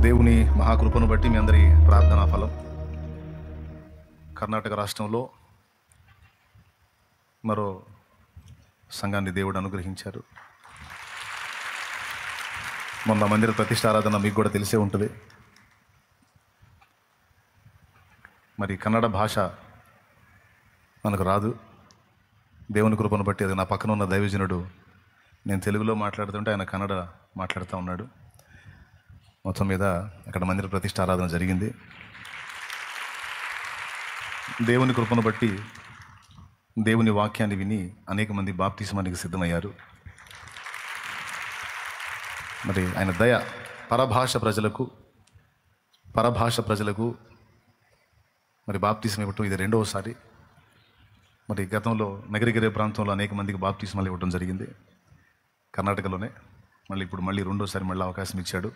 దేవుని మహాకృపను బట్టి మీ అందరి ప్రార్థనా ఫలం కర్ణాటక రాష్ట్రంలో మరో సంఘాన్ని దేవుడు అనుగ్రహించారు. మొన్న మందిర ప్రతిష్టారాధన మీకు కూడా తెలిసే ఉంటుంది. మరి కన్నడ భాష మనకు రాదు. దేవుని కృపను బట్టి అది నా పక్కన ఉన్న దైవజనుడు నేను తెలుగులో మాట్లాడుతుంటే ఆయన కన్నడ మాట్లాడుతూ ఉన్నాడు. మొత్తం మీద అక్కడ మందిర ప్రతిష్టారాధన జరిగింది. దేవుని కృపను బట్టి దేవుని వాక్యాన్ని విని అనేక మంది బాప్తిస్మానికి సిద్ధమయ్యారు. మరి ఆయన దయ పరభాష ప్రజలకు మరి బాప్తిస్మం ఇవ్వటం ఇది రెండవసారి. మరి గతంలో నగరిగిరే ప్రాంతంలో అనేక మందికి బాప్తిస్మాలు ఇవ్వడం జరిగింది కర్ణాటకలోనే. మళ్ళీ రెండోసారి అవకాశం ఇచ్చాడు.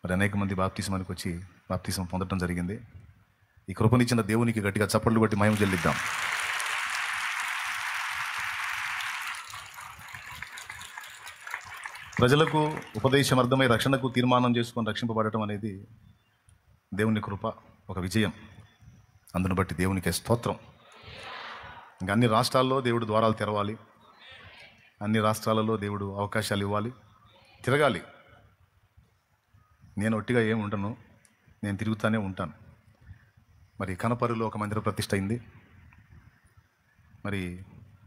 మరి అనేక మంది బాప్తిస్మానికి వచ్చి బాప్తిస్మం పొందడం జరిగింది. ఈ కృపనిచ్చిన దేవునికి గట్టిగా చప్పట్లు కొట్టి మహిమ చెల్లిద్దాం. ప్రజలకు ఉపదేశం అర్థమై రక్షణకు తీర్మానం చేసుకొని రక్షింపబడటం అనేది దేవుని కృప, ఒక విజయం. అందును బట్టి దేవునికి స్తోత్రం. ఇంకా అన్ని రాష్ట్రాల్లో దేవుడు ద్వారాలు తెరవాలి, అన్ని రాష్ట్రాలలో దేవుడు అవకాశాలు ఇవ్వాలి, తిరగాలి. నేను ఒట్టిగా ఏమి ఉండను, నేను తిరుగుతూనే ఉంటాను. మరి కనపరులో ఒక మందిర ప్రతిష్ఠ అయింది. మరి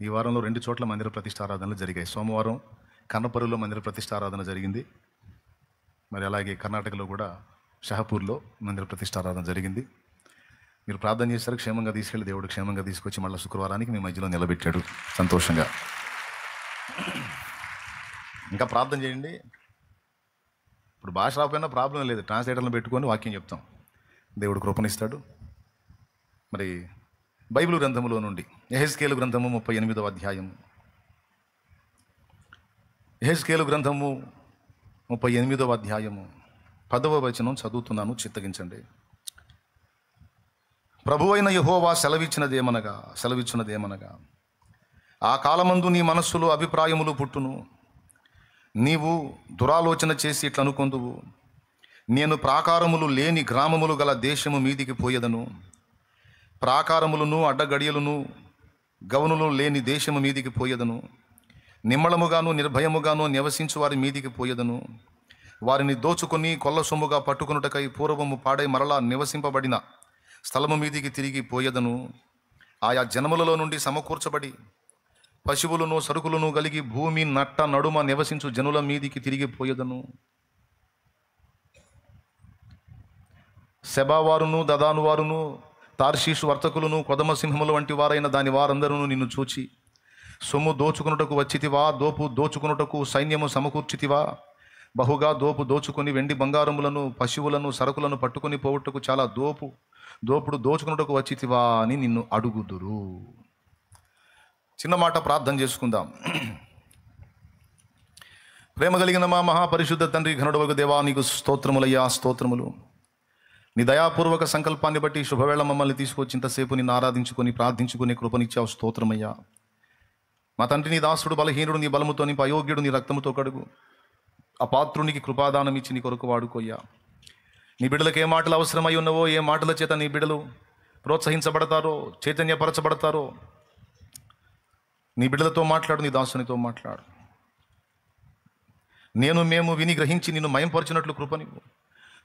ఈ వారంలో 2 చోట్ల మందిర ప్రతిష్టారాధనలు జరిగాయి. సోమవారం కన్నపరులో మందిర ప్రతిష్టారాధన జరిగింది. మరి అలాగే కర్ణాటకలో కూడా షహపూర్లో మందిర ప్రతిష్టారాధన జరిగింది. మీరు ప్రార్థన చేశారు, క్షేమంగా తీసుకెళ్ళి దేవుడు క్షేమంగా తీసుకొచ్చి మళ్ళీ శుక్రవారానికి మీ మధ్యలో నిలబెట్టాడు సంతోషంగా. ఇంకా ప్రార్థన చేయండి. ఇప్పుడు భాష రాకపోయినా ప్రాబ్లం లేదు, ట్రాన్స్లేటర్లను పెట్టుకొని వాక్యం చెప్తాం, దేవుడు కృపనిస్తాడు. మరి బైబిల్ గ్రంథములో నుండి యెహెజ్కేలు గ్రంథము 38వ అధ్యాయం, యెహెజ్కేలు గ్రంథము 38వ అధ్యాయము 10వ వచనం చదువుతున్నాను, చిత్తగించండి. ప్రభువైన యెహోవా సెలవిచ్చినదేమనగా ఆ కాలమందు నీ మనస్సులో అభిప్రాయములు పుట్టును, నీవు దురాలోచన చేసి ఇట్లనుకొందువు, నేను ప్రాకారములు లేని గ్రామములు గల దేశము మీదికి పోయేదను, ప్రాకారములను అడ్డగడియలను గవనులు లేని దేశము మీదికి పోయేదను, నిమ్మళముగాను నిర్భయముగాను నివసించు వారి మీదికి పోయేదను, వారిని దోచుకొని కొల్ల సొమ్ముగా పట్టుకొనుటకై పూర్వము పాడై మరలా నివసింపబడిన స్థలము మీదికి తిరిగి పోయేదను, ఆయా జనములలో నుండి సమకూర్చబడి పశువులను సరుకులను కలిగి భూమి నట్ట నడుమ నివసించు జనుల మీదికి తిరిగి పోయేదను. సెబావారును దదాను వారును తార్షీషు వర్తకులను కొదమ సింహముల వంటి వారైన దాని వారందరూ నిన్ను చూచి, సొమ్ము దోచుకునుటకు వచ్చితివా, దోపు దోచుకునుటకు సైన్యము సమకూర్చితివా, బహుగా దోచుకొని వెండి బంగారములను పశువులను సరుకులను పట్టుకొని పోవుటకు చాలా దోపుడు దోచుకునుటకు వచ్చితివా అని నిన్ను అడుగుదురు. చిన్న మాట ప్రార్థన చేసుకుందాం. ప్రేమ కలిగిన మా మహాపరిశుద్ధ తండ్రి, ఘనుడవగు దేవా, నీకు స్తోత్రములయ్యా, స్తోత్రములు. నీ దయాపూర్వక సంకల్పాన్ని బట్టి శుభవేళ మమ్మల్ని తీసుకొచ్చి ఇంతసేపు నిన్ను ఆరాధించుకొని ప్రార్థించుకుని కృపనిచ్చావు, స్తోత్రమయ్యా. మా తండ్రి, నీ దాసుడు బలహీనుడు, నీ బలముతో నింపు, అయోగ్యుడు నీ రక్తముతో కడుగు, అపాత్రునికి కృపాదానం ఇచ్చి నీ కొరకు వాడుకోయ్యా. నీ బిడ్డలకు ఏ మాటలు అవసరమై ఉన్నవో, ఏ మాటల చేత నీ బిడ్డలు ప్రోత్సహించబడతారో, చైతన్యపరచబడతారో, నీ బిడ్డలతో మాట్లాడు, నీ దాసునితో మాట్లాడు. మేము విని గ్రహించి నిన్ను మయంపరిచినట్లు కృపనివ్వు.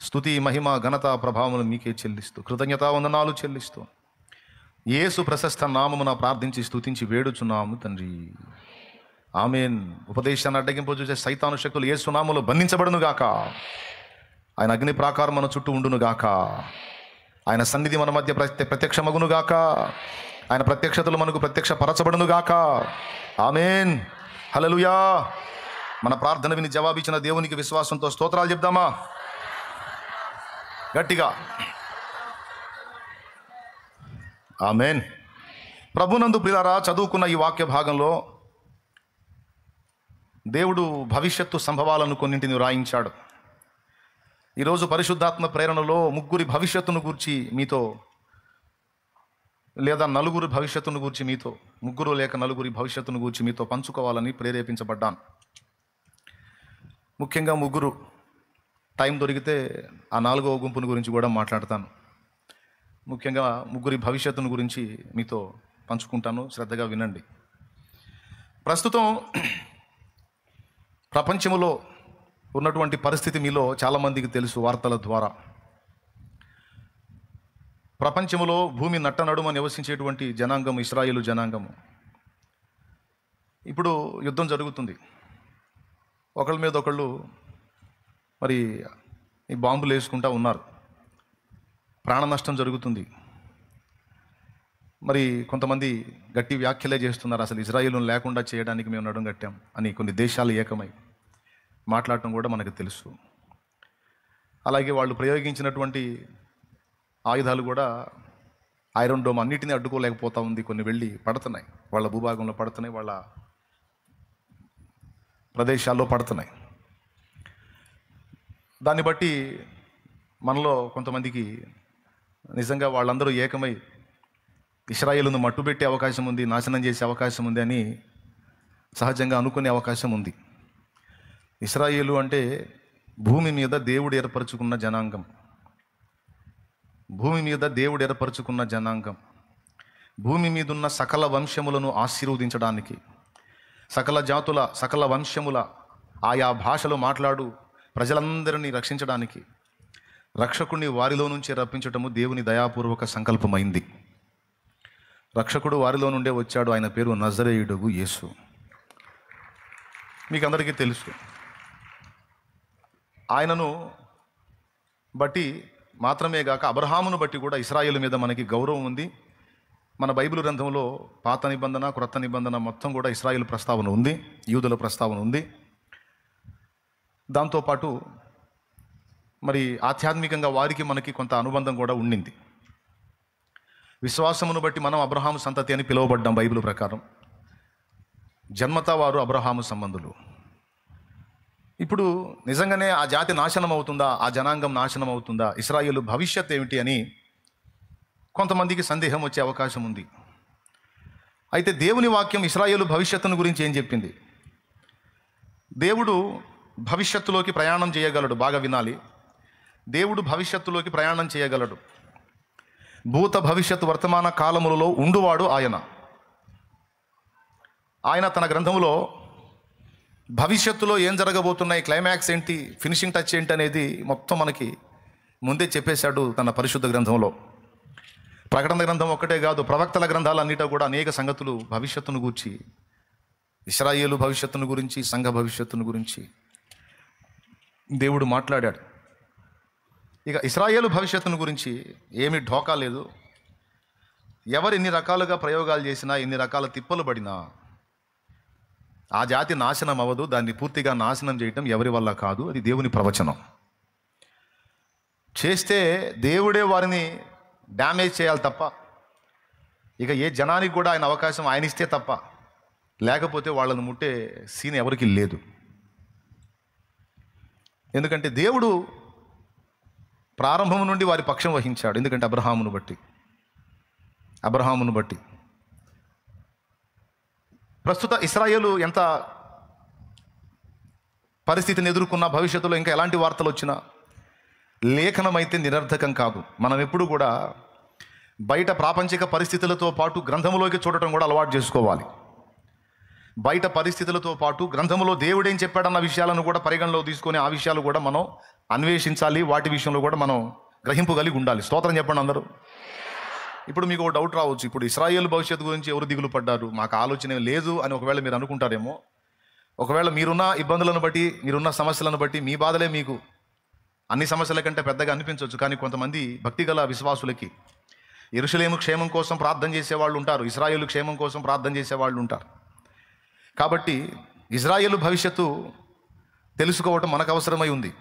స్తుతి మహిమ ఘనత ప్రభావములు మీకే చెల్లిస్తూ, కృతజ్ఞతా వందనాలు చెల్లిస్తూ, యేసు ప్రశస్త నామమున ప్రార్థించి స్తుతించి వేడుచున్నాము తండ్రి, ఆమేన్. ఉపదేశాన్ని అడ్డగింపు చూసే సైతాను శక్తులు యేసు నామములో బంధించబడును గాక. ఆయన అగ్ని ప్రాకారం మన చుట్టూ ఉండును గాక. ఆయన సన్నిధి మన మధ్య ప్రత్యక్షమగును గాక. ఆయన ప్రత్యక్షతలు మనకు ప్రత్యక్షపరచబడును గాక. ఆమేన్, హల్లెలూయా. మన ప్రార్థన విని జవాబిచ్చిన దేవునికి విశ్వాసంతో స్తోత్రాలు చెప్దామా గట్టిగా? ఆమేన్. ప్రభునందు ప్రియులారా, చదువుకున్న ఈ వాక్య భాగంలో దేవుడు భవిష్యత్తు సంభవాలను కొన్నింటిని రాయించాడు. ఈరోజు పరిశుద్ధాత్మ ప్రేరణలో ముగ్గురి భవిష్యత్తును గూర్చి మీతో, లేదా నలుగురి భవిష్యత్తును గూర్చి మీతో, ముగ్గురు లేక నలుగురి భవిష్యత్తును గూర్చి మీతో పంచుకోవాలని ప్రేరేపించబడ్డాను. ముఖ్యంగా ముగ్గురు టైం దొరికితే ఆ 4వ గుంపుని గురించి కూడా మాట్లాడతాను. ముఖ్యంగా ముగ్గురి భవిష్యత్తును గురించి మీతో పంచుకుంటాను, శ్రద్ధగా వినండి. ప్రస్తుతం ప్రపంచంలో ఉన్నటువంటి పరిస్థితి మీలో చాలామందికి తెలుసు. వార్తల ద్వారా ప్రపంచంలో భూమి నట్టనడుమ నివసించేటువంటి జనాంగం ఇశ్రాయేలు జనాంగము. ఇప్పుడు యుద్ధం జరుగుతుంది. ఒకళ్ళ మీద ఒకళ్ళు మరి ఈ బాంబులు వేసుకుంటూ ఉన్నారు. ప్రాణ నష్టం జరుగుతుంది. మరి కొంతమంది గట్టి వ్యాఖ్యలే చేస్తున్నారు, అసలు ఇజ్రాయేలును లేకుండా చేయడానికి మేము నడుం కట్టాం అని కొన్ని దేశాలు ఏకమై మాట్లాడటం కూడా మనకు తెలుసు. అలాగే వాళ్ళు ప్రయోగించినటువంటి ఆయుధాలు కూడా ఐరన్ డోమ్ అన్నిటినీ అడ్డుకోలేకపోతూ ఉంది. కొన్ని వెళ్ళి పడుతున్నాయి, వాళ్ళ భూభాగంలో పడుతున్నాయి, వాళ్ళ ప్రదేశాల్లో పడుతున్నాయి. దాన్ని బట్టి మనలో కొంతమందికి నిజంగా వాళ్ళందరూ ఏకమై ఇశ్రాయేలును మట్టుబెట్టే అవకాశం ఉంది, నాశనం చేసే అవకాశం ఉంది అని సహజంగా అనుకునే అవకాశం ఉంది. ఇశ్రాయేలు అంటే భూమి మీద దేవుడు ఏర్పరచుకున్న జనాంగం. భూమి మీద దేవుడు ఏర్పరచుకున్న జనాంగం. భూమి మీద ఉన్న సకల వంశములను ఆశీర్వదించడానికి, సకల జాతుల సకల వంశముల ఆయా భాషలు మాట్లాడు ప్రజలందరినీ రక్షించడానికి రక్షకుడిని వారిలో నుంచి రప్పించటము దేవుని దయాపూర్వక సంకల్పమైంది. రక్షకుడు వారిలో నుండే వచ్చాడు. ఆయన పేరు నజరేయుడగు యేసు. మీకు అందరికీ తెలుసు. ఆయనను బట్టి మాత్రమే గాక అబ్రహామును బట్టి కూడా ఇశ్రాయేలు మీద మనకి గౌరవం ఉంది. మన బైబిల్ గ్రంథంలో పాత నిబంధన, క్రొత్త నిబంధన మొత్తం కూడా ఇశ్రాయేలు ప్రస్తావన ఉంది, యూదుల ప్రస్తావన ఉంది. దాంతోపాటు మరి ఆధ్యాత్మికంగా వారికి మనకి కొంత అనుబంధం కూడా ఉండింది. విశ్వాసమును బట్టి మనం అబ్రహాము సంతతి అని పిలువబడ్డాం. బైబిల్ ప్రకారం జన్మతా వారు అబ్రహాము సంబంధులు. ఇప్పుడు నిజంగానే ఆ జాతి నాశనం అవుతుందా, ఆ జనాంగం నాశనం అవుతుందా, ఇశ్రాయేలు భవిష్యత్ ఏమిటి అని కొంతమందికి సందేహం వచ్చే అవకాశం ఉంది. అయితే దేవుని వాక్యం ఇశ్రాయేలు భవిష్యత్తును గురించి ఏం చెప్పింది? దేవుడు భవిష్యత్తులోకి ప్రయాణం చేయగలడు. బాగా వినాలి. దేవుడు భవిష్యత్తులోకి ప్రయాణం చేయగలడు. భూత భవిష్యత్తు వర్తమాన కాలములలో ఉండువాడు ఆయన. ఆయన తన గ్రంథములో భవిష్యత్తులో ఏం జరగబోతున్నాయి, క్లైమాక్స్ ఏంటి, ఫినిషింగ్ టచ్ ఏంటి అనేది మొత్తం మనకి ముందే చెప్పేశాడు తన పరిశుద్ధ గ్రంథంలో. ప్రకటన గ్రంథం ఒక్కటే కాదు, ప్రవక్తల గ్రంథాలన్నిటా కూడా అనేక సంగతులు భవిష్యత్తును గురించి, ఇశ్రాయేలు భవిష్యత్తును గురించి, సంఘ భవిష్యత్తును గురించి దేవుడు మాట్లాడాడు. ఇక ఇశ్రాయేలు భవిష్యత్తును గురించి ఏమీ ఢోకా లేదు. ఎవరు ఎన్ని రకాలుగా ప్రయోగాలు చేసినా, ఎన్ని రకాల తిప్పలు పడినా ఆ జాతి నాశనం అవ్వదు. దాన్ని పూర్తిగా నాశనం చేయటం ఎవరి వల్ల కాదు, అది దేవుని ప్రవచనం. చేస్తే దేవుడే వారిని డ్యామేజ్ చేయాలి తప్ప, ఇక ఏ జనానికి కూడా ఆయన అవకాశం ఆయన ఇస్తే తప్ప, లేకపోతే వాళ్ళను ముట్టే సీన్ ఎవరికి లేదు. ఎందుకంటే దేవుడు ప్రారంభం నుండి వారి పక్షం వహించాడు. ఎందుకంటే అబ్రహామును బట్టి ప్రస్తుత ఇశ్రాయేలు ఎంత పరిస్థితిని ఎదుర్కొన్నా, భవిష్యత్తులో ఇంకా ఎలాంటి వార్తలు వచ్చినా లేఖనం అయితే నిరర్థకం కాదు. మనం ఎప్పుడు కూడా బయట ప్రాపంచిక పరిస్థితులతో పాటు గ్రంథములోకి చూడటం కూడా అలవాటు చేసుకోవాలి. బయట పరిస్థితులతో పాటు గ్రంథములో దేవుడేం చెప్పాడన్న విషయాలను కూడా పరిగణలో తీసుకొని ఆ విషయాలు కూడా మనం అన్వేషించాలి. వాటి విషయంలో కూడా మనం గ్రహింపు కలిగి ఉండాలి. స్తోత్రం చెప్పండి అందరూ. ఇప్పుడు మీకు ఒక డౌట్ రావచ్చు, ఇప్పుడు ఇశ్రాయేలు భవిష్యత్తు గురించి ఎవరు దిగులు పడ్డారు, మాకు ఆలోచన లేదు అని ఒకవేళ మీరు అనుకుంటారేమో. ఒకవేళ మీరున్న ఇబ్బందులను బట్టి, మీరున్న సమస్యలను బట్టి మీ బాధలే మీకు అన్ని సమస్యల కంటే పెద్దగా అనిపించవచ్చు. కానీ కొంతమంది భక్తిగల విశ్వాసులకి యెరూషలేము క్షేమం కోసం ప్రార్థన చేసేవాళ్ళు ఉంటారు, ఇశ్రాయేలు క్షేమం కోసం ప్రార్థన చేసేవాళ్ళు ఉంటారు. కాబట్టి ఇశ్రాయేలు భవిష్యత్తు తెలుసుకోవటం మనకు అవసరమై ఉంది.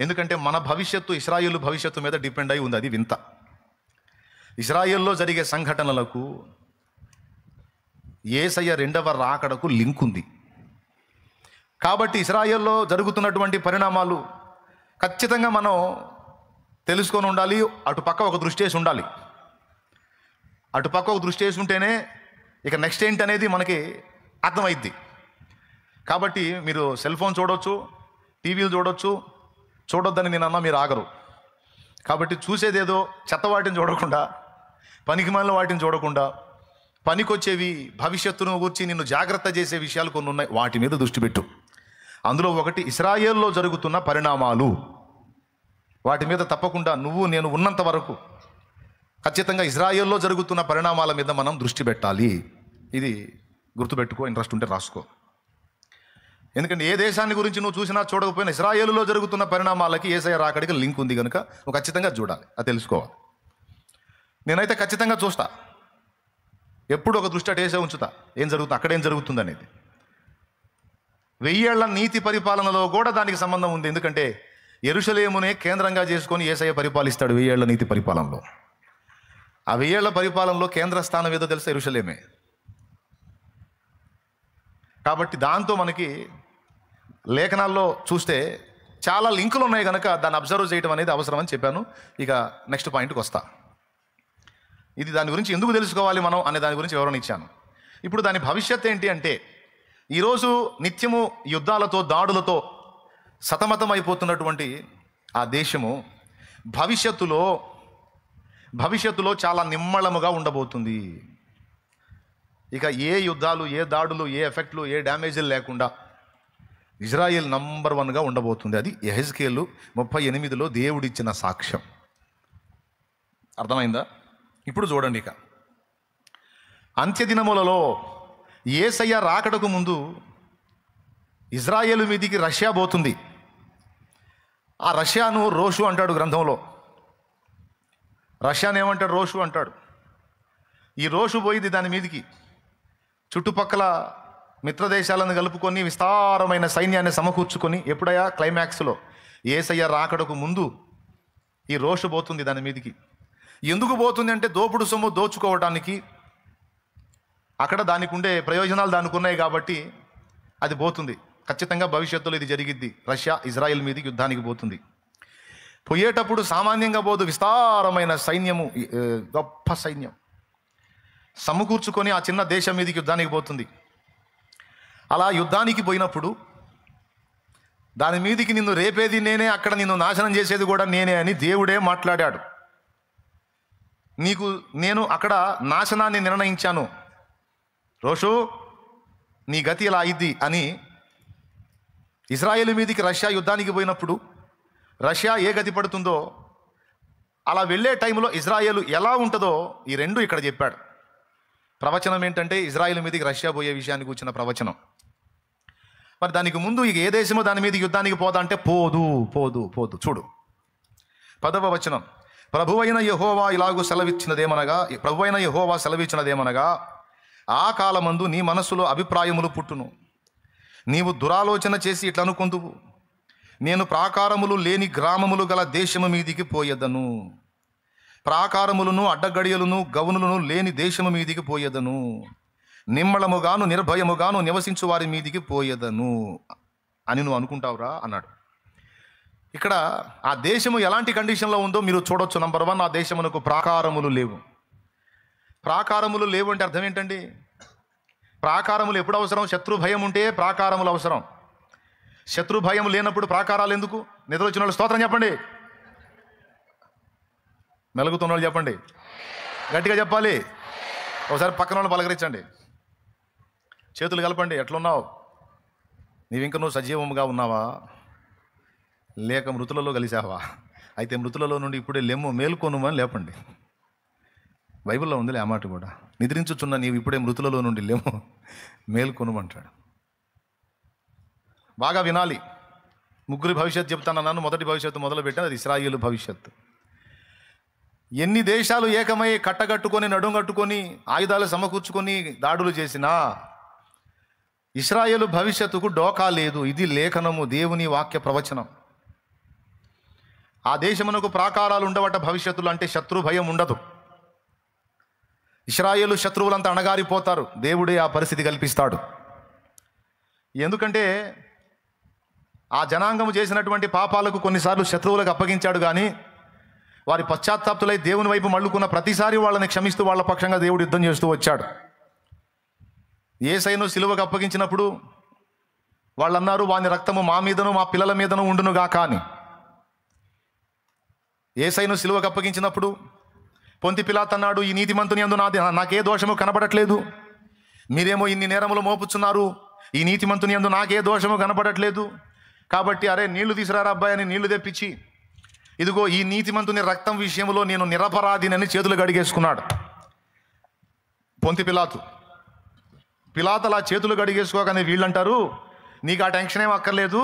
ఎందుకంటే మన భవిష్యత్తు ఇశ్రాయేలు భవిష్యత్తు మీద డిపెండ్ అయి ఉంది. అది వింత. ఇశ్రాయేల్లో జరిగే సంఘటనలకు యేసయ్య రెండవ రాకడకు లింక్ ఉంది. కాబట్టి ఇశ్రాయేల్లో జరుగుతున్నటువంటి పరిణామాలు ఖచ్చితంగా మనం తెలుసుకొని ఉండాలి. అటుపక్క ఒక దృష్టి వేసి ఉండాలి. అటుపక్క ఒక దృష్టి వేసి ఉంటేనే ఇక నెక్స్ట్ ఏంటి అనేది మనకి అర్థమైద్ది. కాబట్టి మీరు సెల్ ఫోన్ చూడవచ్చు, టీవీలు చూడవచ్చు, చూడొద్దని నేను అన్నా, మీరు ఆగరు. కాబట్టి చూసేదేదో చెత్త వాటిని చూడకుండా, పనికిమాలిన వాటిని చూడకుండా, పనికొచ్చేవి భవిష్యత్తును గురించి నిన్ను జాగ్రత్త చేసే విషయాలు కొన్ని ఉన్నాయి, వాటి మీద దృష్టి పెట్టు. అందులో ఒకటి ఇశ్రాయేల్లో జరుగుతున్న పరిణామాలు. వాటి మీద తప్పకుండా నేను ఉన్నంత వరకు ఖచ్చితంగా ఇశ్రాయేల్లో జరుగుతున్న పరిణామాల మీద మనం దృష్టి పెట్టాలి. ఇది గుర్తుపెట్టుకో, ఇంట్రెస్ట్ ఉంటే రాసుకో. ఎందుకంటే ఏ దేశాన్ని గురించి నువ్వు చూసినా చూడకపోయినా ఇశ్రాయేలులో జరుగుతున్న పరిణామాలకి యేసయ్య రాకడికి లింక్ ఉంది కనుక నువ్వు ఖచ్చితంగా చూడాలి, అది తెలుసుకోవాలి. నేనైతే ఖచ్చితంగా చూస్తా, ఎప్పుడు ఒక దృష్టి అటేసే ఉంచుతా, ఏం జరుగుతుంది, అక్కడేం జరుగుతుంది అనేది. 1000 ఏళ్ల నీతి పరిపాలనలో కూడా దానికి సంబంధం ఉంది. ఎందుకంటే యెరూషలేమునే కేంద్రంగా చేసుకొని యేసయ్య పరిపాలిస్తాడు 1000 ఏళ్ల నీతి పరిపాలనలో. ఆ 1000 ఏళ్ల పరిపాలనలో కేంద్ర స్థానం ఏదో తెలుసా? యెరూషలేమే. కాబట్టి దాంతో మనకి లేఖనాల్లో చూస్తే చాలా లింకులు ఉన్నాయి కనుక దాన్ని అబ్జర్వ్ చేయడం అనేది అవసరం అని చెప్పాను. ఇక నెక్స్ట్ పాయింట్కి వస్తా. ఇది దాని గురించి ఎందుకు తెలుసుకోవాలి మనం అనే దాని గురించి వివరణ ఇచ్చాను. ఇప్పుడు దాని భవిష్యత్ ఏంటి అంటే, ఈరోజు నిత్యము యుద్ధాలతో దాడులతో సతమతం అయిపోతున్నటువంటి ఆ దేశము భవిష్యత్తులో చాలా నిమ్మళముగా ఉండబోతుంది. ఇక ఏ యుద్ధాలు, ఏ దాడులు, ఏ ఎఫెక్ట్లు, ఏ డ్యామేజీలు లేకుండా ఇజ్రాయెల్ నంబర్ 1గా ఉండబోతుంది. అది యెహెజ్కేలు 38లో దేవుడిచ్చిన సాక్ష్యం. అర్థమైందా? ఇప్పుడు చూడండి, ఇక అంత్యదినములలో యేసయ్య రాకడకు ముందు ఇజ్రాయేలు మీదికి రష్యా పోతుంది. ఆ రష్యాను రోషు అంటాడు గ్రంథంలో. రష్యాను ఏమంటాడు? రోషు అంటాడు. ఈ రోషు పోయింది దాని మీదికి. చుట్టుపక్కల మిత్రదేశాలను కలుపుకొని విస్తారమైన సైన్యాన్ని సమకూర్చుకొని, ఎప్పుడయ్యా? క్లైమాక్స్లో యేసయ్య రాకడకు ముందు ఈ రోషు పోతుంది దాని మీదికి. ఎందుకు పోతుంది అంటే దోపుడు సొమ్ము దోచుకోవడానికి. అక్కడ దానికి ఉండే ప్రయోజనాలు దానికి ఉన్నాయి కాబట్టి అది పోతుంది. ఖచ్చితంగా భవిష్యత్తులో ఇది జరిగిద్ది. రష్యా ఇజ్రాయెల్ మీదకి యుద్ధానికి పోతుంది. పోయేటప్పుడు సామాన్యంగా పోదు, విస్తారమైన సైన్యము, గొప్ప సైన్యం సమకూర్చుకొని ఆ చిన్న దేశం మీదకి యుద్ధానికి పోతుంది. అలా యుద్ధానికి పోయినప్పుడు దాని మీదికి నిన్ను రేపేది నేనే, అక్కడ నిన్ను నాశనం చేసేది కూడా నేనే అని దేవుడే మాట్లాడాడు. నేను అక్కడ నాశనాన్ని నిర్ణయించాను, రోషు నీ గతి ఇలా అయింది అని. ఇజ్రాయేల్ మీదికి రష్యా యుద్ధానికి పోయినప్పుడు రష్యా ఏ గతి పడుతుందో, అలా వెళ్ళే టైంలో ఇజ్రాయేలు ఎలా ఉంటుందో ఈ రెండు ఇక్కడ చెప్పాడు. ప్రవచనం ఏంటంటే ఇజ్రాయేల్ మీదకి రష్యా పోయే విషయానికి వచ్చిన ప్రవచనం. మరి దానికి ముందు ఇక ఏ దేశమో దాని మీద యుద్ధానికి పోదా అంటే పోదు. చూడు 10వ వచనం. ప్రభువైన యెహోవా సెలవిచ్చినదేమనగా, ఆ కాలమందు నీ మనస్సులో అభిప్రాయములు పుట్టును, నీవు దురాలోచన చేసి ఇట్లా అనుకొందువు, నేను ప్రాకారములు లేని గ్రామములు గల దేశము మీదికి పోయేదను, ప్రాకారములను అడ్డగడియలను గవునులను లేని దేశము మీదికి పోయేదను, నిమ్మళముగాను నిర్భయముగాను నివసించు వారి మీదికి పోయేదను అని నువ్వు అనుకుంటావురా అన్నాడు. ఇక్కడ ఆ దేశము ఎలాంటి కండిషన్లో ఉందో మీరు చూడొచ్చు. నంబర్ 1, ఆ దేశమునకు ప్రాకారములు లేవు. ప్రాకారములు లేవు అంటే అర్థం ఏంటండి? ప్రాకారములు ఎప్పుడు అవసరం? శత్రు భయం ఉంటే ప్రాకారములు అవసరం. శత్రు భయం లేనప్పుడు ప్రాకారాలు ఎందుకు? నిద్ర వచ్చిన వాళ్ళు స్తోత్రం చెప్పండి, మెలుగుతున్న వాళ్ళు చెప్పండి, గట్టిగా చెప్పాలి. ఒకసారి పక్కన వాళ్ళు పలకరించండి, చేతులు కలపండి. ఎట్లున్నావు? నువ్వు సజీవంగా ఉన్నావా లేక మృతులలో కలిసావా? అయితే మృతులలో నుండి ఇప్పుడే మేల్కొనుమని లేపండి. బైబిల్లో ఉందిలే ఆ మాట కూడా. నిద్రించుచున్న నీవు ఇప్పుడే మృతులలో నుండి మేల్కొనుమంటాడు. బాగా వినాలి. ముగ్గురి భవిష్యత్తు చెప్తానన్నాను. మొదటి భవిష్యత్తు మొదలు పెట్టాను, అది ఇశ్రాయేలు భవిష్యత్తు. ఎన్ని దేశాలు ఏకమై కట్టగట్టుకొని నడుం కట్టుకొని ఆయుధాలు సమకూర్చుకొని దాడులు చేసినా ఇశ్రాయేలు భవిష్యత్తుకు డోకా లేదు. ఇది లేఖనము, దేవుని వాక్య ప్రవచనం. ఆ దేశమునకు ప్రాకారాలు ఉండవట భవిష్యత్తులో, అంటే శత్రు భయం ఉండదు. ఇశ్రాయేలు శత్రువులంతా అణగారిపోతారు. దేవుడే ఆ పరిస్థితి కల్పిస్తాడు. ఎందుకంటే ఆ జనాంగము చేసినటువంటి పాపాలకు కొన్నిసార్లు శత్రువులకు అప్పగించాడు, కానీ వారి పశ్చాత్తాప్తులై దేవుని వైపు మళ్ళుకున్న ప్రతిసారి వాళ్ళని క్షమిస్తూ వాళ్ళ పక్షంగా దేవుడు యుద్ధం చేస్తూ వచ్చాడు. యేసయ్యను సిలువకు అప్పగించినప్పుడు వాళ్ళు అన్నారు, వాని రక్తము మా మీదను మా పిల్లల మీదను ఉండునుగాక అని. యేసయ్యను సిలువకు అప్పగించినప్పుడు పొంతి పిలాతు అన్నాడు, ఈ నీతిమంతుని యందు నాకే దోషము కనబడట్లేదు, మీరేమో ఇన్ని నేరములు మోపుచున్నారు, ఈ నీతిమంతుని యందు నాకే దోషము కనబడట్లేదు, కాబట్టి అరే నీళ్లు తీసుకురారా అబ్బాయి అని నీళ్లు తెప్పించి, ఇదిగో ఈ నీతిమంతుని రక్తం విషయంలో నేను నిరపరాధినని చేతులు గడిగేసుకున్నాడు పొంతి పిలాతు. అలా చేతులు గడిగేసుకోగానే వీళ్ళంటారు, నీకు ఆ టెన్షన్ ఏం అక్కర్లేదు,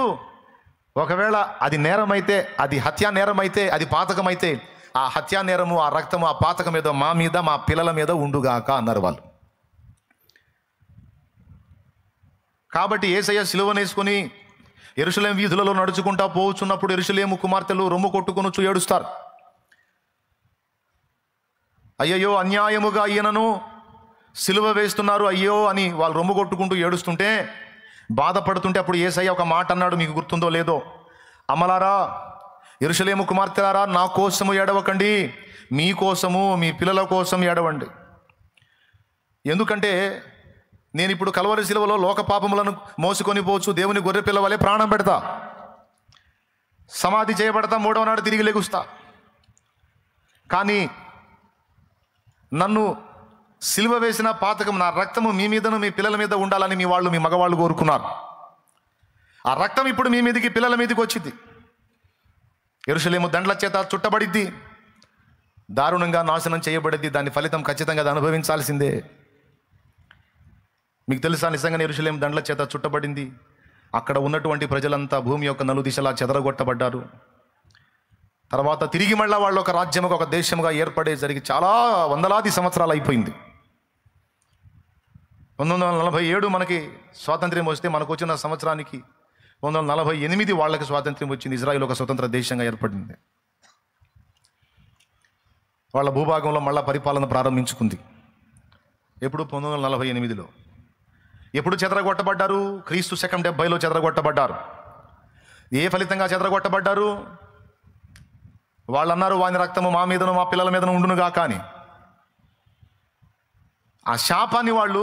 ఒకవేళ అది నేరమైతే, అది హత్యా నేరమైతే, అది పాతకమైతే, ఆ హత్యా నేరము, ఆ రక్తము, ఆ పాతకం ఏదో మా మీద, మా పిల్లల మీద ఉండుగాక అన్నారు వాళ్ళు. కాబట్టి యేసయ్య సిలువనేసుకొని యెరూషలేము వీధులలో నడుచుకుంటా పోచున్నప్పుడు యెరూషలేము కుమార్తెలు రొమ్ము కొట్టుకొనుచు ఏడుస్తారు. అయ్యయ్యో అన్యాయముగా ఈయనను సిలువ వేస్తున్నారు అయ్యో అని వాళ్ళు రొమ్ము కొట్టుకుంటూ ఏడుస్తుంటే, బాధపడుతుంటే అప్పుడు యేసయ్య ఒక మాట అన్నాడు, మీకు గుర్తుందో లేదో, అమలారా యెరూషలేము కుమార్తెలారా, నా కోసము ఏడవకండి, మీ కోసము మీ పిల్లల కోసం ఏడవండి. ఎందుకంటే నేను ఇప్పుడు కల్వరి శిలువలో లోక పాపములను మోసుకొని పోవచ్చు, దేవుని గొర్రె పిల్ల వలె ప్రాణం పెడతా, సమాధి చేయబడతా, 3వ నాడు తిరిగి లెగుస్తా. కానీ నన్ను సిలువ వేసిన పాతకం, నా రక్తము మీ మీదను మీ పిల్లల మీద ఉండాలని మీ మగవాళ్ళు కోరుకున్నారు. ఆ రక్తం ఇప్పుడు మీ మీదకి, పిల్లల మీదకి వచ్చింది. యెరూషలేము దండ్ల చేత చుట్టబడిద్ది, దారుణంగా నాశనం చేయబడిద్ది, దాని ఫలితం ఖచ్చితంగా అది అనుభవించాల్సిందే. మీకు తెలుసా, నిజంగానే యెరూషలేము దండ్ల చేత చుట్టబడింది. అక్కడ ఉన్నటువంటి ప్రజలంతా భూమి యొక్క నలుదిశలా చెదరగొట్టబడ్డారు. తర్వాత తిరిగి మళ్ళా వాళ్ళు ఒక రాజ్యముగా, ఒక దేశముగా ఏర్పడే జరిగి చాలా వందలాది సంవత్సరాలు అయిపోయింది. 1947 మనకి స్వాతంత్ర్యం వస్తే, మనకు వచ్చిన సంవత్సరానికి 1948 వాళ్ళకి స్వాతంత్ర్యం వచ్చింది. ఇజ్రాయిల్ ఒక స్వతంత్ర దేశంగా ఏర్పడింది. వాళ్ళ భూభాగంలో మళ్ళా పరిపాలన ప్రారంభించుకుంది. ఎప్పుడు 1948లో. ఎప్పుడు చెదరగొట్టబడ్డారు? క్రీస్తు శకం 70లో చెదరగొట్టబడ్డారు. ఏ ఫలితంగా చెదరగొట్టబడ్డారు? వాళ్ళు అన్నారు, వాని రక్తము మా మీదను మా పిల్లల మీదను ఉండునుగా. కానీ ఆ శాపాన్ని వాళ్ళు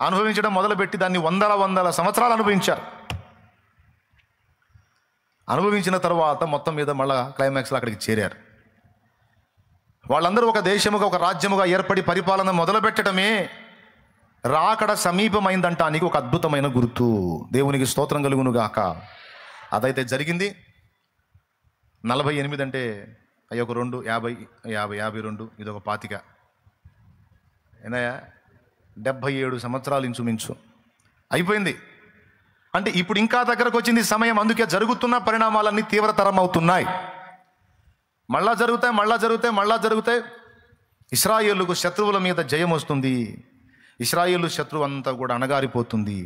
అనుభవించడం మొదలుపెట్టి దాన్ని వందల సంవత్సరాలు అనుభవించారు. అనుభవించిన తర్వాత మొత్తం మీద మళ్ళా క్లైమాక్స్లో అక్కడికి చేరారు. వాళ్ళందరూ ఒక దేశముగా, ఒక రాజ్యముగా ఏర్పడి పరిపాలన మొదలుపెట్టడమే రాకడ సమీపమైందంటానికి ఒక అద్భుతమైన గుర్తు. దేవునికి స్తోత్రం కలుగును గాక. అదైతే జరిగింది. 48 అంటే అయ్యి ఒక 2, 50, 52, ఇది ఒక 25, ఏనాయా 77 సంవత్సరాలు ఇంచుమించు అయిపోయింది. అంటే ఇప్పుడు ఇంకా దగ్గరకు వచ్చింది సమయం. అందుకే జరుగుతున్న పరిణామాలన్నీ తీవ్రతరం అవుతున్నాయి. మళ్ళా జరుగుతాయి. ఇశ్రాయేలుకు శత్రువుల మీద జయం వస్తుంది. ఇశ్రాయేలు శత్రువు అంతా కూడా అణగారిపోతుంది.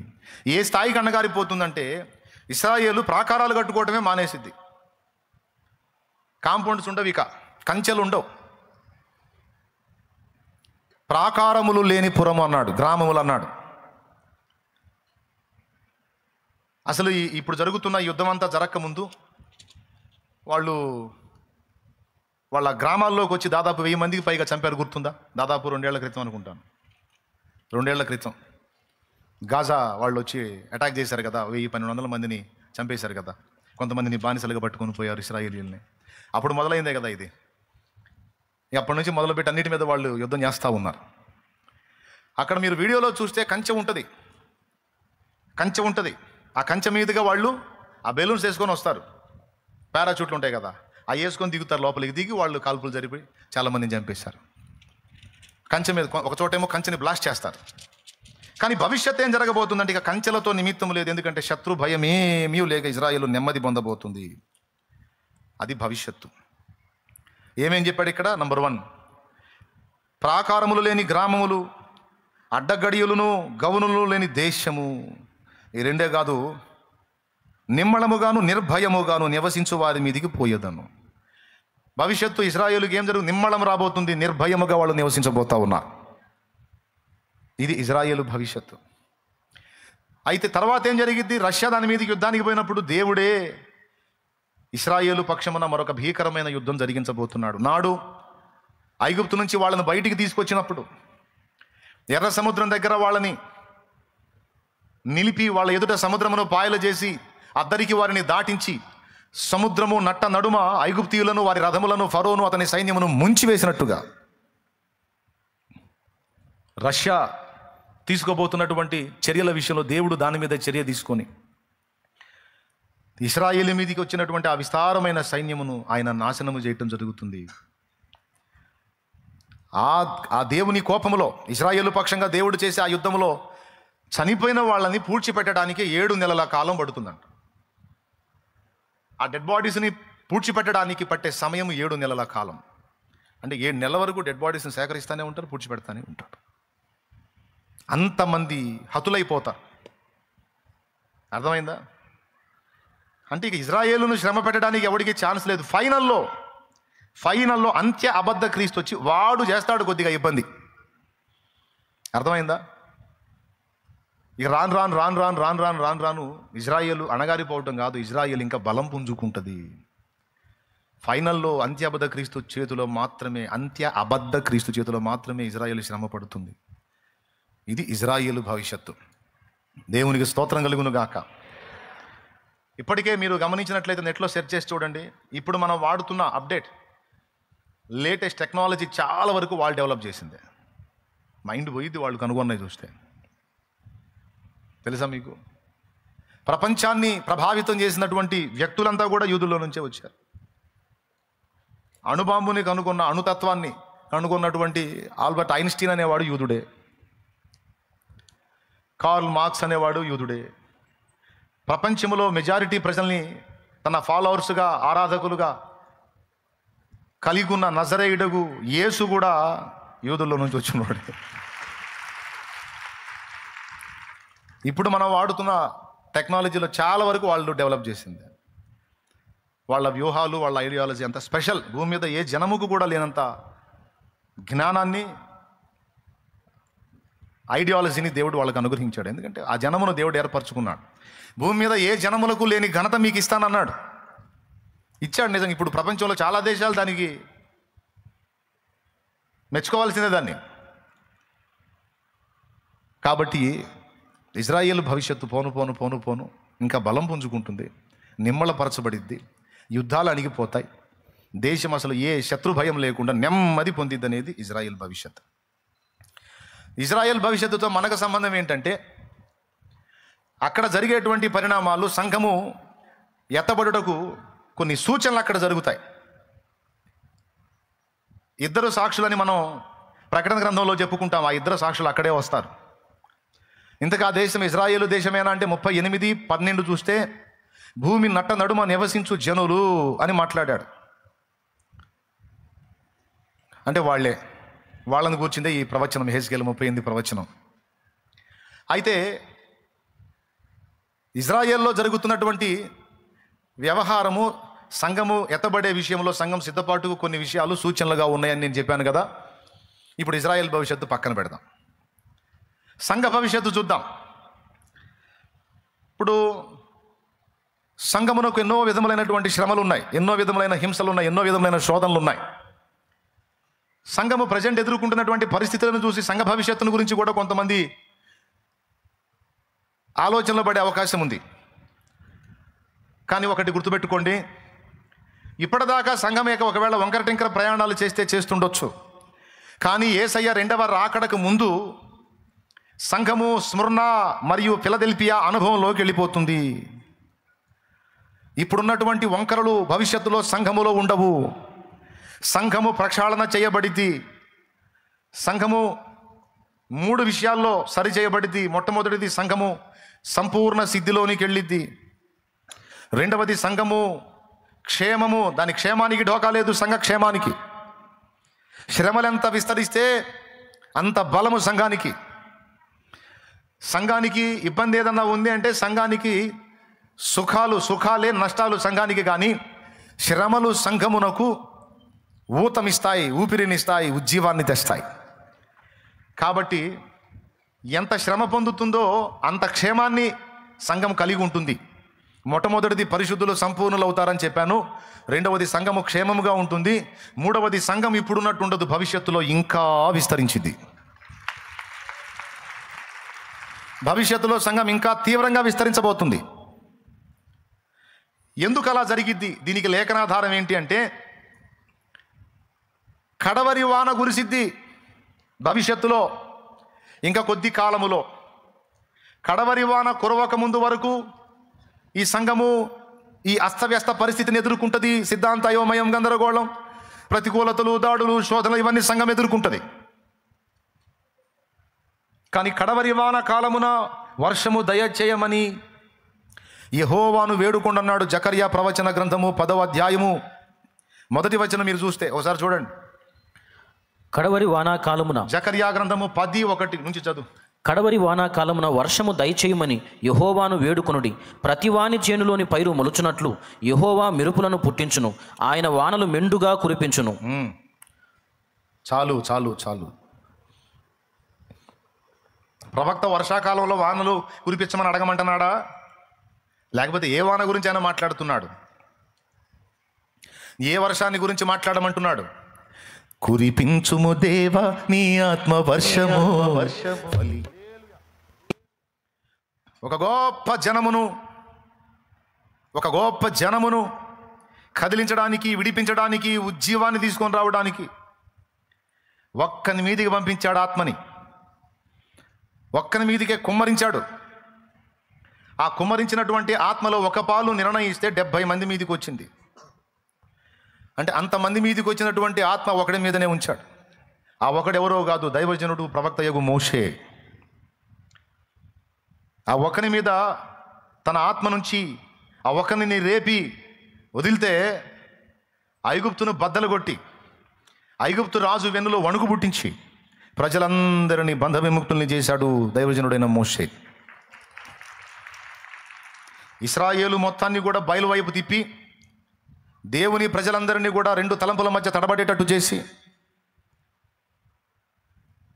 ఏ స్థాయికి అణగారిపోతుందంటే, ఇశ్రాయేలు ప్రాకారాలు కట్టుకోవటమే మానేసిద్ది. కాంపౌండ్స్ ఉండవు, ఇక కంచెలు ఉండవు. ప్రాకారములు లేని పురము అన్నాడు, గ్రామములు అన్నాడు. అసలు ఇప్పుడు జరుగుతున్న యుద్ధం అంతా జరగకముందు వాళ్ళ గ్రామాల్లోకి వచ్చి దాదాపు 1000 మందికి పైగా చంపారు. గుర్తుందా? దాదాపు 2 ఏళ్ల క్రితం అనుకుంటాను. 2 ఏళ్ల క్రితం గాజా వాళ్ళు వచ్చి అటాక్ చేశారు కదా, 1000-1200 మందిని చంపేశారు కదా, కొంతమందిని బానిసలుగా పట్టుకొని పోయారు ఇశ్రాయేలీయుల్ని. అప్పుడు మొదలైందే కదా ఇది. అప్పటి నుంచి మొదలుపెట్టి అన్నిటి మీద వాళ్ళు యుద్ధం చేస్తూ ఉన్నారు. అక్కడ మీరు వీడియోలో చూస్తే కంచె ఉంటుంది. ఆ కంచె మీదుగా వాళ్ళు ఆ బెలూన్స్ వేసుకొని వస్తారు. పారాచూట్లు ఉంటాయి కదా, అవి వేసుకొని దిగుతారు. లోపలికి దిగి వాళ్ళు కాల్పులు జరిపి చాలామందిని చంపేశారు. కంచె మీద ఒక చోటేమో కంచెని బ్లాస్ట్ చేస్తారు. కానీ భవిష్యత్ ఏం జరగబోతుందంటే, ఇక కంచెలతో నిమిత్తం లేదు. ఎందుకంటే శత్రు భయం ఏమీ లేక ఇజ్రాయేలు నెమ్మది పొందబోతుంది. అది భవిష్యత్తు. ఏమేం చెప్పాడు ఇక్కడ? నంబర్ 1, ప్రాకారములు లేని గ్రామములు, అడ్డగడియలును గౌనులు లేని దేశము. ఈ 2 కాదు, నిమ్మళముగాను నిర్భయముగాను నివసించు వారి మీదికి పోయేదను. భవిష్యత్తు ఇజ్రాయేలుకి ఏం జరుగు? నిమ్మళం రాబోతుంది, నిర్భయముగా వాళ్ళు నివసించబోతా ఉన్నారు. ఇది ఇజ్రాయేలు భవిష్యత్తు. అయితే తర్వాత ఏం జరిగింది? రష్యా దాని మీదకి యుద్ధానికి పోయినప్పుడు దేవుడే ఇశ్రాయేలు పక్షమున మరొక భీకరమైన యుద్ధం జరిగించబోతున్నాడు. నాడు ఐగుప్తు నుంచి వాళ్ళని బయటికి తీసుకొచ్చినప్పుడు, ఎర్ర సముద్రం దగ్గర వాళ్ళని నిలిపి వాళ్ళ ఎదుట సముద్రమును పాయలు చేసి అద్దరికి వారిని దాటించి సముద్రము నట్ట నడుమ ఐగుప్తీయులను, వారి రథములను, ఫరోను అతని సైన్యమును ముంచివేసినట్టుగా రష్యా తీసుకోబోతున్నటువంటి చర్యల విషయంలో దేవుడు దాని మీద చర్య తీసుకొని ఇశ్రాయేలు మీదికి వచ్చినటువంటి ఆ విస్తారమైన సైన్యమును ఆయన నాశనము చేయటం జరుగుతుంది. ఆ దేవుని కోపములో ఇశ్రాయేలు పక్షంగా దేవుడు చేసే ఆ యుద్ధములో చనిపోయిన వాళ్ళని పూడ్చిపెట్టడానికి 7 నెలల కాలం పడుతుందంట. ఆ డెడ్ బాడీస్ని పూడ్చిపెట్టడానికి పట్టే సమయం 7 నెలల కాలం. అంటే 7 నెలల వరకు డెడ్ బాడీస్ని సేకరిస్తూనే ఉంటారు, పూడ్చిపెడతానే ఉంటారు. అంతమంది హతులైపోతారు. అర్థమైందా? అంటే ఇక ఇజ్రాయేలును శ్రమ పెట్టడానికి ఎవరికి ఛాన్స్ లేదు. ఫైనల్లో అంత్య అబద్ధ క్రీస్తు వచ్చి వాడు చేస్తాడు కొద్దిగా ఇబ్బంది. అర్థమైందా? ఇక రాను ఇజ్రాయేలు అణగారిపోవటం కాదు, ఇజ్రాయేల్ ఇంకా బలం పుంజుకుంటుంది. ఫైనల్లో అంత్య అబద్ధ క్రీస్తు చేతిలో మాత్రమే ఇజ్రాయేల్ శ్రమ పడుతుంది. ఇది ఇజ్రాయేలు భవిష్యత్తు. దేవునికి స్తోత్రం కలుగును గాక. ఇప్పటికే మీరు గమనించినట్లయితే నెట్లో సెర్చ్ చేసి చూడండి. ఇప్పుడు మనం వాడుతున్న అప్డేట్ లేటెస్ట్ టెక్నాలజీ చాలా వరకు వాళ్ళు డెవలప్ చేసిందే. మైండ్ పోయిద్ది వాళ్ళు కనుగొన్నవి చూస్తే. తెలుసా మీకు? ప్రపంచాన్ని ప్రభావితం చేసినటువంటి వ్యక్తులంతా కూడా యూదుల్లో నుంచే వచ్చారు. అణుబాంబుని కనుగొన్న, అణుతత్వాన్ని కనుగొన్నటువంటి ఆల్బర్ట్ ఐన్స్టీన్ అనేవాడు యూదుడే. కార్ల్ మార్క్స్ అనేవాడు యూదుడే. ప్రపంచంలో మెజారిటీ ప్రజల్ని తన ఫాలోవర్స్గా, ఆరాధకులుగా కలిగి ఉన్న నజరేయుడగు యేసు కూడా యూదుల్లో నుంచి వచ్చినవాడు. ఇప్పుడు మనం వాడుతున్న టెక్నాలజీలో చాలా వరకు వాళ్ళు డెవలప్ చేసింది. వాళ్ళ వ్యూహాలు, వాళ్ళ ఐడియాలజీ అంత స్పెషల్. భూమి మీద ఏ జనముకు కూడా లేనంత జ్ఞానాన్ని, ఐడియాలజీని దేవుడు వాళ్ళకు అనుగ్రహించాడు. ఎందుకంటే ఆ జనమును దేవుడు ఏర్పరచుకున్నాడు. భూమి మీద ఏ జనములకు లేని ఘనత మీకు ఇస్తానన్నాడు, ఇచ్చాడు. నిజం. ఇప్పుడు ప్రపంచంలో చాలా దేశాలు దానికి మెచ్చుకోవాల్సిందే దాన్ని. కాబట్టి ఇజ్రాయేల్ భవిష్యత్తు పోను ఇంకా బలం పుంజుకుంటుంది, నిమ్మళపరచబడిద్ది, యుద్ధాలు అణిగిపోతాయి, దేశం అసలు ఏ శత్రు భయం లేకుండా నెమ్మది పొందిద్ది అనేది ఇజ్రాయేల్ భవిష్యత్తు. ఇజ్రాయేల్ భవిష్యత్తుతో మనకు సంబంధం ఏంటంటే, అక్కడ జరిగేటువంటి పరిణామాలు, సంఘము ఎత్తబడుటకు కొన్ని సూచనలు అక్కడ జరుగుతాయి. 2 సాక్షులని మనం ప్రకటన గ్రంథంలో చెప్పుకుంటాం. ఆ 2 సాక్షులు అక్కడే వస్తారు. ఇంతకు ఆ దేశం ఇజ్రాయేలు దేశమేనా అంటే 38:12 చూస్తే భూమి నట్ట నడుమ నివసించు జనులు అని మాట్లాడాడు. అంటే వాళ్ళని కూర్చుందే ఈ ప్రవచనం, హెజ్కేలు 38 ప్రవచనం. అయితే ఇజ్రాయేల్లో జరుగుతున్నటువంటి వ్యవహారము, సంఘము ఎత్తబడే విషయంలో సంఘం సిద్ధపాటుకు కొన్ని విషయాలు సూచనలుగా ఉన్నాయని నేను చెప్పాను కదా. ఇప్పుడు ఇజ్రాయేల్ భవిష్యత్తు పక్కన పెడదాం, సంఘ భవిష్యత్తు చూద్దాం. ఇప్పుడు సంఘమునకు ఎన్నో విధములైనటువంటి శ్రమలు ఉన్నాయి, ఎన్నో విధములైన హింసలు ఉన్నాయి, ఎన్నో విధములైన శోధనలు ఉన్నాయి. సంఘము ప్రజెంట్ ఎదుర్కొంటున్నటువంటి పరిస్థితులను చూసి సంఘ భవిష్యత్తును గురించి కూడా కొంతమంది ఆలోచనలో పడే అవకాశం ఉంది. కానీ ఒకటి గుర్తుపెట్టుకోండి, ఇప్పటిదాకా సంఘం ఒకవేళ వంకర టింకర ప్రయాణాలు చేస్తుండొచ్చు. కానీ యేసయ్య 2వ రాకడకు ముందు సంఘము స్ముర్ణ మరియు ఫిలదెల్ఫియా అనుభవంలోకి వెళ్ళిపోతుంది. ఇప్పుడున్నటువంటి వంకరలు భవిష్యత్తులో సంఘములో ఉండవు. సంఘము ప్రక్షాళన చేయబడిద్ది. సంఘము 3 విషయాల్లో సరి చేయబడిద్ది. మొట్టమొదటిది, సంఘము సంపూర్ణ సిద్ధిలోనికి వెళ్ళిద్ది. రెండవది, సంఘము క్షేమము, దాని క్షేమానికి ఢోకా లేదు, సంఘ క్షేమానికి. శ్రమలెంత విస్తరిస్తే అంత బలము సంఘానికి. సంఘానికి ఇబ్బంది ఏదన్నా ఉంది అంటే సంఘానికి సుఖాలే నష్టాలు సంఘానికి. కానీ శ్రమలు సంఘమునకు ఊతమిస్తాయి, ఊపిరినిస్తాయి, ఉజ్జీవాన్ని తెస్తాయి. కాబట్టి ఎంత శ్రమ పొందుతుందో అంత క్షేమాన్ని సంఘం కలిగి ఉంటుంది. మొట్టమొదటిది, పరిశుద్ధులు సంపూర్ణులు అవుతారని చెప్పాను. రెండవది, సంఘము క్షేమముగా ఉంటుంది. మూడవది, సంఘం ఇప్పుడున్నట్టు ఉండదు, భవిష్యత్తులో ఇంకా విస్తరించింది. భవిష్యత్తులో సంఘం ఇంకా తీవ్రంగా విస్తరించబోతుంది. ఎందుకు అలా జరిగిద్ది? దీనికి లేఖనాధారం ఏంటి అంటే, కడవరి వాన కురిసిద్ది భవిష్యత్తులో, ఇంకా కొద్ది కాలములో. కడవరి వాన కురవక ముందు వరకు ఈ సంఘము ఈ అస్తవ్యస్త పరిస్థితిని ఎదుర్కొంటుంది. సిద్ధాంత అయోమయం, గందరగోళం, ప్రతికూలతలు, దాడులు, శోధనలు ఇవన్నీ సంఘం ఎదుర్కొంటుంది. కానీ కడవరి వాన కాలమున వర్షము దయచేయమని యెహోవాను వేడుకొండన్నాడు. జకర్యా ప్రవచన గ్రంథము 10వ అధ్యాయము 1వ వచనం మీరు చూస్తే ఒకసారి చూడండి. కడవరి వానాకాలమున, జకర్యా గ్రంథము 10:1 నుంచి చదువు. కడవరి వానాకాలమున వర్షము దయచేయమని యెహోవాను వేడుకొనుడి. ప్రతివాని చేనులోని పైరు మొలుచున్నట్లు యెహోవా మెరుపులను పుట్టించును, ఆయన వానలు మెండుగా కురిపించును. చాలు చాలు చాలు. ప్రవక్త వర్షాకాలంలో వానలు కురిపించమని అడగమంటున్నాడా? లేకపోతే ఏ వాన గురించి ఆయన మాట్లాడుతున్నాడు? ఏ వర్షాన్ని గురించి మాట్లాడమంటున్నాడు? కురిపించుము దేవా నీ ఆత్మ వర్షము. ఒక గొప్ప జనమును కదిలించడానికి, విడిపించడానికి, ఉజ్జీవాన్ని తీసుకొని రావడానికి ఒక్కని మీదికి పంపించాడు ఆత్మని. ఒక్కని మీదికే కుమ్మరించాడు. ఆ కుమ్మరించినటువంటి ఆత్మలో ఒక పాలు నిర్ణయిస్తే 70 మంది మీదికి వచ్చింది. అంటే అంతమంది మీదికి వచ్చినటువంటి ఆత్మ ఒకడి మీదనే ఉంచాడు. ఆ ఒకడెవరో కాదు, దైవజనుడు ప్రవక్తయగు మోషే. ఆ ఒకని మీద తన ఆత్మ నుంచి ఆ ఒకరిని రేపి వదిలితే ఐగుప్తును బద్దలు కొట్టి, ఐగుప్తు రాజు వెన్నులో వణుకు పుట్టించి ప్రజలందరినీ బంధ విముక్తుల్ని చేశాడు దైవజనుడైన మోషే. ఇశ్రాయేలు మొత్తాన్ని కూడా బయలు వైపు తిప్పి దేవుని ప్రజలందరినీ కూడా 2 తలంపుల మధ్య తడబడేటట్టు చేసి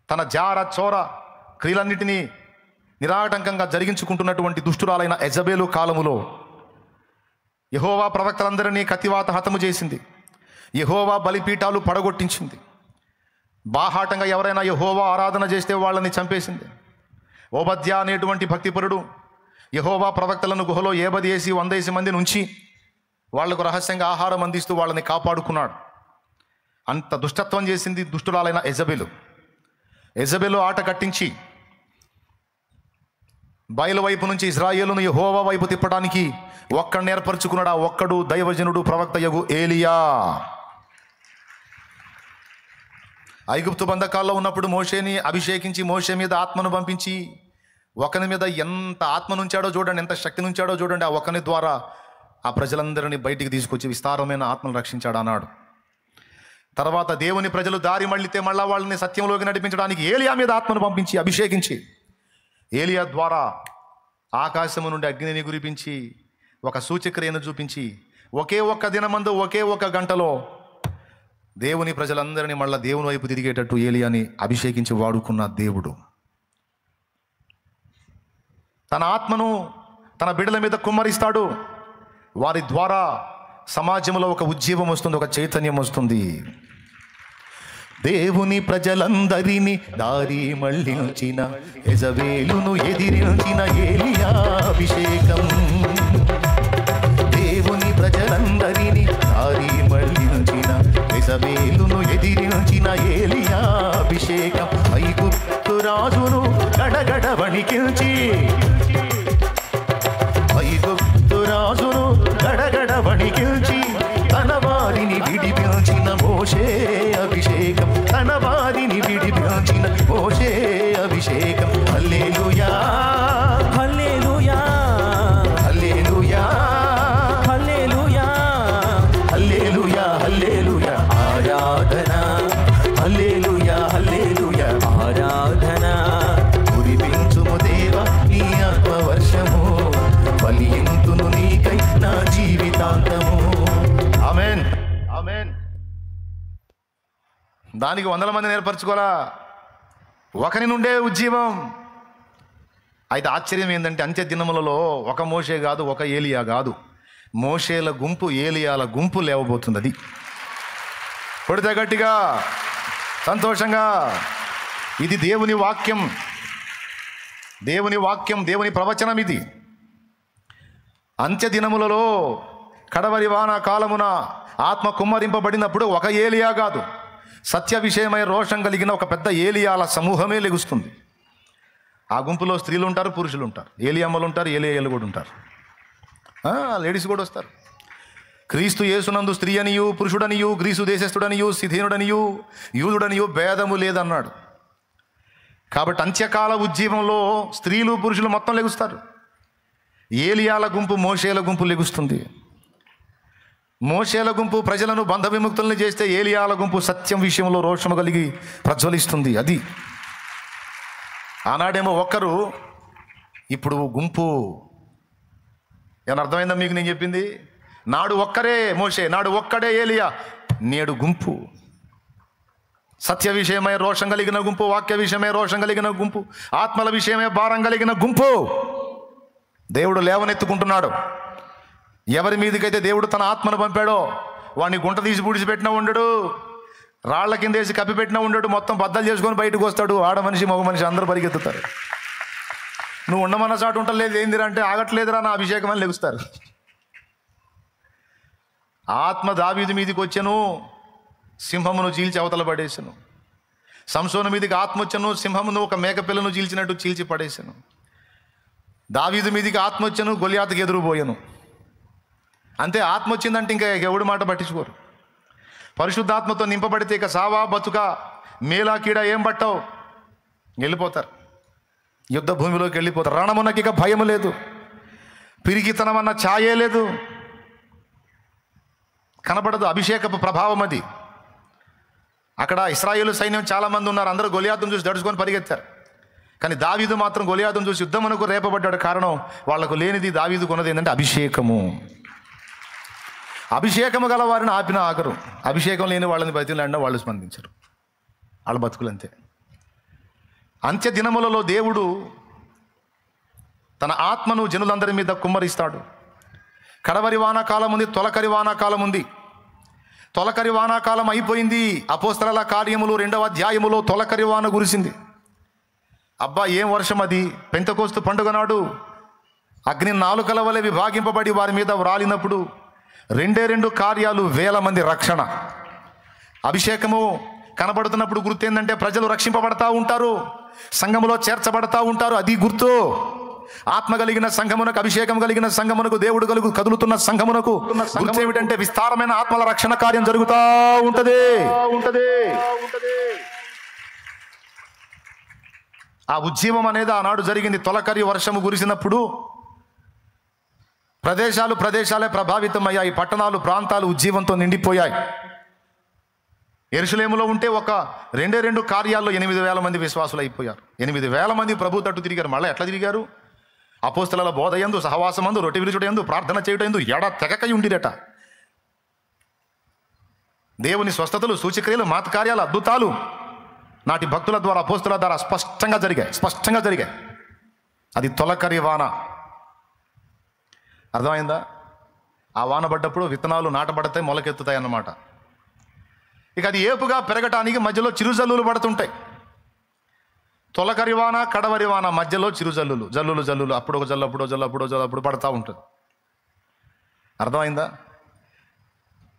తన జార చోర క్రియలన్నిటినీ నిరాటంకంగా జరిగించుకుంటున్నటువంటి దుష్టురాలైన యెజబేలు కాలములో యెహోవా ప్రవక్తలందరినీ కత్తివాత హతము చేసింది. యెహోవా బలిపీఠాలు పడగొట్టించింది. బాహాటంగా ఎవరైనా యెహోవా ఆరాధన చేస్తే వాళ్ళని చంపేసింది. ఓబద్యా అనేటువంటి భక్తిపరుడు యెహోవా ప్రవక్తలను గుహలో ఏబదేసి 100 మందిని ఉంచి వాళ్లకు రహస్యంగా ఆహారం అందిస్తూ వాళ్ళని కాపాడుకున్నాడు. అంత దుష్టత్వం చేసింది దుష్టురాలైన యెజబేలు ఆట కట్టించి బయలు వైపు నుంచి ఇశ్రాయేలును యెహోవా వైపు తిప్పడానికి ఒక్కడిని ఏర్పరచుకున్నాడు. ఆ ఒక్కడు దైవజనుడు ప్రవక్తయగు ఏలియా. ఐగుప్తు బంధకాల్లో ఉన్నప్పుడు మోషేని అభిషేకించి మోషే మీద ఆత్మను పంపించి ఒకని మీద ఎంత ఆత్మనుంచాడో చూడండి, ఎంత శక్తి నుంచాడో చూడండి. ఆ ఒకని ద్వారా ఆ ప్రజలందరినీ బయటికి తీసుకొచ్చి విస్తారమైన ఆత్మను రక్షించాడు అన్నాడు. తర్వాత దేవుని ప్రజలు దారి మళ్ళితే మళ్ళా వాళ్ళని సత్యంలోకి నడిపించడానికి ఏలియా మీద ఆత్మను పంపించి అభిషేకించి ఏలియా ద్వారా ఆకాశము నుండి అగ్నిని కురిపించి ఒక సూచక్రియను చూపించి ఒకే ఒక్క దినమందు ఒకే ఒక్క గంటలో దేవుని ప్రజలందరినీ మళ్ళా దేవుని వైపు తిరిగేటట్టు ఏలియాని అభిషేకించి వాడుకున్న దేవుడు తన ఆత్మను తన బిడ్డల మీద కుమ్మరిస్తాడు. వారి ద్వారా సమాజంలో ఒక ఉజ్జీవం వస్తుంది, ఒక చైతన్యం వస్తుంది. దేవుని ప్రజలందరినీ దారి మళ్ళించిన యెజబేలును ఎదిరించిన ఏలియా అభిషేకం. దేవుని ప్రజలందరినీ దారి మళ్ళించిన యెజబేలును ఎదిరించిన ఏలియా అభిషేకం. ఐగుప్తు రాజును గడగడ వణికించి, ఐగుప్తు రాజును గడగడ వణికించి తన వారిని విడిపించిన మోషే అభిషేకం. తన వారిని విడిపించిన మోషే అభిషేకం. హల్లెలూయా హల్లెలూయా హల్లెలూయా హల్లెలూయా హల్లెలూయా హల్లెలూయా ఆరాధన, హల్లెలూయా హల్లెలూయా ఆరాధన. కురిపించుము దేవా నీ ఆత్మవర్షము, బలియంతును నీకై నా జీవితాంతము. ఆమేన్ ఆమేన్. దానికి 100 మందిని ఏర్పరచుకోరా, ఒకరి నుండే ఉజ్జీవం. అయితే ఆశ్చర్యం ఏంటంటే అంత్య దినములలో ఒక మోషే కాదు, ఒక ఏలియా కాదు, మోషేల గుంపు ఏలియాల గుంపు లేవబోతుంది. అది కొడితే గట్టిగా సంతోషంగా. ఇది దేవుని వాక్యం, దేవుని వాక్యం, దేవుని ప్రవచనం. ఇది అంత్య దినములలో కడవరి వాన కాలమున ఆత్మ కుమ్మరింపబడినప్పుడు ఒక ఏలియా కాదు, సత్య విషయమై రోషం కలిగిన ఒక పెద్ద ఏలియాల సమూహమే లెగుస్తుంది. ఆ గుంపులో స్త్రీలు ఉంటారు, పురుషులు ఉంటారు, ఏలియమ్మలు ఉంటారు, ఏలియాలు కూడా ఉంటారు, లేడీస్ కూడా వస్తారు. క్రీస్తు యేసునందు స్త్రీ అనియు పురుషుడనియు గ్రీసు దేశస్థుడనియు సిథీనుడనియు యూదుడనియు భేదము లేదన్నాడు. కాబట్టి అంత్యకాల ఉజ్జీవంలో స్త్రీలు పురుషులు మొత్తం లెగుస్తారు. ఏలియాల గుంపు మోషేల గుంపు లెగుస్తుంది. మోషేల గుంపు ప్రజలను బంధ విముక్తుల్ని చేస్తే ఏలియాల గుంపు సత్యం విషయంలో రోషము కలిగి ప్రజ్వలిస్తుంది. అది ఆనాడేమో ఒక్కరు, ఇప్పుడు గుంపు. ఏమన్నా అర్థమైందా మీకు నేను చెప్పింది? నాడు ఒక్కరే మోషే, నాడు ఒక్కడే ఏలియా, నేడు గుంపు. సత్య విషయమై రోషం కలిగిన గుంపు, వాక్య విషయమై రోషం కలిగిన గుంపు, ఆత్మల విషయమై భారం కలిగిన గుంపు దేవుడు లేవనెత్తుకుంటున్నాడు. ఎవరి మీదకైతే దేవుడు తన ఆత్మను పంపాడో వాడిని గుంట తీసి పూడిచిపెట్టినా ఉండడు, రాళ్ల కింద వేసి కప్పిపెట్టినా ఉండడు, మొత్తం బద్దలు చేసుకొని బయటకు వస్తాడు. ఆడ మనిషి మగ మనిషి అందరూ పరిగెత్తుతారు. నువ్వు ఉండమన్న చాటు ఉండలేదు, ఏందిరా అంటే ఆగట్లేదురా నా అభిషేకం అని లెగుస్తారు. ఆత్మ దావీదు మీదకి వచ్చెను, సింహమును చీల్చి అవతల పడేసాను. సంసోను మీదకి ఆత్మ వచ్చెను, సింహమును ఒక మేకపిల్లను చీల్చినట్టు చీల్చి పడేసాను. దావీదు మీదకి ఆత్మ వచ్చెను, గొలియాతుకి ఎదురుపోయాను. అంతే, ఆత్మ వచ్చిందంటే ఇంకా ఎవడి మాట పట్టించుకోరు. పరిశుద్ధాత్మతో నింపబడితే ఇక సావా బతుక మేలా కీడ ఏం పట్టావు, వెళ్ళిపోతారు, యుద్ధ భూమిలోకి వెళ్ళిపోతారు. రణమునకి ఇక భయం లేదు, పిరిగితనం అన్న ఛాయే లేదు, కనబడదు. అభిషేకపు ప్రభావం అది. అక్కడ ఇశ్రాయేలు సైన్యం చాలామంది ఉన్నారు, అందరూ గొలియాతును చూసి దడుచుకొని పరిగెత్తారు. కానీ దావీదు మాత్రం గొలియాతును చూసి యుద్ధమునకు రేపబడ్డాడు. కారణం, వాళ్లకు లేనిది దావీదుకు ఉన్నది ఏంటంటే అభిషేకము. అభిషేకము గల వారిని ఆపిన ఆగరు, అభిషేకం లేని వాళ్ళని బతిలాడినా వాళ్ళు స్పందించరు. వాళ్ళ బతుకులు అంతే. అంత్య దినములలో దేవుడు తన ఆత్మను జనులందరి మీద కుమ్మరిస్తాడు. కడవరి వానాకాలం ఉంది, తొలకరి వానాకాలం ఉంది. తొలకరి వానాకాలం అయిపోయింది. అపోస్తలుల కార్యములు 2వ అధ్యాయములో తొలకరి వాన కురిసింది. అబ్బా ఏం వర్షం అది! పెంతెకోస్తు పండుగ నాడు అగ్ని నాలుకల వలె విభాగింపబడి వారి మీద వ్రాలినప్పుడు 2 కార్యాలు, 1000 మంది రక్షణ. అభిషేకము కనబడుతున్నప్పుడు గుర్తు ఏంటంటే ప్రజలు రక్షింపబడతా ఉంటారు, సంఘములో చేర్చబడతా ఉంటారు. అది గుర్తు. ఆత్మ కలిగిన సంఘమునకు, అభిషేకం కలిగిన సంఘమునకు, దేవుడు కదులుతున్న సంఘమునకు గుర్తు ఏమిటంటే విస్తారమైన ఆత్మల రక్షణ కార్యం జరుగుతూ ఉంటది. ఆ ఉజ్జీవం అనేది ఆనాడు జరిగింది. తొలకరి వర్షము కురిసినప్పుడు ప్రదేశాలే ప్రభావితమయ్యాయి. పట్టణాలు, ప్రాంతాలు ఉజ్జీవంతో నిండిపోయాయి. యెరూషలేములో ఉంటే ఒక 2 కార్యాల్లో 8,000 మంది విశ్వాసులు అయిపోయారు. 8,000 మంది ప్రభు తట్టు తిరిగారు. మళ్ళీ ఎట్లా తిరిగారు? అపోస్తలుల బోధయందు, సహవాసమందు, రొట్టె విరుచుటయందు, ప్రార్థన చేయుటయందు ఎడ తెగకై ఉండిరట. దేవుని స్వస్థతలు, సూచక్రియలు, మాతకార్యాలు, అద్భుతాలు నాటి భక్తుల ద్వారా, అపోస్తలుల ద్వారా స్పష్టంగా జరిగాయి. అది తొలకరి వాన. అర్థమైందా? ఆ వాన పడ్డప్పుడు విత్తనాలు నాటబడతాయి, మొలకెత్తుతాయి అన్నమాట. ఇక అది ఏపుగా పెరగటానికి మధ్యలో చిరుజల్లులు పడుతుంటాయి. తొలకరి వాన, కడవరి వాన మధ్యలో జల్లులు, అప్పుడు ఒక జల్లు, అప్పుడు పడతా ఉంటుంది. అర్థమైందా?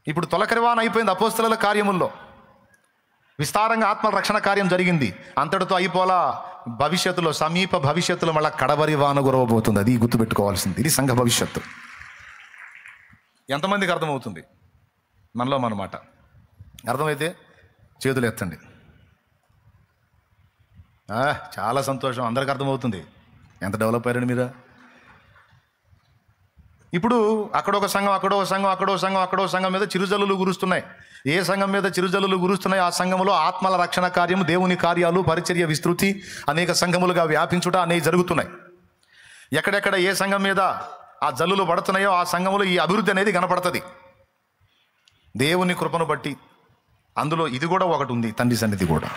ఇప్పుడు తొలకరి వాన అయిపోయింది. అపోస్తలుల కార్యముల్లో విస్తారంగా ఆత్మ రక్షణ కార్యం జరిగింది. అంతటితో అయిపోలా. భవిష్యత్తులో, సమీప భవిష్యత్తులో మళ్ళీ కడవరి వాన కురవబోతుంది. అది గుర్తుపెట్టుకోవాల్సింది. ఇది సంఘ భవిష్యత్తు. ఎంతమందికి అర్థమవుతుంది? మనలో మన మాట అర్థమైతే చేతులు ఎత్తండి. చాలా సంతోషం, అందరికి అర్థమవుతుంది. ఎంత డెవలప్ అయ్యారండి మీరు. ఇప్పుడు అక్కడొక సంఘం మీద చిరుజల్లులు గురుస్తున్నాయి. ఏ సంఘం మీద చిరుజల్లులు గురుస్తున్నాయి ఆ సంఘములో ఆత్మల రక్షణ కార్యము, దేవుని కార్యాలు, పరిచర్య విస్తృతి అనేక సంఘములుగా వ్యాపించుట అనేవి జరుగుతున్నాయి. ఎక్కడెక్కడ ఏ సంఘం మీద ఆ జల్లులు పడుతున్నాయో ఆ సంఘములో ఈ అభివృద్ధి అనేది కనపడుతుంది. దేవుని కృపను బట్టి అందులో ఇది కూడా ఒకటి ఉంది, తండ్రి సన్నిధి కూడా.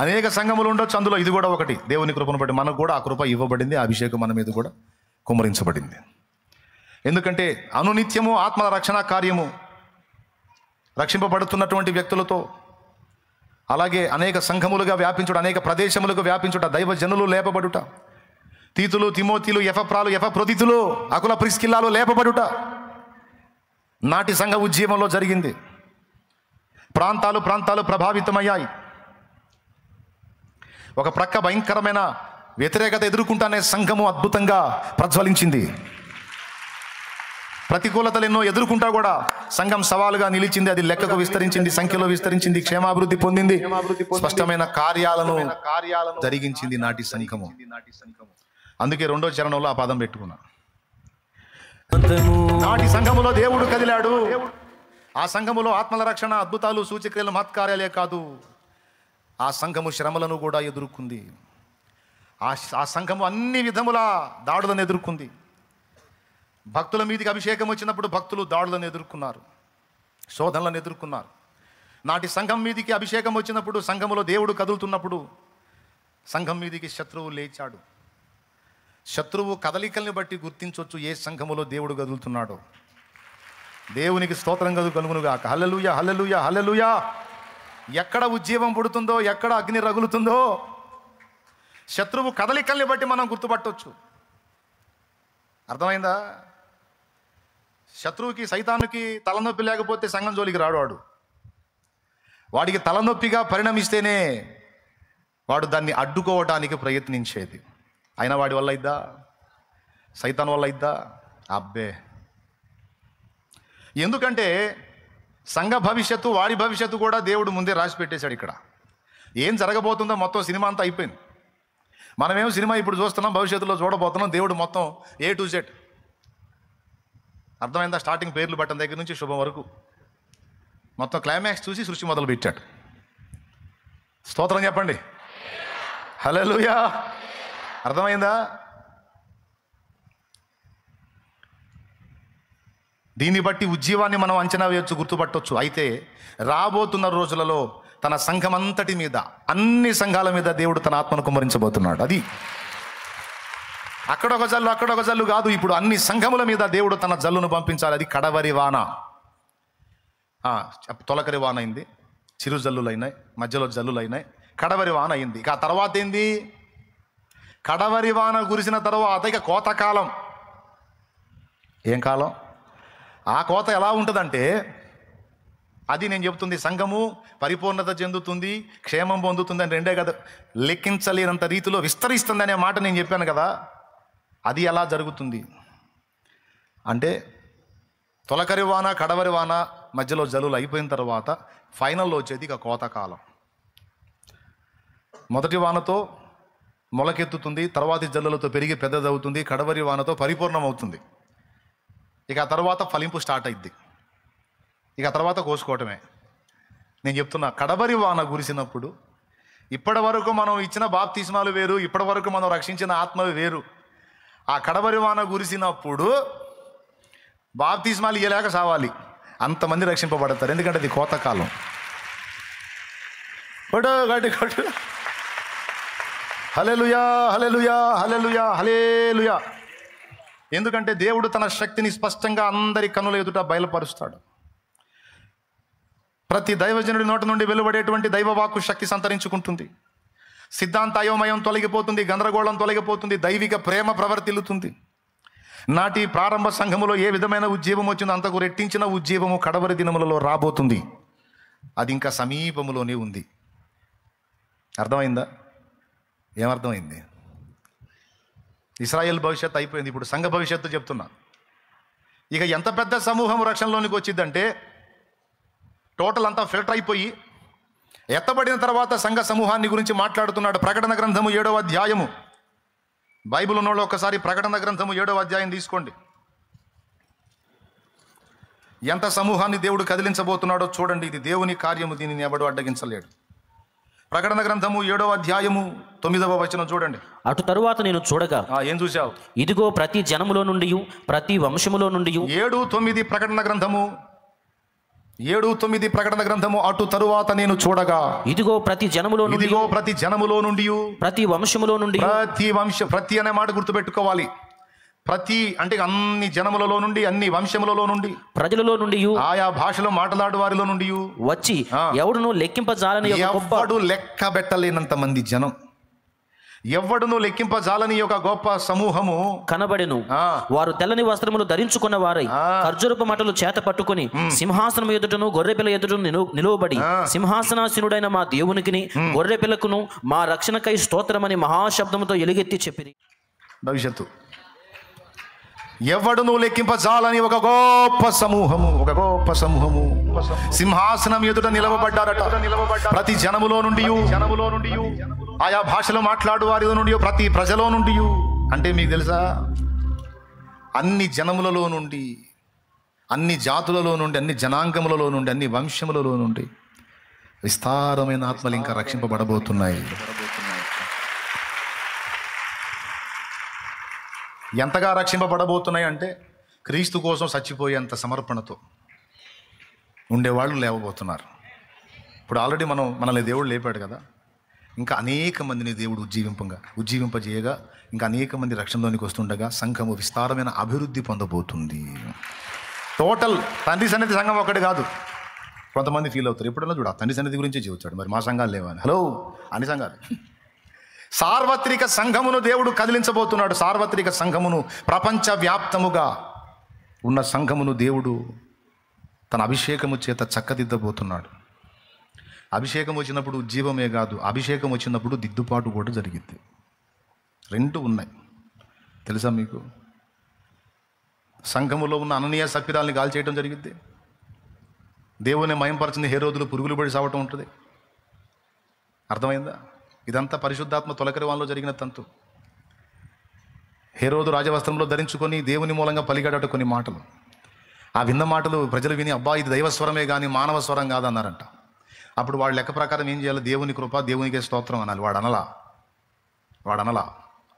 అనేక సంఘములు ఉండొచ్చు, అందులో ఇది కూడా ఒకటి. దేవుని కృపను బట్టి మనకు కూడా ఆ కృప ఇవ్వబడింది. ఆ అభిషేకం మన మీద కూడా కుమ్మరించబడింది. ఎందుకంటే అనునిత్యము ఆత్మల రక్షణ కార్యము రక్షింపబడుతున్నటువంటి వ్యక్తులతో, అలాగే అనేక సంఘములుగా వ్యాపించుట, అనేక ప్రదేశములుగా వ్యాపించుట, దైవ జనులు లేపబడుట, తీతులు, తిమోతిలు, ఎఫప్రాలు, ఎఫప్రొదితులు, అకుల, ప్రిస్కిల్లాలు లేపబడుట నాటి సంఘ ఉద్యమంలో జరిగింది. ప్రాంతాలు ప్రభావితమయ్యాయి. ఒక ప్రక్క భయంకరమైన వ్యతిరేకత ఎదుర్కొంటానే సంఘము అద్భుతంగా ప్రజ్వలించింది. ప్రతికూలతలు ఎన్నో ఎదుర్కొంటా కూడా సంఘం సవాలుగా నిలిచింది. అది లెక్కకు విస్తరించింది, సంఖ్యలో విస్తరించింది, క్షేమాభివృద్ధి పొందింది, స్పష్టమైన కార్యాలను జరిగించింది నాటి సంఘము. అందుకే 2వ చరణంలో ఆ పదం పెట్టుకున్నా. నాటి సంఘములో దేవుడు కదిలాడు. ఆ సంఘములో ఆత్మల రక్షణ, అద్భుతాలు, సూచక్రియలు, మహత్కార్యాలే కాదు, ఆ సంఘము శ్రమలను కూడా ఎదుర్కొంది. ఆ సంఘము అన్ని విధముల దాడులను ఎదుర్కొంది. భక్తుల మీదకి అభిషేకం వచ్చినప్పుడు భక్తులు దాడులను ఎదుర్కొన్నారు, శోధనలను ఎదుర్కొన్నారు. నాటి సంఘం మీదికి అభిషేకం వచ్చినప్పుడు, సంఘములో దేవుడు కదులుతున్నప్పుడు సంఘం మీదికి శత్రువు లేచాడు. శత్రువు కదలికల్ని బట్టి గుర్తించవచ్చు ఏ సంఘములో దేవుడు కదులుతున్నాడో. దేవునికి స్తోత్రం కలుగునుగాక. హల్లెలూయా, హల్లెలూయా, హల్లెలూయా. ఎక్కడ ఉజ్జీవం పుడుతుందో, ఎక్కడ అగ్ని రగులుతుందో శత్రువు కదలికల్ని బట్టి మనం గుర్తుపట్టవచ్చు. అర్థమైందా? శత్రువుకి, సైతానుకి తలనొప్పి లేకపోతే సంఘం జోలికి రాడు. వాడికి తలనొప్పిగా పరిణమిస్తేనే వాడు దాన్ని అడ్డుకోవడానికి ప్రయత్నించేది. అయినా వాడి వల్ల ఇద్దా? సైతాన్ వల్ల ఇద్దా? అబ్బే. ఎందుకంటే సంఘ భవిష్యత్తు, వాడి భవిష్యత్తు కూడా దేవుడు ముందే రాసి పెట్టేశాడు. ఇక్కడ ఏం జరగబోతుందో మొత్తం సినిమా అంతా అయిపోయింది. మనమేమో సినిమా ఇప్పుడు చూస్తున్నాం, భవిష్యత్తులో చూడబోతున్నాం. దేవుడు మొత్తం A to Z. అర్థమైందా? స్టార్టింగ్ పేర్లు బట్టం దగ్గర నుంచి శుభం వరకు మొత్తం క్లైమాక్స్ చూసి సృష్టి మొదలు పెట్టాడు. స్తోత్రం చెప్పండి. హల్లెలూయా. అర్థమైందా? దీన్ని బట్టి ఉజ్జీవాన్ని మనం అంచనా వేయొచ్చు, గుర్తుపట్టవచ్చు. అయితే రాబోతున్న రోజులలో తన సంఘం అంతటి మీద, అన్ని సంఘాల మీద దేవుడు తన ఆత్మను కుమ్మరించబోతున్నాడు. అది అక్కడొక జల్లు కాదు, ఇప్పుడు అన్ని సంఘముల మీద దేవుడు తన జల్లును పంపించాలి. అది కడవరి వాన. తొలకరి వాన అయింది, చిరు జల్లులు అయినాయి, మధ్యలో జల్లులు అయినాయి, కడవరి వాన అయింది. ఇక ఆ తర్వాత ఏంది? కడవరి వాన కురిసిన తర్వాత ఇక కోతకాలం. ఏం కాలం? ఆ కోత ఎలా ఉంటుందంటే, అది నేను చెబుతుంది, సంఘము పరిపూర్ణత చెందుతుంది, క్షేమం పొందుతుంది అని రెండే కదా, లెక్కించలేనంత రీతిలో విస్తరిస్తుంది అనే మాట నేను చెప్పాను కదా. అది ఎలా జరుగుతుంది అంటే, తొలకరి వాన, కడవరి వాన, మధ్యలో జల్లులు అయిపోయిన తర్వాత ఫైనల్లో వచ్చేది ఇక కోతకాలం. మొదటి వానతో మొలకెత్తుతుంది, తర్వాతి జల్లులతో పెరిగి పెద్దదవుతుంది, కడవరి వానతో పరిపూర్ణం అవుతుంది. ఇక ఆ తర్వాత ఫలింపు స్టార్ట్ అయింది. ఇక ఆ తర్వాత కోసుకోవటమే. నేను చెప్తున్నా, కడవరి వాన కురిసినప్పుడు ఇప్పటి వరకు మనం ఇచ్చిన బాప్తిస్మాలు వేరు, ఇప్పటి వరకు మనం రక్షించిన ఆత్మలు వేరు. ఆ కడవరి వాన కురిసినప్పుడు బాప్తిస్మాలు ఇయ్యలేక సావాలి, అంతమంది రక్షింపబడతారు. ఎందుకంటే అది కోతకాలం. హల్లెలూయా, హల్లెలూయా, హల్లెలూయా, హల్లెలూయా. ఎందుకంటే దేవుడు తన శక్తిని స్పష్టంగా అందరి కన్నుల ఎదుట బయలుపరుస్తాడు. ప్రతి దైవజనుడి నోటి నుండి వెలువడేటువంటి దైవవాక్కు శక్తి సంతరించుకుంటుంది. సిద్ధాంత అయోమయం తొలగిపోతుంది, గందరగోళం తొలగిపోతుంది, దైవిక ప్రేమ ప్రవర్తిల్లుతుంది. నాటి ప్రారంభ సంఘములో ఏ విధమైన ఉజ్జీవం వచ్చిందో అంతకు రెట్టించిన ఉజ్జీవము కడవరి దినములలో రాబోతుంది. అది ఇంకా సమీపములోనే ఉంది. అర్థమైందా? ఏమర్థమైంది? ఇశ్రాయేల్ భవిష్యత్తు అయిపోయింది, ఇప్పుడు సంఘ భవిష్యత్తు చెప్తున్నా. ఇక ఎంత పెద్ద సమూహం రక్షణలోనికి వచ్చిందంటే, టోటల్ అంతా ఫిల్టర్ అయిపోయి ఎత్తబడిన తర్వాత సంఘ సమూహాన్ని గురించి మాట్లాడుతున్నాడు. ప్రకటన గ్రంథము 7వ అధ్యాయము. బైబిల్ ఉన్నోళ్ళు ఒకసారి ప్రకటన గ్రంథము 7వ అధ్యాయం తీసుకోండి. ఎంత సమూహాన్ని దేవుడు కదిలించబోతున్నాడో చూడండి. ఇది దేవుని కార్యము, దీనిని ఎవడు అడ్డగించలేడు. ప్రకటన గ్రంథము 7వ అధ్యాయము 9వ వచనం చూడండి. అటు తరువాత నేను చూడగా, ఏం చూసావు? ఇదిగో ప్రతి జనములో నుండి, ప్రతి వంశములో నుండి. 7:9 ప్రకటన గ్రంథము, 7:9 ప్రకటన గ్రంథము. అటు తరువాత నేను చూడగా, ఇదిగో ప్రతి జనములో నుండి, ఇదిగో ప్రతి జనములో నుండి, ప్రతి వంశములో నుండి. ప్రతి అనే మాట గుర్తుపెట్టుకోవాలి. ప్రతి అంటే అన్ని జనములలో నుండి, అన్ని వంశములలో నుండి, ప్రజలలో నుండి, ఆయా భాషలో మాట్లాడు వారిలో నుండి వచ్చి ఎవడును లెక్కింపజాలని ఎవడు లెక్క పెట్టలేనంత మంది జనం. ఎవ్వడును లెక్కింపజాలని ఒక గొప్ప సమూహము కనబడెను. ఆ. వారు తెల్లని వస్త్రములు ధరించుకున్న వారై ఖర్జూరపు మటలు చేత పట్టుకుని సింహాసనం ఎదుటను గొర్రెపిల్ల ఎదుటను నిలువబడి సింహాసనాసీనుడైన మా దేవునికిని గొర్రెపిల్లకును మా రక్షణకై స్తోత్రమని మహాశబ్దముతో ఎలుగెత్తి చెప్పిరి. భవిష్యత్తు ఎవడును లెక్కింపజాలని ఒక గొప్ప సమూహము సింహాసనం ఎదుట నిలవబడ్డారట. ప్రతి జనములో నుండి ఆయా భాషలో మాట్లాడు వారిలో నుండి ప్రతి ప్రజలో నుండి, అంటే మీకు తెలుసా, అన్ని జనములలో నుండి, అన్ని జాతులలో నుండి, అన్ని జనాంగములలో నుండి, అన్ని వంశములలో నుండి విస్తారమైన ఆత్మలు ఇంకా రక్షింపబడబోతున్నాయి. ఎంతగా రక్షింపబడబోతున్నాయి అంటే క్రీస్తు కోసం చచ్చిపోయేంత సమర్పణతో ఉండేవాళ్ళు లేవబోతున్నారు. ఇప్పుడు ఆల్రెడీ మనల్ని దేవుడు లేపాడు కదా, ఇంకా అనేక మందిని దేవుడు ఉజ్జీవింపజేయగా ఇంకా అనేక మంది రక్షణలోనికి వస్తుండగా సంఘము విస్తారమైన అభివృద్ధి పొందబోతుంది. టోటల్ తండ్రి సన్నిధి సంఘం ఒకటి కాదు. కొంతమంది ఫీల్ అవుతారు, ఎప్పుడన్నా చూడ తండ్రి సన్నిధి గురించి చెబుతాడు, మరి మా సంఘాలు లేవని. హలో, అన్ని సంఘాలు. సార్వత్రిక సంఘమును దేవుడు కదిలించబోతున్నాడు. సార్వత్రిక సంఘమును, ప్రపంచవ్యాప్తముగా ఉన్న సంఘమును దేవుడు తన అభిషేకము చేత చక్కదిద్దబోతున్నాడు. అభిషేకం వచ్చినప్పుడు ఉజ్జీవమే కాదు, అభిషేకం వచ్చినప్పుడు దిద్దుబాటు కూడా జరిగింది. రెండు ఉన్నాయి తెలుసా మీకు? సంఘములో ఉన్న అననీయ సప్పిరాల్ని గాలి చేయడం జరిగింది. దేవుని మయంపరచింది హేరోదులు పురుగులు పడి సావటం ఉంటుంది. అర్థమైందా? ఇదంతా పరిశుద్ధాత్మ తొలకరి వాళ్ళలో జరిగిన తంతు. హేరోదు రాజవస్త్రంలో ధరించుకొని దేవుని మూలంగా పలికాడట కొన్ని మాటలు. ఆ విన్న మాటలు ప్రజలు విని, అబ్బా ఇది దైవస్వరమే కానీ మానవ స్వరం కాదన్నారంట. అప్పుడు వాళ్ళ లెక్క ప్రకారం ఏం చేయాలి? దేవుని కృప, దేవునికే స్తోత్రం అనాలి. వాడు అనలా,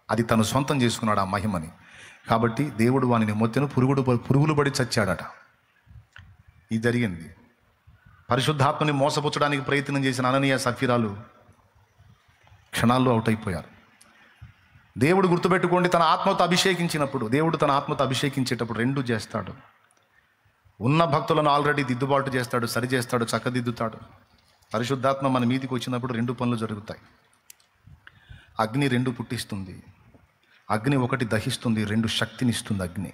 అది తను సొంతం చేసుకున్నాడు ఆ మహిమని. కాబట్టి దేవుడు వానిని మొత్తెను పురుగులు పడి చచ్చాడట. ఇది జరిగింది. పరిశుద్ధాత్మని మోసపుచ్చడానికి ప్రయత్నం చేసిన అననీయ సఫీరాలు క్షణాల్లో అవుట్ అయిపోయారు. దేవుడు గుర్తుపెట్టుకోండి, తన ఆత్మతో అభిషేకించినప్పుడు, దేవుడు తన ఆత్మతో అభిషేకించేటప్పుడు రెండు చేస్తాడు. ఉన్న భక్తులను ఆల్రెడీ దిద్దుబాటు చేస్తాడు, సరి చేస్తాడు, చక్కదిద్దుతాడు. పరిశుద్ధాత్మ మన మీదికి వచ్చినప్పుడు రెండు పనులు జరుగుతాయి. అగ్ని రెండు పుట్టిస్తుంది. అగ్ని ఒకటి దహిస్తుంది, రెండు శక్తినిస్తుంది. అగ్ని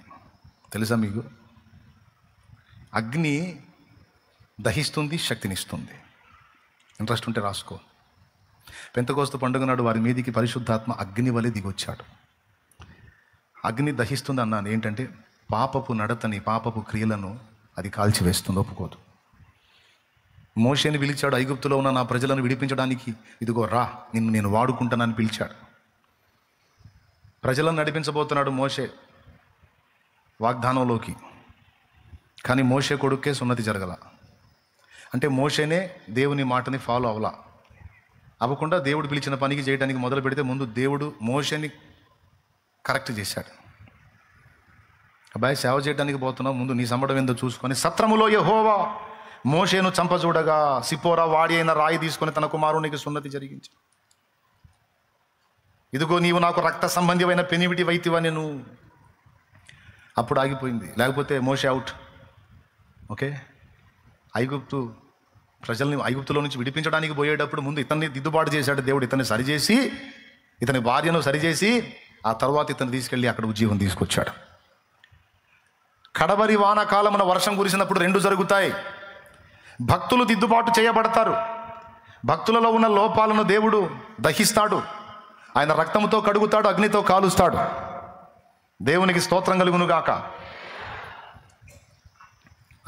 తెలుసా మీకు? అగ్ని దహిస్తుంది, శక్తినిస్తుంది. ఇంట్రెస్ట్ ఉంటే రాసుకో. పెంతెకోస్తు పండుగ నాడు వారి మీదికి పరిశుద్ధాత్మ అగ్ని వలె దిగొచ్చాడు. అగ్ని దహిస్తుంది అన్నాను ఏంటంటే, పాపపు నడతని, పాపపు క్రియలను అది కాల్చివేస్తుంది, ఒప్పుకోదు. మోషేని పిలిచాడు, ఐగుప్తులో ఉన్న నా ప్రజలను విడిపించడానికి, ఇదిగో రా, నిన్ను నేను వాడుకుంటానని పిలిచాడు. ప్రజలను నడిపించబోతున్నాడు మోషే వాగ్దానంలోకి. కానీ మోషే కొడుకే సున్నతి జరగల. అంటే మోషేనే దేవుని మాటని ఫాలో అవ్వకుండా దేవుడు పిలిచిన పనికి చేయడానికి మొదలు పెడితే ముందు దేవుడు మోషేని కరెక్ట్ చేశాడు. అబ్బాయి, సేవ చేయడానికి పోతున్నావు, ముందు నీ సంబడం ఏందో చూసుకొని. సత్రములో యెహోవా మోషేను చంపజూడగా సిపోరా వాడి అయిన రాయి తీసుకొని తన కుమారునికి సున్నతి జరిగించి, ఇదిగో నీవు నాకు రక్త సంబంధమైన పెనివిటి వైతివా నేను. అప్పుడు ఆగిపోయింది, లేకపోతే మోషే అవుట్. ఓకే, ప్రజల్ని ఐగుప్తులో నుంచి విడిపించడానికి పోయేటప్పుడు ముందు ఇతన్ని దిద్దుబాటు చేశాడు దేవుడు. ఇతన్ని సరిచేసి, ఇతని భార్యను సరిచేసి, ఆ తర్వాత ఇతను తీసుకెళ్ళి అక్కడ ఉజ్జీవం తీసుకొచ్చాడు. కడవరి వానాకాలమున వర్షం కురిసినప్పుడు రెండు జరుగుతాయి. భక్తులు దిద్దుబాటు చేయబడతారు. భక్తులలో ఉన్న లోపాలను దేవుడు దహిస్తాడు. ఆయన రక్తముతో కడుగుతాడు, అగ్నితో కాలుస్తాడు. దేవునికి స్తోత్రం కలుగునుగాక.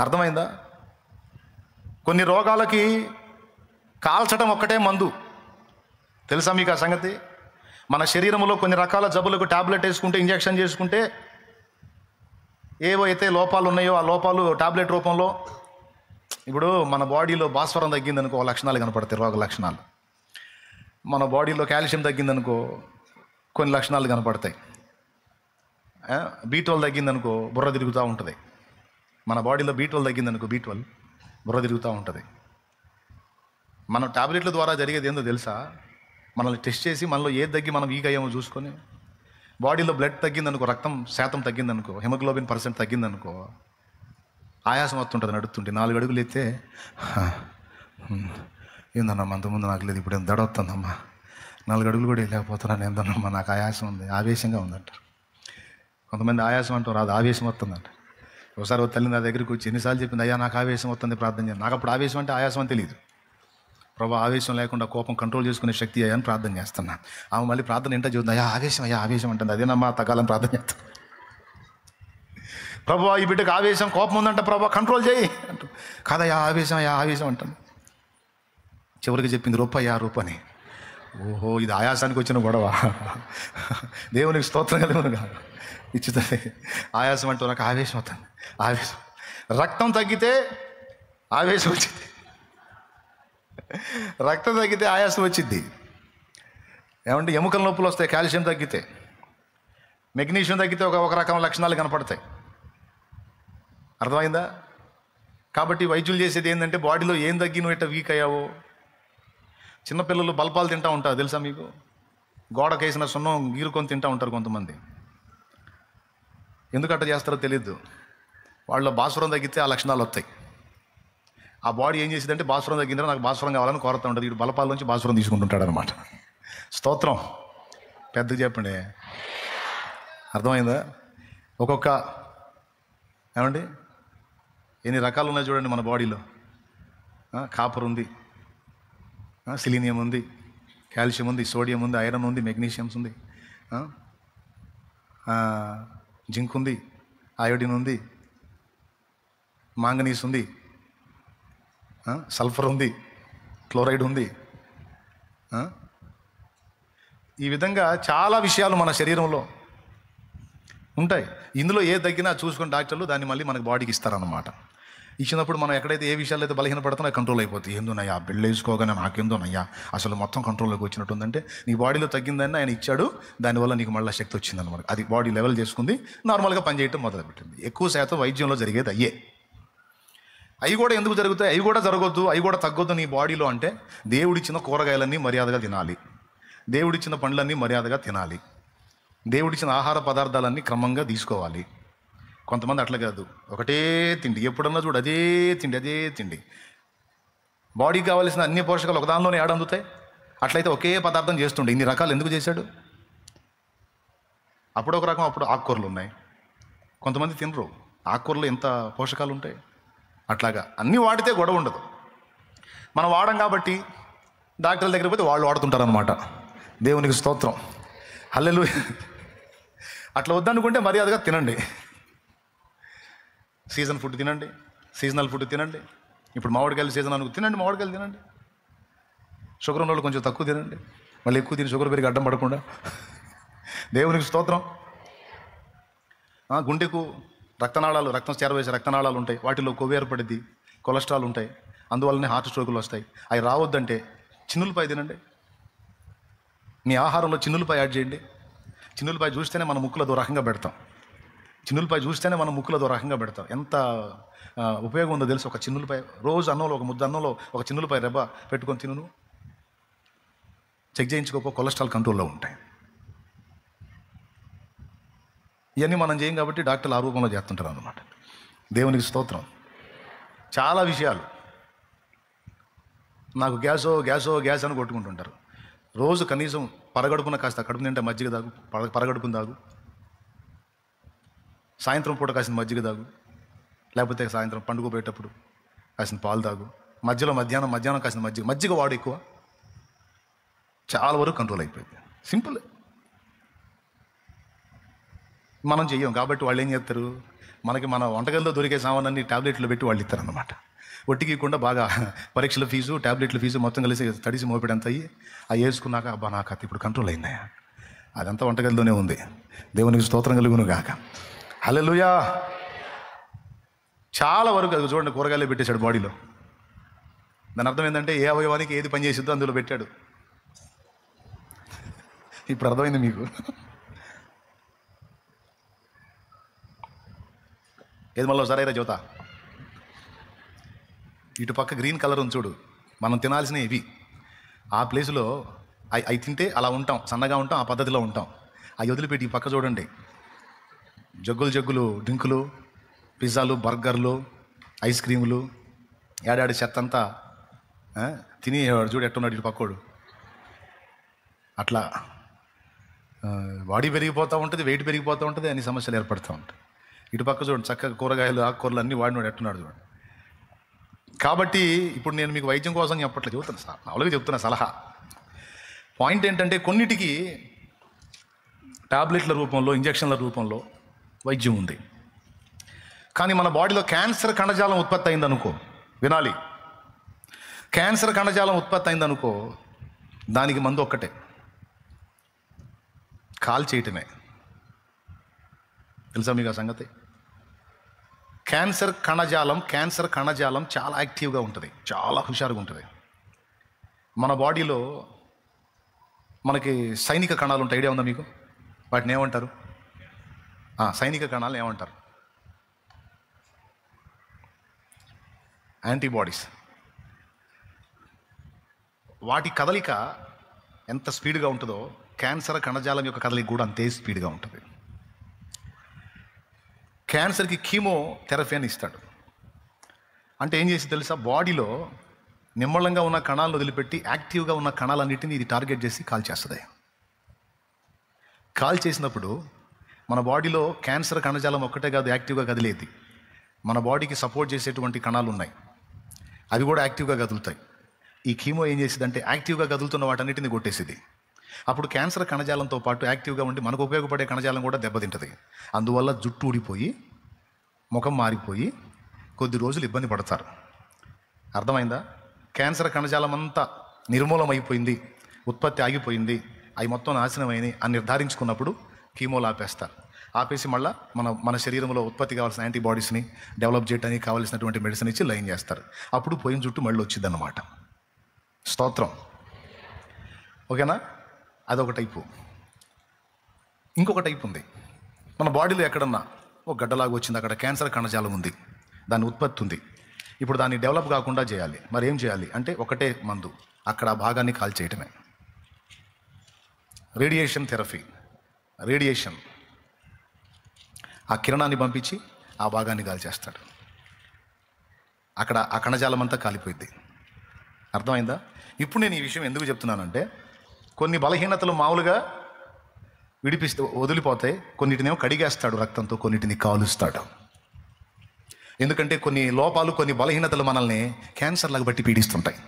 అర్థమైందా? కొన్ని రోగాలకి కాల్చడం ఒక్కటే మందు. తెలుసా మీకు ఆ సంగతి? మన శరీరంలో కొన్ని రకాల జబ్బులకు టాబ్లెట్ వేసుకుంటే, ఇంజెక్షన్ చేసుకుంటే ఏవో అయితే లోపాలు ఉన్నాయో ఆ లోపాలు టాబ్లెట్ రూపంలో, ఇప్పుడు మన బాడీలో భాస్వరం తగ్గిందనుకో లక్షణాలు కనపడతాయి, రోగ లక్షణాలు. మన బాడీలో కాల్షియం తగ్గిందనుకో కొన్ని లక్షణాలు కనపడతాయి. B12 తగ్గిందనుకో బుర్ర తిరుగుతూ ఉంటుంది. మన బాడీలో B12 తగ్గిందనుకో, B12 బుర్ర తిరుగుతూ ఉంటుంది. మన టాబ్లెట్ల ద్వారా జరిగేది ఏందో తెలుసా? మనల్ని టెస్ట్ చేసి మనలో ఏది తగ్గి మనం వీక్ అయ్యామో చూసుకొని, బాడీలో బ్లడ్ తగ్గిందనుకో, రక్తం శాతం తగ్గిందనుకో, హిమోగ్లోబిన్ % తగ్గిందనుకో, ఆయాసం వస్తుంటుంది నడుస్తుంటే. 4 అడుగులు ఎత్తే ఏందన్నా అంతకుముందు నాకు లేదు, ఇప్పుడు ఏం దడ వస్తుందమ్మా, 4 అడుగులు కూడా వెళ్ళకపోతున్నాను ఏందమ్మా, నాకు ఆయాసం ఉంది, ఆవేశంగా ఉందంటారు. కొంతమంది ఆయాసం అంటారు, అది ఆవేశం వస్తుందంట. ఒకసారి ఒక తల్లి నా దగ్గరికి వచ్చి ఎన్నిసార్లు చెప్పింది, అయ్యా నాకు ఆవేశం వస్తుంది, ప్రార్థన చేయండి. నాకు అప్పుడు ఆవేశం అంటే ఆయాసం అని తెలియదు. ప్రభు ఆవేశం లేకుండా కోపం కంట్రోల్ చేసుకునే శక్తి అయ్యా అని ప్రార్థన చేస్తున్నా. ఆమె మళ్ళీ ప్రార్థన ఏంటో చెబుతుంది, అయ్యా ఆవేశం అంటుంది. అదేనమ్మా తగ్గాలని ప్రార్థన చేస్తాను. ప్రభు ఈ బిడ్డకు ఆవేశం కోపం ఉందంట, ప్రభు కంట్రోల్ చేయి అంటూ, కాదయ్యా ఆవేశం అంటాను. చివరికి చెప్పింది రూపని. ఓహో, ఇది ఆయాసానికి వచ్చిన గొడవ. దేవునికి స్తోత్రం కలుగునుగా. ఇచ్చుతుంది ఆయాసం అంటూ, నాకు ఆవేశం అవుతుంది. రక్తం తగ్గితే ఆవేశం వచ్చింది, రక్తం తగ్గితే ఆయాసం వచ్చింది. ఏమంటే ఎముకల నొప్పులు వస్తాయి కాల్షియం తగ్గితే, మెగ్నీషియం తగ్గితే ఒక రకం లక్షణాలు కనపడతాయి. అర్థమైందా? కాబట్టి వైద్యులు చేసేది ఏంటంటే బాడీలో ఏం తగ్గి నువ్వు ఇట్లా వీక్ అయ్యావో. చిన్నపిల్లలు బల్పాలు తింటూ ఉంటారు తెలుసా మీకు? గోడకేసిన సున్నం గీరుకొని తింటూ ఉంటారు కొంతమంది. ఎందుకు అట్లా చేస్తారో తెలియదు. వాళ్ళలో భాస్వరం తగ్గితే ఆ లక్షణాలు వస్తాయి. ఆ బాడీ ఏం చేసిందంటే భాస్వరం తగ్గిందా, నాకు భాస్వరం కావాలని కోరుతూ ఉంటుంది. వీడు బలపాల నుంచి భాస్వరం తీసుకుంటుంటాడు అనమాట. స్తోత్రం పెద్దగా చెప్పండి. అర్థమైందా? ఏమండి ఎన్ని రకాలు ఉన్నాయి చూడండి మన బాడీలో. కాపర్ ఉంది, సిలీనియం ఉంది, కాల్షియం ఉంది, సోడియం ఉంది, ఐరన్ ఉంది, మెగ్నీషియమ్స్ ఉంది, జింక్ ఉంది, అయోడిన్ ఉంది, మాంగనీస్ ఉంది, సల్ఫర్ ఉంది, క్లోరైడ్ ఉంది. ఈ విధంగా చాలా విషయాలు మన శరీరంలో ఉంటాయి. ఇందులో ఏ తగ్గినా చూసుకుని డాక్టర్లు దాన్ని మళ్ళీ మనకి బాడీకి ఇస్తారన్నమాట. ఇచ్చినప్పుడు మనం ఎక్కడైతే ఏ విషయాలు అయితే బలహీనపడుతున్నా కంట్రోల్ అయిపోతుంది. ఏందోనయ్యా బిళ్ళ వేసుకోగానే నాకేందోనయ్యా అసలు మొత్తం కంట్రోల్లోకి వచ్చినట్టుందంటే నీ బాడీలో తగ్గిందని ఆయన ఇచ్చాడు, దానివల్ల నీకు మళ్ళీ శక్తి వచ్చిందనమాట. అది బాడీ లెవెల్ చేసుకుంది, నార్మల్గా పనిచేయటం మొదలుపెట్టింది. ఎక్కువ శాతం వైద్యంలో జరిగేది అయ్యే. అవి కూడా ఎందుకు జరుగుతాయి? అవి కూడా జరగొద్దు, అవి కూడా తగ్గొద్దు నీ బాడీలో అంటే, దేవుడిచ్చిన కూరగాయలన్నీ మర్యాదగా తినాలి, దేవుడిచ్చిన పండ్లన్నీ మర్యాదగా తినాలి, దేవుడిచ్చిన ఆహార పదార్థాలన్నీ క్రమంగా తీసుకోవాలి. కొంతమంది అట్లా కాదు, ఒకటే తిండి, ఎప్పుడన్నా చూడు అదే తిండి. బాడీకి కావాల్సిన అన్ని పోషకాలు ఒకదానిలోనే ఏడ అందుతాయి? అట్లయితే ఒకే పదార్థం చేస్తుండే. ఇన్ని రకాలు ఎందుకు చేశాడు? అప్పుడు ఒక రకం, అప్పుడు ఆకుకూరలు ఉన్నాయి. కొంతమంది తినరు, ఆకుకూరలు ఎంత పోషకాలు ఉంటాయి. అట్లాగా అన్నీ వాడితే గొడవ ఉండదు. మనం వాడం కాబట్టి డాక్టర్ల దగ్గర పోతే వాళ్ళు వాడుతుంటారనమాట. దేవునికి స్తోత్రం, హల్లెలూయా. అట్లా వద్దనుకుంటే మర్యాదగా తినండి, సీజన్ ఫుడ్ తినండి, సీజనల్ ఫుడ్ తినండి. ఇప్పుడు మామిడికాయలు సీజన్ అనుకు తినండి, మామిడికాయలు తినండి. షుగర్ ఉన్న వాళ్ళు కొంచెం తక్కువ తినండి, మళ్ళీ ఎక్కువ తిని షుగర్ పెరిగి అడ్డం పడకుండా. దేవునికి స్తోత్రం. గుండెకు రక్తనాళాలు, రక్తం చేరవేసే రక్తనాళాలు ఉంటాయి, వాటిలో కొవ్వు ఏర్పడిద్ది, కొలెస్ట్రాల్ ఉంటాయి, అందువల్లనే హార్ట్ స్ట్రోకులు వస్తాయి. అవి రావద్దంటే చిన్నులపై తినండి. మీ ఆహారంలో చిన్నులపై యాడ్ చేయండి. చిన్నులపై చూస్తేనే మన ముక్కులో దో రకంగా పెడతాం. ఎంత ఉపయోగం ఉందో తెలుసు. ఒక చిన్నులపై రోజు అన్నంలో, ఒక ముద్ద అన్నంలో ఒక చిన్నులపై రెబ్బ పెట్టుకొని తిను. చెక్ చేయించుకోపో, కొలెస్ట్రాల్ కంట్రోల్లో ఉంటాయి. ఇవన్నీ మనం చేయం కాబట్టి డాక్టర్లు ఆ రూపంలో చేస్తుంటారు అన్నమాట. దేవునికి స్తోత్రం. చాలా విషయాలు నాకు గ్యాస్ అని కొట్టుకుంటుంటారు. రోజు కనీసం పరగడుపున కాస్త కడుపు నిండా మజ్జిగ తాగు, పరగడుపున తాగు. సాయంత్రం పూట కాసిన మజ్జిగ తాగు, లేకపోతే సాయంత్రం పండుగ పోయేటప్పుడు కాసిన పాలు తాగు. మధ్యాహ్నం కాసిన మజ్జిగ వాడు ఎక్కువ. చాలా వరకు కంట్రోల్ అయిపోయింది. సింపుల్. మనం చెయ్యం కాబట్టి వాళ్ళు ఏం చేస్తారు, మనకి మన వంటగదిలో దొరికే సామాన్ని ట్యాబ్లెట్లు పెట్టి వాళ్ళు ఇస్తారన్నమాట. ఒట్టిగీయకుండా బాగా పరీక్షల ఫీజు, ట్యాబ్లెట్ల ఫీజు మొత్తం కలిసి తడిసి మోపెడంత అయ్యి అవి వేసుకున్నాక అబ్బా నాకు అది ఇప్పుడు కంట్రోల్ అయిందా, అదంతా వంటగదిలోనే ఉంది. దేవునికి స్తోత్రం కలుగును గాక. హల్లెలూయా. చాలా వరకు అది చూడండి, కూరగాయలే పెట్టేశాడు బాడీలో. దాని అర్థం ఏంటంటే ఏ అవయవానికి ఏది పని చేసిద్దో అందులో పెట్టాడు. ఇప్పుడు అర్థమైంది మీకు? ఏది మళ్ళీ సరైన జ్యోత. ఇటు పక్క గ్రీన్ కలర్ ఉంది చూడు, మనం తినాల్సినవి ఇవి. ఆ ప్లేసులో అవి తింటే అలా ఉంటాం, సన్నగా ఉంటాం, ఆ పద్ధతిలో ఉంటాం. అవి వదిలిపెట్టి ఈ పక్క చూడండి, జగ్గులు డ్రింకులు, పిజ్జాలు, బర్గర్లు, ఐస్ క్రీములు, ఏడాడి చెత్త అంతా తిని చూడు ఎట్టున్నాడు ఇటు పక్కోడు. అట్లా బాడీ పెరిగిపోతూ ఉంటుంది, వెయిట్ పెరిగిపోతూ ఉంటుంది, అన్ని సమస్యలు ఏర్పడుతూ ఉంటాయి. ఇటు పక్క చూడండి, చక్కగా కూరగాయలు ఆకుకూరలు అన్నీ వాడినోడు ఎట్టున్నాడు చూడండి. కాబట్టి ఇప్పుడు నేను మీకు వైద్యం కోసం చెప్పట్లేదు, చెబుతాను సార్, మామూలుగా చెప్తున్నా సలహా. పాయింట్ ఏంటంటే కొన్నిటికి టాబ్లెట్ల రూపంలో, ఇంజక్షన్ల రూపంలో వైద్యం ఉంది. కానీ మన బాడీలో క్యాన్సర్ కణజాలం ఉత్పత్తి అయిందనుకో, వినాలి, క్యాన్సర్ కణజాలం ఉత్పత్తి అయిందనుకో, దానికి మందు ఒక్కటే, కాల్ చేయటమే. తెలుసా మీకు ఆ సంగతి? క్యాన్సర్ కణజాలం చాలా యాక్టివ్గా ఉంటుంది, చాలా హుషారుగా ఉంటుంది. మన బాడీలో మనకి సైనిక కణాలు ఉంటాయి, ఐడియా ఉందా మీకు? వాటిని ఏమంటారు? సైనిక కణాలు ఏమంటారు? యాంటీబాడీస్. వాటి కదలిక ఎంత స్పీడ్గా ఉంటుందో క్యాన్సర్ కణజాలం యొక్క కదలిక కూడా అంతే స్పీడ్గా ఉంటుంది. క్యాన్సర్కి కీమోథెరపీ అని ఇస్తాడు. అంటే ఏం చేసి తెలుసా, బాడీలో నిమ్మళంగా ఉన్న కణాలను వదిలిపెట్టి యాక్టివ్గా ఉన్న కణాలన్నిటిని ఇది టార్గెట్ చేసి కాల్ చేస్తుంది. కాల్ చేసినప్పుడు మన బాడీలో క్యాన్సర్ కణజాలం ఒక్కటే కాదు యాక్టివ్గా కదిలేది, మన బాడీకి సపోర్ట్ చేసేటువంటి కణాలు ఉన్నాయి, అవి కూడా యాక్టివ్గా కదులుతాయి. ఈ కీమో ఏం చేసేదంటే యాక్టివ్గా కదులుతున్న వాటన్నిటిని కొట్టేసేది. అప్పుడు క్యాన్సర్ కణజాలంతో పాటు యాక్టివ్గా ఉండి మనకు ఉపయోగపడే కణజాలం కూడా దెబ్బతింటుంది. అందువల్ల జుట్టు ఊడిపోయి, ముఖం మారిపోయి కొద్ది రోజులు ఇబ్బంది పడతారు. అర్థమైందా? క్యాన్సర్ కణజాలం అంతా నిర్మూలమైపోయింది, ఉత్పత్తి ఆగిపోయింది, అవి మొత్తం నాశనమైనవి అని నిర్ధారించుకున్నప్పుడు కీమోలు ఆపేస్తారు. ఆపేసి మళ్ళీ మన శరీరంలో ఉత్పత్తి కావాల్సిన యాంటీబాడీస్ని డెవలప్ చేయడానికి కావాల్సినటువంటి మెడిసిన్ ఇచ్చి లైన్ చేస్తారు. అప్పుడు పోయిన జుట్టు మళ్ళీ వచ్చిందన్నమాట. స్తోత్రం. ఓకేనా? అదొక టైపు. ఇంకొక టైపు ఉంది. మన బాడీలో ఎక్కడన్నా ఒక గడ్డలాగా వచ్చింది, అక్కడ క్యాన్సర్ కణజాలం ఉంది, దాని ఉత్పత్తి ఉంది. ఇప్పుడు దాన్ని డెవలప్ కాకుండా చేయాలి. మరి ఏం చేయాలి అంటే ఒకటే మందు, అక్కడ ఆ భాగాన్ని కాల్ చేయటమే. Radiation therapy. రేడియేషన్, ఆ కిరణాన్ని పంపించి ఆ భాగాన్ని కాల్ చేస్తాడు. అక్కడ ఆ కణజాలం అంతా కాలిపోయింది. అర్థమైందా? ఇప్పుడు నేను ఈ విషయం ఎందుకు చెప్తున్నానంటే, కొన్ని బలహీనతలు మామూలుగా వదిలిపోతాయి, కొన్నిటినేమో కడిగేస్తాడు రక్తంతో, కొన్నిటిని కాలుస్తాడు. ఎందుకంటే కొన్ని లోపాలు, కొన్ని బలహీనతలు మనల్ని క్యాన్సర్లకు బట్టి పీడిస్తుంటాయి.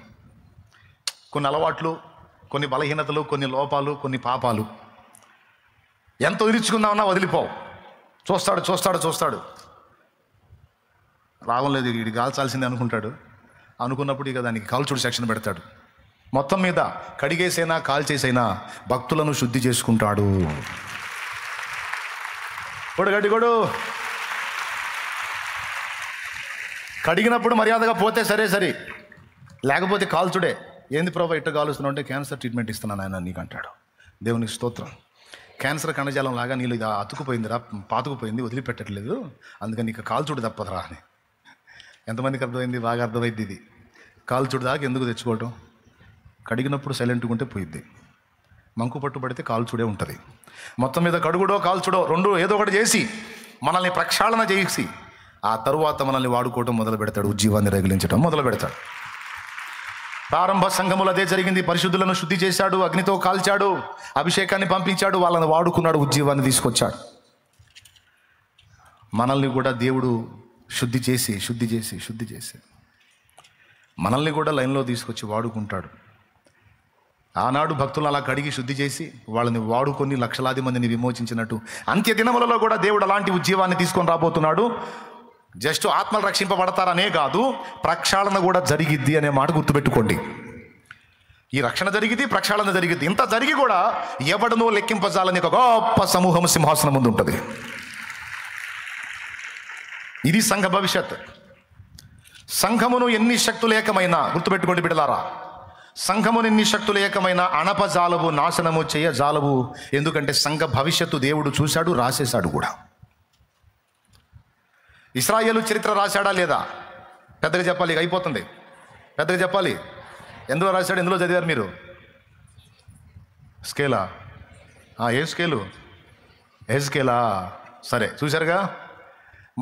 కొన్ని అలవాట్లు, కొన్ని బలహీనతలు, కొన్ని లోపాలు, కొన్ని పాపాలు ఎంత వదిలించుకుందామన్నా వదిలిపోవు. చూస్తాడు రాగం లేదు, వీడి కాల్చాల్సిందే అనుకున్నప్పుడు ఇక దానికి కాల్చుడు సెక్షన్ పెడతాడు. మొత్తం మీద కడిగేసైనా కాల్చేసైనా భక్తులను శుద్ధి చేసుకుంటాడు. గడ్డిగొడు కడిగినప్పుడు మర్యాదగా పోతే సరే, లేకపోతే కాల్చుడే. ఏంది ప్రభా ఇట్ట కాలుస్తున్నావు అంటే, క్యాన్సర్ ట్రీట్మెంట్ ఇస్తున్నాను ఆయన నీకు అంటాడు. దేవునికి స్తోత్రం. క్యాన్సర్ కణజాలం లాగా నీళ్ళు ఇది అతుకుపోయిందిరా, పాతుకుపోయింది, వదిలిపెట్టట్లేదు, అందుకని నీకు కాల్చుడు తప్పదురా అని. ఎంతమందికి అర్థమైంది? బాగా అర్థమైంది. ఇది కాల్చుడు దాకా ఎందుకు తెచ్చుకోవటం? కడిగినప్పుడు సైలెంట్గా ఉంటే పోయిద్ది. మంకు పట్టుబడితే కాల్చుడే ఉంటుంది. మొత్తం మీద కడుగుడో కాల్చుడో రెండు ఏదో ఒకటి చేసి మనల్ని ప్రక్షాళన చేసి ఆ తరువాత మనల్ని వాడుకోవటం మొదలు పెడతాడు, ఉజ్జీవాన్ని రగిలించడం మొదలు పెడతాడు. ప్రారంభ సంఘములు అదే జరిగింది. పరిశుద్ధులను శుద్ధి చేశాడు, అగ్నితో కాల్చాడు, అభిషేకాన్ని పంపించాడు, వాళ్ళని వాడుకున్నాడు, ఉజ్జీవాన్ని తీసుకొచ్చాడు. మనల్ని కూడా దేవుడు శుద్ధి చేసి మనల్ని కూడా లైన్లో తీసుకొచ్చి వాడుకుంటాడు. ఆనాడు భక్తులను అలా కడిగి శుద్ధి చేసి వాళ్ళని వాడుకొని లక్షలాది మందిని విమోచించినట్టు అంత్య దినములలో కూడా దేవుడు అలాంటి ఉజ్జీవాన్ని తీసుకొని రాబోతున్నాడు. జస్ట్ ఆత్మలు రక్షింపబడతారనే కాదు, ప్రక్షాళన కూడా జరిగిద్ది అనే మాట గుర్తుపెట్టుకోండి. ఈ రక్షణ జరిగిద్ది, ప్రక్షాళన జరిగిద్ది. ఇంత జరిగి కూడా ఎవడనో లెక్కింపజాలని ఒక గొప్ప సమూహం సింహాసనం ముందు ఉంటుంది. ఇది సంఘ భవిష్యత్. సంఘమును ఎన్ని శక్తులు ఏకమైనా, గుర్తుపెట్టుకోండి బిడ్డలారా, సంఘమును ఎన్ని శక్తులు ఏకమైనా అణపజాలవు, నాశనము చేయజాలవు. ఎందుకంటే సంఘ భవిష్యత్తు దేవుడు చూశాడు, రాసేశాడు కూడా. ఇశ్రాయేలు చరిత్ర రాశాడా లేదా? పెద్దగా చెప్పాలి, అయిపోతుంది. పెద్దగా చెప్పాలి. ఎందులో రాశాడు? ఎందులో చదివారు మీరు? స్కేలా? ఏ స్కేలు? స్కేలా? సరే, చూశారుగా.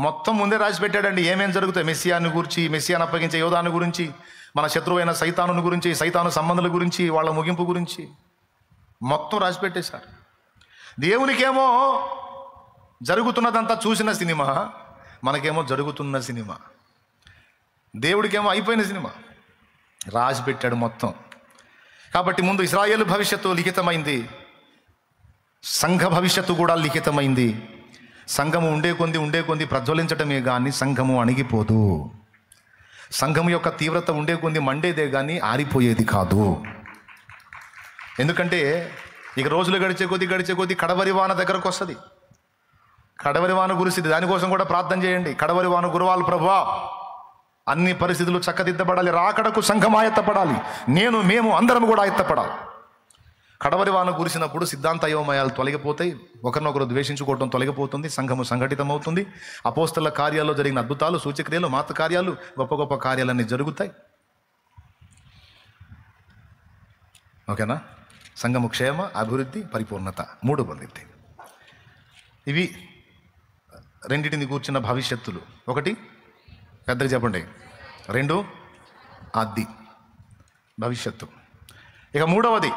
మొత్తం ముందే రాసి పెట్టాడండి ఏమేం జరుగుతాయి. మెస్సియాను గురించి, మెస్సియాను అప్పగించే యోధాను గురించి, మన శత్రువైన సైతాను గురించి, సైతాను సంబంధుల గురించి, వాళ్ళ ముగింపు గురించి. మొత్తం రాసిపెట్టేశారు. దేవునికేమో జరుగుతున్నదంతా చూసిన సినిమా, మనకేమో జరుగుతున్న సినిమా. దేవుడికేమో అయిపోయిన సినిమా రాసి పెట్టాడు మొత్తం. కాబట్టి ముందు ఇశ్రాయేలు భవిష్యత్తు లిఖితమైంది, సంఘ భవిష్యత్తు కూడా లిఖితమైంది. సంఘము ఉండే కొంది ప్రజ్వలించటమే కానీ సంఘము అణిగిపోదు. సంఘము యొక్క తీవ్రత ఉండే కొంది మండేదే కానీ ఆరిపోయేది కాదు. ఎందుకంటే ఇక రోజులు గడిచే కొద్దీ కడవరి వాన దగ్గరకు వస్తుంది. కడవరి వాన కురిసింది, దానికోసం కూడా ప్రార్థన చేయండి. కడవరి వాన గురవాలి ప్రభువా, అన్ని పరిస్థితులు చక్కదిద్దపడాలి, రాకడకు సంఘం ఆయత్తపడాలి, మేము అందరం కూడా ఆయత్తపడాలి. కడవరి వాన కురిసినప్పుడు సిద్ధాంత అయోమయాలు తొలగిపోతాయి, ఒకరినొకరు ద్వేషించుకోవడం తొలగిపోతుంది, సంఘము సంఘటితమవుతుంది. అపోస్తల కార్యాల్లో జరిగిన అద్భుతాలు, సూచక్రియలు, మాత కార్యాలు, గొప్ప గొప్ప కార్యాలన్నీ జరుగుతాయి. ఓకేనా? సంఘము క్షేమ, అభివృద్ధి, పరిపూర్ణత, 3 పొందిద్ది. ఇవి రెండింటిని కూర్చున్న భవిష్యత్తులు. 1 పెద్దగా చెప్పండి, 2 ఆది భవిష్యత్తు. ఇక 3వది,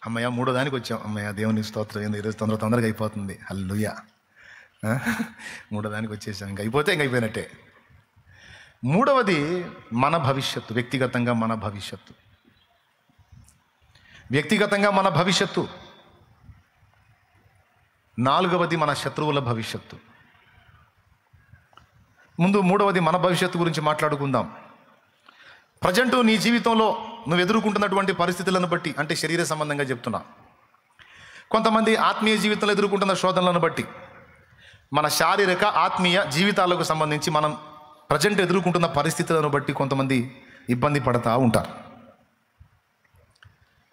అమ్మయ్య 3వ దానికి వచ్చాం. అమ్మయ్య దేవుని స్తోత్రం, ఈరోజు తొందరగా అయిపోతుంది. హల్లెలూయా. 3వ దానికి వచ్చేసాం. ఇంక అయిపోయినట్టే. 3వది మన భవిష్యత్తు, వ్యక్తిగతంగా మన భవిష్యత్తు. వ్యక్తిగతంగా మన భవిష్యత్తు. 4వది మన శత్రువుల భవిష్యత్తు. ముందు 3వది మన భవిష్యత్తు గురించి మాట్లాడుకుందాం. ప్రజెంట్ నీ జీవితంలో నువ్వు ఎదుర్కొంటున్నటువంటి పరిస్థితులను బట్టి, అంటే శరీర సంబంధంగా చెప్తున్నా, కొంతమంది ఆత్మీయ జీవితంలో ఎదుర్కొంటున్న శోధనలను బట్టి, మన శారీరక ఆత్మీయ జీవితాలకు సంబంధించి మనం ప్రజెంట్ ఎదుర్కొంటున్న పరిస్థితులను బట్టి కొంతమంది ఇబ్బంది పడతా ఉంటారు.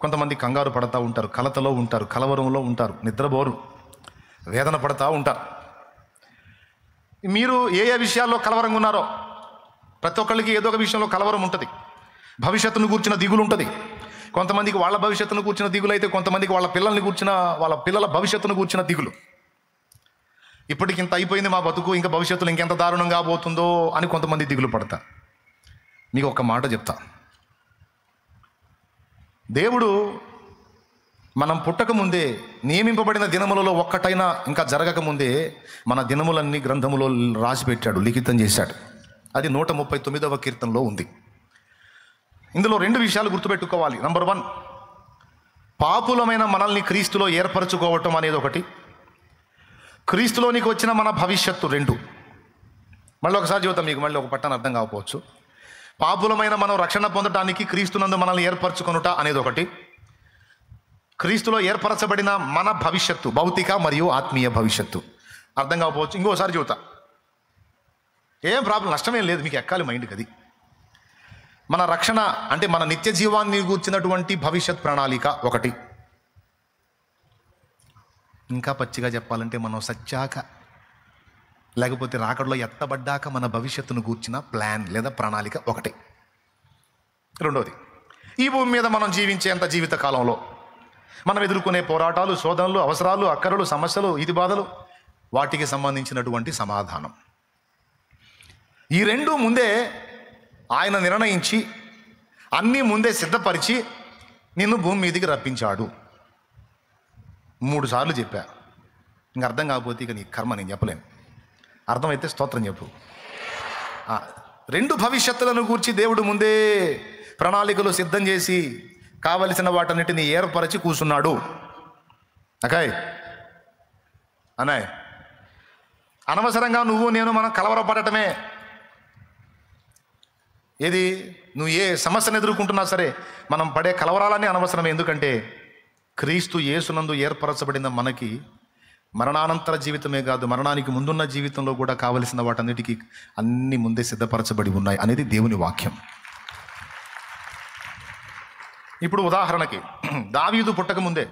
కొంతమంది కంగారు పడతా ఉంటారు, కలతలో ఉంటారు, కలవరంలో ఉంటారు, నిద్రపోరు, వేదన పడతా ఉంటారు. మీరు ఏ విషయాల్లో కలవరంగా ఉన్నారో, ప్రతి ఒక్కళ్ళకి ఏదో ఒక విషయంలో కలవరం ఉంటుంది. భవిష్యత్తును కూర్చిన దిగులు ఉంటుంది. కొంతమందికి వాళ్ళ భవిష్యత్తును కూర్చిన దిగులు అయితే, కొంతమందికి వాళ్ళ పిల్లల భవిష్యత్తును కూర్చిన దిగులు. ఇప్పటికి ఇంత అయిపోయింది మా బతుకు, ఇంకా భవిష్యత్తులో ఇంకెంత దారుణంగా పోతుందో అని కొంతమంది దిగులు పడతారు. మీకు ఒక మాట చెప్తా, దేవుడు మనం పుట్టకముందే నియమింపబడిన దినములలో ఒక్కటైనా ఇంకా జరగకముందే మన దినములన్నీ గ్రంథములో రాసిపెట్టాడు, లిఖితం చేశాడు. అది 139వ కీర్తనలో ఉంది. ఇందులో 2 విషయాలు గుర్తుపెట్టుకోవాలి. నంబర్ 1, పాపులమైన మనల్ని క్రీస్తులో ఏర్పరచుకోవటం అనేది ఒకటి, క్రీస్తులోనికి వచ్చిన మన భవిష్యత్తు 2. మళ్ళీ ఒకసారి చెబుతాం, మీకు మళ్ళీ ఒక పట్టణ అర్థం కాకపోవచ్చు. పాపులమైన మనం రక్షణ పొందడానికి క్రీస్తునందు మనల్ని ఏర్పరచుకొనుట అనేది ఒకటి, క్రీస్తులో ఏర్పరచబడిన మన భవిష్యత్తు, భౌతిక మరియు ఆత్మీయ భవిష్యత్తు. అర్థం కాకపోవచ్చు, ఇంకోసారి చెబుతా. ఏం ప్రాబ్లం, నష్టమేం లేదు, మీకు ఎక్కాలి మైండ్కి. అది మన రక్షణ అంటే మన నిత్య జీవాన్ని కూర్చున్నటువంటి భవిష్యత్ ప్రణాళిక ఒకటి. ఇంకా పచ్చిగా చెప్పాలంటే మనం సచ్చాక, లేకపోతే రాకడలో ఎత్తబడ్డాక మన భవిష్యత్తును కూర్చిన ప్లాన్ లేదా ప్రణాళిక ఒకటి. 2వది, ఈ భూమి మీద మనం జీవించేంత జీవిత కాలంలో మనం ఎదుర్కొనే పోరాటాలు, శోధనలు, అవసరాలు, అక్కరలు, సమస్యలు, ఇది బాధలు, వాటికి సంబంధించినటువంటి సమాధానం. ఈ 2 ముందే ఆయన నిర్ణయించి అన్నీ ముందే సిద్ధపరిచి నిన్ను భూమి మీదికి రప్పించాడు. 3 సార్లు చెప్పా. ఇంక అర్థం కాకపోతే ఇక నీ కర్మ, నేను చెప్పలేను. అర్థమైతే స్తోత్రం చెప్పు. 2 భవిష్యత్తులను గూర్చి దేవుడు ముందే ప్రణాళికలు సిద్ధం చేసి కావలసిన వాటన్నిటిని ఏర్పరచి కూర్చున్నాడు. అకాయ్ అనాయ్, అనవసరంగా నువ్వు నేను మనం కలవరపడటమే. ఏది, నువ్వు ఏ సమస్యను ఎదుర్కొంటున్నా సరే మనం పడే కలవరాలన్నీ అనవసరమే. ఎందుకంటే క్రీస్తు యేసునందు ఏర్పరచబడిన మనకి మరణానంతర జీవితమే కాదు, మరణానికి ముందున్న జీవితంలో కూడా కావలసిన వాటన్నిటికీ అన్ని ముందే సిద్ధపరచబడి ఉన్నాయి అనేది దేవుని వాక్యం. ఇప్పుడు ఉదాహరణకి దావీదు పుట్టకముందే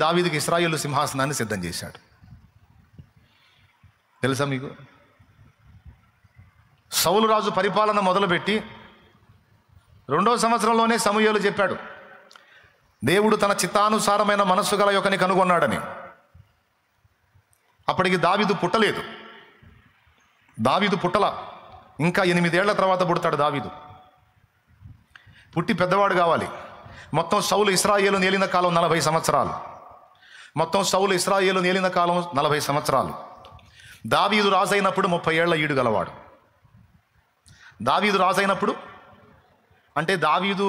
దావీదుకి ఇశ్రాయేలు సింహాసనాన్ని సిద్ధం చేశాడు. తెలుసా మీకు? సౌలు రాజు పరిపాలన మొదలుపెట్టి 2వ సంవత్సరంలోనే సమూయేలు చెప్పాడు, దేవుడు తన చిత్తానుసారమైన మనస్సు గల యొక్కని కనుగొన్నాడని. అప్పటికి దావీదు పుట్టలేదు. దావీదు పుట్టల, ఇంకా 8 ఏళ్ల తర్వాత పుడతాడు దావీదు. పుట్టి పెద్దవాడు కావాలి. మొత్తం సౌలు ఇశ్రాయేలు ఏలిన కాలం 40 సంవత్సరాలు. మొత్తం సౌలు ఇశ్రాయేలు ఏలిన కాలం 40 సంవత్సరాలు. దావీదు రాజైనప్పుడు 30 ఏళ్ల ఈడు గలవాడు. దావీదు రాజైనప్పుడు అంటే దావీదు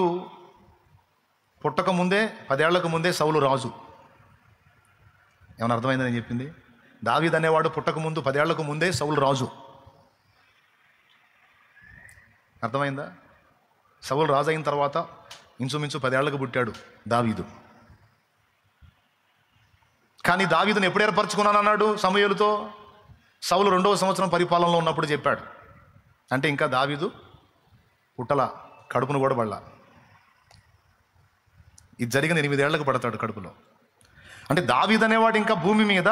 పుట్టక ముందే 10 ఏళ్లకు ముందే సౌలు రాజు. ఏమైనా అర్థమైందని నేను చెప్పింది? దావీదు అనేవాడు పుట్టక ముందు 10 ఏళ్లకు ముందే సౌలు రాజు. అర్థమైందా? సౌలు రాజు అయిన తర్వాత ఇంచుమించు 10 ఏళ్లకు పుట్టాడు దావీదు. కానీ దావీదుని ఎప్పుడు ఏర్పరచుకున్నానన్నాడు సమూయేలుతో? సౌలు 2వ సంవత్సరం పరిపాలనలో ఉన్నప్పుడు చెప్పాడు. అంటే ఇంకా దావీదు పుట్టల, కడుపును కూడా పడలా. ఇది జరిగిన 8 ఏళ్లకు పడతాడు కడుపులో. అంటే దావీదు అనేవాడు ఇంకా భూమి మీద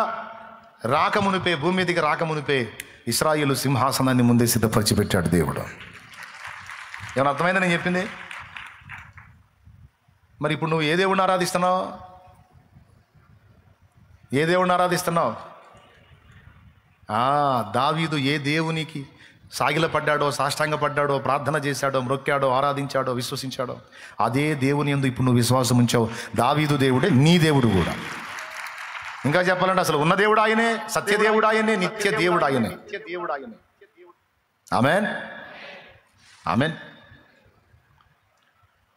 రాకమునిపే, భూమి మీదకి రాకమునిపే ఇశ్రాయేలు సింహాసనాన్ని ముందే సిద్ధపరిచి పెట్టాడు దేవుడు. ఏమైనా అర్థమైందని నేను చెప్పింది? మరి ఇప్పుడు నువ్వు ఏ దేవుడిని ఆరాధిస్తున్నావు? ఏ దేవుడిని ఆరాధిస్తున్నావు? దావీదు ఏ దేవునికి సాగిలపడ్డాడో, సాష్టాంగపడ్డాడో, ప్రార్థన చేశాడో, మ్రొక్కాడో, ఆరాధించాడో, విశ్వసించాడో అదే దేవుని యందు ఇప్పుడు నువ్వు విశ్వాసం ఉంచావు. దావీదు దేవుడే నీ దేవుడు కూడా. ఇంకా చెప్పాలంటే అసలు ఉన్న దేవుడు ఆయనే, సత్యదేవుడు ఆయనే, నిత్య దేవుడు ఆయనే. ఆమేన్, ఆమేన్.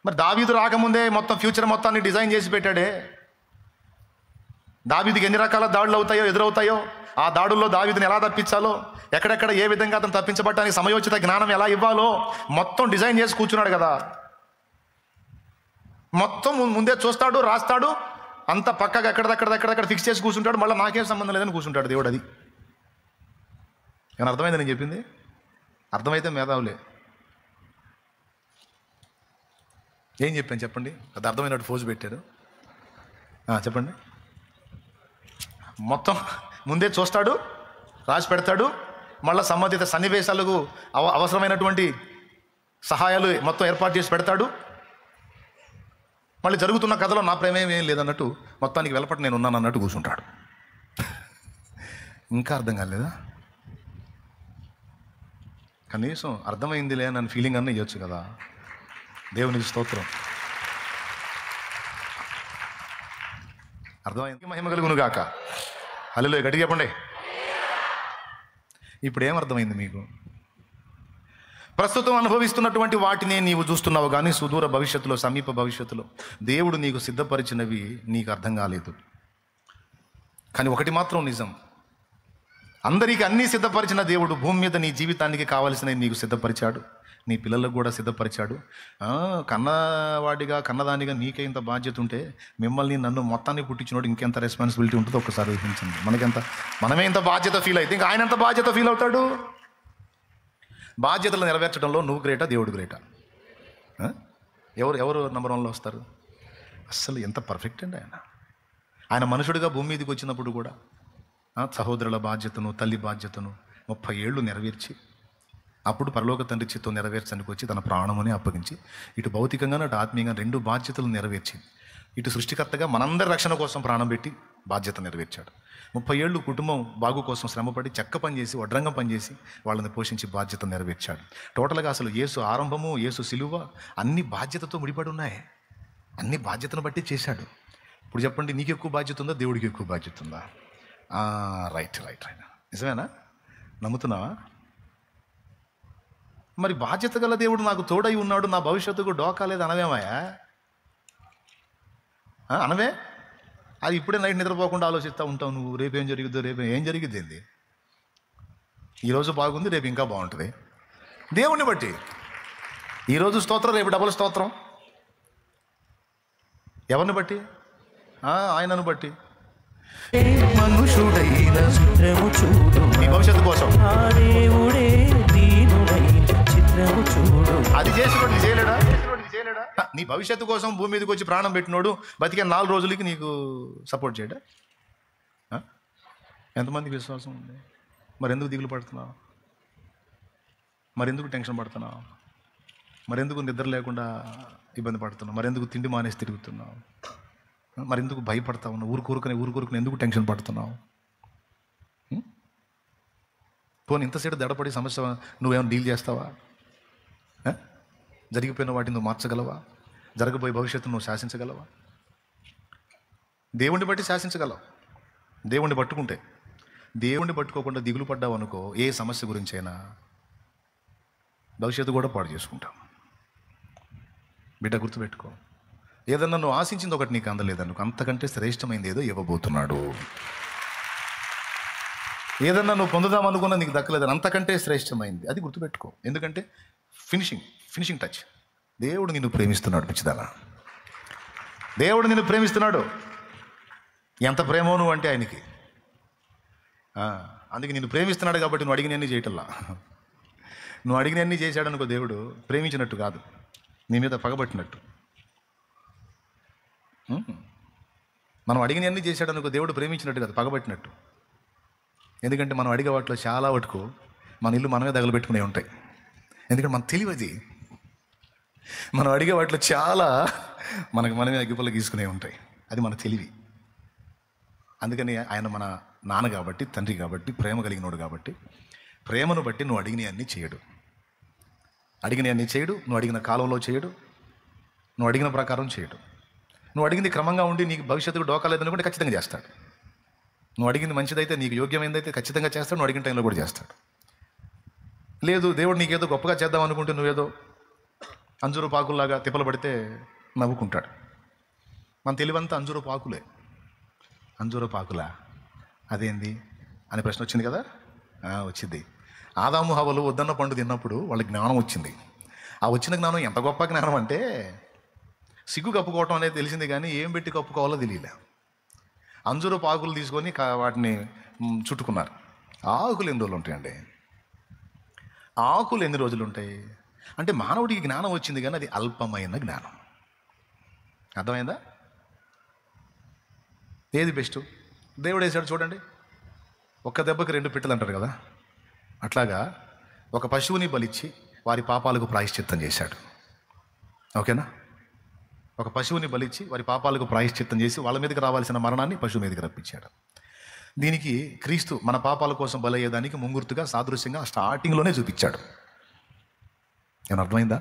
మరి దావీదు రాకముందే మొత్తం ఫ్యూచర్ మొత్తాన్ని డిజైన్ చేసి పెట్టాడే. దావీదుకి ఎన్ని రకాల దాడులు ఎదురవుతాయో, ఆ దాడుల్లో దావీదుని ఎలా తప్పించాలో, ఎక్కడెక్కడ ఏ విధంగా అతను తప్పించబడటానికి సమయోచిత జ్ఞానం ఎలా ఇవ్వాలో మొత్తం డిజైన్ చేసి కూర్చున్నాడు కదా. మొత్తం ముందే చూస్తాడు, రాస్తాడు, అంత పక్కగా ఎక్కడెక్కడ ఫిక్స్ చేసి కూర్చుంటాడు. మళ్ళీ నాకేం సంబంధం లేదని కూర్చుంటాడు దేవుడు. అది ఏమైనా అర్థమైంది నేను చెప్పింది? అర్థమైతే మేధావులే. ఏం చెప్పాను చెప్పండి? అది అర్థమైనట్టు ఫోజు పెట్టారు. చెప్పండి. మొత్తం ముందే చూస్తాడు, రాసి పెడతాడు, మళ్ళీ సంబంధిత సన్నివేశాలకు అవసరమైనటువంటి సహాయాలు మొత్తం ఏర్పాటు చేసి పెడతాడు. మళ్ళీ జరుగుతున్న కథలో నా ప్రేమేం ఏం లేదన్నట్టు మొత్తానికి వెలపటి నేను ఉన్నాను అన్నట్టు కూర్చుంటాడు. ఇంకా అర్థం కాలేదా? కనీసం అర్థమైందిలే అని ఫీలింగ్ అన్న ఇవ్వచ్చు కదా. దేవునికి స్తోత్రం. అర్థమైంది. మహిమ కలుగును గాక. హల్లెలూయా. గట్టిగా చెప్పండి. ఇప్పుడు ఏమర్థమైంది మీకు? ప్రస్తుతం అనుభవిస్తున్నటువంటి వాటినే నీవు చూస్తున్నావు, కానీ సుదూర భవిష్యత్తులో, సమీప భవిష్యత్తులో దేవుడు నీకు సిద్ధపరిచినవి నీకు అర్థం కాలేదు. కానీ ఒకటి మాత్రం నిజం, అందరికీ అన్నీ సిద్ధపరిచిన దేవుడు భూమి మీద నీ జీవితానికి కావలసినవి నీకు సిద్ధపరిచాడు, నీ పిల్లలకు కూడా సిద్ధపరిచాడు. కన్నవాడిగా కన్నదానిగా నీకే ఇంత బాధ్యత ఉంటే మిమ్మల్ని నన్ను మొత్తాన్ని పుట్టించినోడు ఇంకెంత రెస్పాన్సిబిలిటీ ఉంటుందో ఒకసారి ఊహించండి. మనమే ఇంత బాధ్యత ఫీల్ అయితే ఇంకా ఆయన ఎంత బాధ్యత ఫీల్ అవుతాడు? బాధ్యతలు నెరవేర్చడంలో నువ్వు గ్రేటా, దేవుడు గ్రేటా? ఎవరు నంబర్ 1లో వస్తారు? అస్సలు ఎంత పర్ఫెక్ట్ అండి ఆయన. ఆయన మనుషుడిగా భూమి మీదకి వచ్చినప్పుడు కూడా సహోదరుల బాధ్యతను, తల్లి బాధ్యతను 30 ఏళ్ళు నెరవేర్చి, అప్పుడు పరలోక తండ్రి చిత్తం నెరవేర్చడానికి వచ్చి తన ప్రాణముని అప్పగించి, ఇటు భౌతికంగా అటు ఆత్మీయంగా 2 బాధ్యతలు నెరవేర్చి, ఇటు సృష్టికర్తగా మనందరి రక్షణ కోసం ప్రాణం పెట్టి బాధ్యత నెరవేర్చాడు. 30 ఏళ్ళు కుటుంబం బాగు కోసం శ్రమపడి చెక్క పనిచేసి, వడ్రంగం పనిచేసి వాళ్ళని పోషించి బాధ్యత నెరవేర్చాడు. టోటల్గా అసలు యేసు ఆరంభము, యేసు సిలువ అన్ని బాధ్యతతో ముడిపడి ఉన్నాయి. అన్ని బాధ్యతను బట్టి చేశాడు. ఇప్పుడు చెప్పండి, నీకు ఎక్కువ బాధ్యత ఉందా, దేవుడికి ఎక్కువ బాధ్యత ఉందా? రైట్. నిజమేనా? నమ్ముతున్నావా? మరి బాధ్యత గల దేవుడు నాకు తోడై ఉన్నాడు, నా భవిష్యత్తుకు డోకా లేదు అనవేమాయా? అనవే? అది ఇప్పుడే నైట్ నిద్రపోకుండా ఆలోచిస్తూ ఉంటావు నువ్వు. రేపేం జరుగుద్దో, ఏం జరిగిద్ది ఏంది? ఈరోజు బాగుంది, రేపు ఇంకా బాగుంటుంది. దేవుణ్ణి బట్టి ఈరోజు స్తోత్రం, రేపు డబుల్ స్తోత్రం. ఎవరిని బట్టి? ఆయనను బట్టి. మనుషుడైన చిత్రము చూడు, నీ భవిష్యత్తు కోసం అది చేసినోడు నీ చేయలేడా? నీ భవిష్యత్తు కోసం భూమి మీదకి వచ్చి ప్రాణం పెట్టినోడు బతికే 4 రోజులకి నీకు సపోర్ట్ చేయడా? ఎంతమందికి విశ్వాసం ఉంది? మరెందుకు దిగులు పడుతున్నావు? మరెందుకు టెన్షన్ పడుతున్నావు? మరెందుకు నిద్ర లేకుండా ఇబ్బంది పడుతున్నావు? మరెందుకు తిండి మానేసి తిరుగుతున్నావు? మరెందుకు భయపడతా ఉన్నావు? ఊరుకూరుకుని ఎందుకు టెన్షన్ పడుతున్నావు? పోనీ ఇంతసేపు దడపడి సమస్య నువ్వేమైనా డీల్ చేస్తావా? జరిగిపోయిన వాటిని నువ్వు మార్చగలవా? జరగబోయే భవిష్యత్తును నువ్వు శాసించగలవా? దేవుణ్ణి బట్టి శాసించగలవు. దేవుణ్ణి పట్టుకుంటే. దేవుణ్ణి పట్టుకోకుండా దిగులు పడ్డావు అనుకో, ఏ సమస్య గురించైనా భవిష్యత్తు కూడా పాడు చేసుకుంటాం. బిడ్డ గుర్తుపెట్టుకో, ఏదన్నా నువ్వు ఆశించింది ఒకటి నీకు అందలేదనుకో, అంతకంటే శ్రేష్టమైంది ఏదో ఇవ్వబోతున్నాడు. ఏదన్నా నువ్వు పొందుదాం అనుకున్నా నీకు దక్కలేదని, అంతకంటే శ్రేష్టమైంది, అది గుర్తుపెట్టుకో. ఎందుకంటే ఫినిషింగ్ టచ్. దేవుడు నిన్ను ప్రేమిస్తున్నాడు పిచ్చిదానా. దేవుడు నిన్ను ప్రేమిస్తున్నాడు. ఎంత ప్రేమో నువ్వు అంటే ఆయనకి. అందుకే నిన్ను ప్రేమిస్తున్నాడు కాబట్టి నువ్వు అడిగినవన్నీ చేయటల్లా. నువ్వు అడిగినవన్నీ చేశాడు అనుకో, దేవుడు ప్రేమించినట్టు కాదు, నీ మీద పగబట్టినట్టు. మనం అడిగినవన్నీ చేశాడు అనుకో, దేవుడు ప్రేమించినట్టు కాదు, పగబట్టినట్టు. ఎందుకంటే మనం అడిగే వాటిలో చాలా వరకు మన ఇల్లు మనమే తగలబెట్టుకునే ఉంటాయి. ఎందుకంటే మన తెలివది. మనం అడిగే వాటిలో చాలా మనమే అగ్గిపుల్ల గీసుకునే ఉంటాయి. అది మన తెలివి. అందుకని ఆయన మన నాన్న కాబట్టి, తండ్రి కాబట్టి, ప్రేమ కలిగినోడు కాబట్టి, ప్రేమను బట్టి నువ్వు అడిగినవన్నీ చేయడు. అడిగినవన్నీ చేయడు. నువ్వు అడిగిన కాలంలో చేయడు. నువ్వు అడిగిన ప్రకారం చేయడు. నువ్వు అడిగింది క్రమంగా ఉండి నీకు భవిష్యత్తుకు డోకా లేదనుకుంటే ఖచ్చితంగా చేస్తాడు. నువ్వు అడిగింది మంచిదైతే, నీకు యోగ్యమైనదైతే ఖచ్చితంగా చేస్తాడు. నువ్వు అడిగిన టైంలో కూడా చేస్తాడు. లేదు, దేవుడు నీకేదో గొప్పగా చేద్దాం అనుకుంటే నువ్వేదో అంజూరు పాకుల్లాగా తిప్పలు పడితే నవ్వుకుంటాడు. మన తెలివంతా అంజూరు పాకులే. అంజూరు పాకులా అదేంది అనే ప్రశ్న వచ్చింది కదా. వచ్చింది. ఆదాము హవ్వలు వద్దన్న పండు తిన్నప్పుడు వాళ్ళకి జ్ఞానం వచ్చింది. ఆ వచ్చిన జ్ఞానం ఎంత గొప్ప జ్ఞానం అంటే, సిగ్గు కప్పుకోవటం అనేది తెలిసింది కానీ ఏం పెట్టి కప్పుకోవాలో తెలియలే. అంజూరు పాకులు తీసుకొని వాటిని చుట్టుకున్నారు. ఆకులు ఎన్ని రోజులు ఉంటాయండి? ఆకులు ఎన్ని రోజులు ఉంటాయి అంటే, మానవుడికి జ్ఞానం వచ్చింది కానీ అది అల్పమైన జ్ఞానం. అర్థమైందా? ఏది బెస్ట్? దేవుడు వేసాడు చూడండి. ఒక్క దెబ్బకి 2 పిట్టలు అంటారు కదా. అట్లాగా ఒక పశువుని బలిచ్చి వారి పాపాలకు ప్రాయశ్చిత్తం చేశాడు. ఓకేనా? ఒక పశువుని బలిచ్చి వారి పాపాలకు ప్రాయశ్చిత్తం చేసి వాళ్ళ మీదకి రావాల్సిన మరణాన్ని పశువు మీదకి రప్పించాడు. దీనికి క్రీస్తు మన పాపాల కోసం బలయ్యేదానికి ముంగుర్తుగా, సాదృశ్యంగా స్టార్టింగ్లోనే చూపించాడు. ఏమన్నా అర్థమైందా?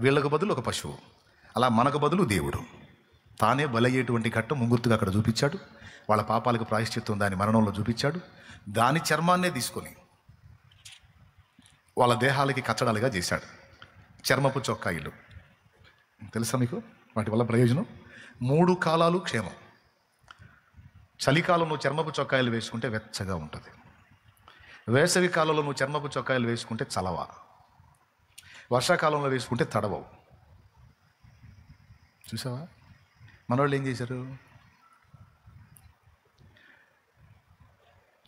వీళ్ళకు బదులు ఒక పశువు, అలా మనకు బదులు దేవుడు తానే బలయ్యేటువంటి ఘట్టం ముంగుర్తుగా అక్కడ చూపించాడు. వాళ్ళ పాపాలకు ప్రాయశ్చిత్తం దాని మరణంలో చూపించాడు. దాని చర్మాన్నే తీసుకొని వాళ్ళ దేహాలకి కచ్చడాలుగా చేశాడు. చర్మపు చొక్కాయిలు తెలుసా మీకు? వాటి వల్ల ప్రయోజనం 3 కాలాలు క్షేమం. చలికాలం నువ్వు చర్మపు చొక్కాయలు వేసుకుంటే వెచ్చగా ఉంటుంది. వేసవి కాలంలో నువ్వు చర్మపు చొక్కాయలు వేసుకుంటే చలవ. వర్షాకాలంలో వేసుకుంటే తడవవు. చూసావా? మనోళ్ళు ఏం చేశారు?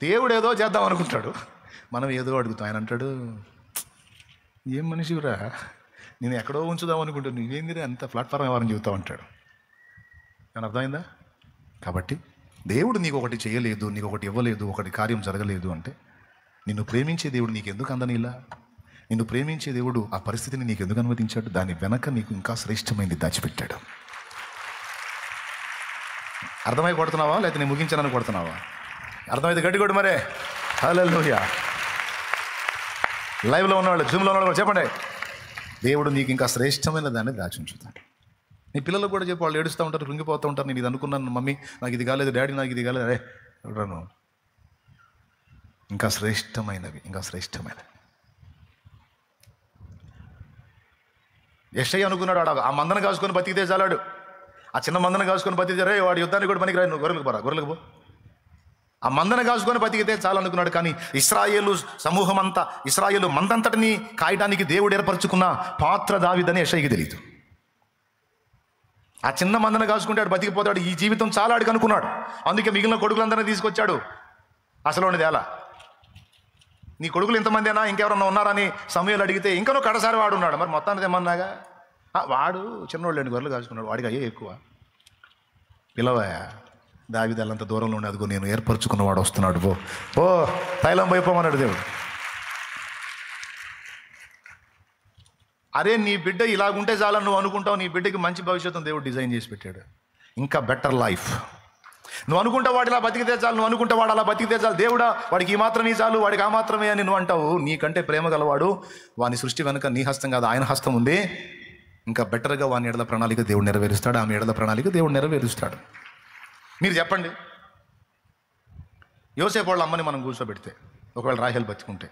దేవుడు ఏదో చేద్దాం అనుకుంటాడు, మనం ఏదో అడుగుతాం. ఆయన అంటాడు, ఏం మనిషిరా, నేను ఎక్కడో ఉంచుదాం అనుకుంటాను, నువ్వేందిరా అంత ప్లాట్ఫామ్ ఎవరని చెబుతావు అంటాడు. అని అర్థమైందా? కాబట్టి దేవుడు నీకు ఒకటి చేయలేదు, నీకు ఒకటి ఇవ్వలేదు, ఒకటి కార్యం జరగలేదు అంటే, నిన్ను ప్రేమించే దేవుడు నీకు ఎందుకు అందనిలా? నిన్ను ప్రేమించే దేవుడు ఆ పరిస్థితిని నీకు ఎందుకు అనుమతించాడు? దాని వెనక నీకు ఇంకా శ్రేష్టమైంది దాచిపెట్టాడు. అర్థమై కొడుతున్నావా లేకపోతే నేను ముగించానని కొడుతున్నావా? అర్థమైతే గట్టి కొడు మరే. హల్లెలూయా. లైవ్లో ఉన్నవాళ్ళు, జూమ్లో ఉన్నవాళ్ళు చెప్పండి, దేవుడు నీకు ఇంకా శ్రేష్టమైన దాన్ని దాచి ఉంచుతాడు. నీ పిల్లలకు కూడా చెప్పి, వాళ్ళు ఏడుస్తూ ఉంటారు, కృంగిపోతూ ఉంటారు, నేను ఇది అనుకున్నాను మమ్మీ, నాకు ఇది కాలేదు, డాడీ నాకు ఇది కాలేదు. అరే ఎవడను, ఇంకా శ్రేష్టమైనవి, ఇంకా శ్రేష్టమైనవి. యెషయా అనుకున్నాడు, ఆ మందను కాసుకొని బతికితే చాలాడు, ఆ చిన్న మందను కాసుకొని బతికితే, రే వాడు యుద్ధానికి కూడా పనికి రాడు, నువ్వు గొర్రెలకు పో, ఆ మందను కాసుకొని బతికితే చాలు అనుకున్నాడు. కానీ ఇశ్రాయేలు సమూహం అంతా, ఇశ్రాయేలు మందంతటిని కాయడానికి దేవుడు ఏర్పరచుకున్న పాత్ర దావీదని యెషయాకి తెలియదు. ఆ చిన్న మందను కాసుకుంటాడు, బతికిపోతాడు, ఈ జీవితం చాలా ఆడికి అనుకున్నాడు. అందుకే మిగిలిన కొడుకులందరినీ తీసుకొచ్చాడు. అసలు ఉన్నది ఎలా, నీ కొడుకులు ఇంతమందేనా, ఇంకెవరన్నా ఉన్నారని సమూయేలు అడిగితే, ఇంకా నువ్వు కడసారి వాడు ఉన్నాడు. మరి మొత్తానికి ఏమన్నాగా, వాడు చిన్నోళ్ళు గొర్రెలు కాసుకున్నాడు, వాడికి అయ్యే ఎక్కువ. పిలవయా, దావీదు అల్లంత దూరంలో ఉండి, అదిగో నేను ఏర్పరచుకున్నవాడు వస్తున్నాడు, పో తైలం పోయిపోమన్నాడు దేవుడు. అరే నీ బిడ్డ ఇలాగుంటే చాలని నువ్వు అనుకుంటావు, నీ బిడ్డకి మంచి భవిష్యత్తును దేవుడు డిజైన్ చేసి పెట్టాడు, ఇంకా బెటర్ లైఫ్. నువ్వు అనుకుంటావు వాడు ఇలా బతికితే చాలు, నువ్వు అనుకుంటా వాడు అలా బతికితే చాలు, దేవుడా వాడికి ఈ మాత్రమే చాలు, వాడికి ఆ మాత్రమే అని నువ్వు అంటావు. నీకంటే ప్రేమ గలవాడు, వాని సృష్టి వెనుక నీ హస్తం కాదు ఆయన హస్తం ఉంది. ఇంకా బెటర్గా వాని ఎడల ప్రణాళిక దేవుడు నెరవేరుస్తాడు, ఆమె ఎడల ప్రణాళిక దేవుడు నెరవేరుస్తాడు. మీరు చెప్పండి, యోసేపు వాళ్ళ అమ్మని మనం కూర్చోబెడితే, ఒకవేళ రాహేలు బతికుంటే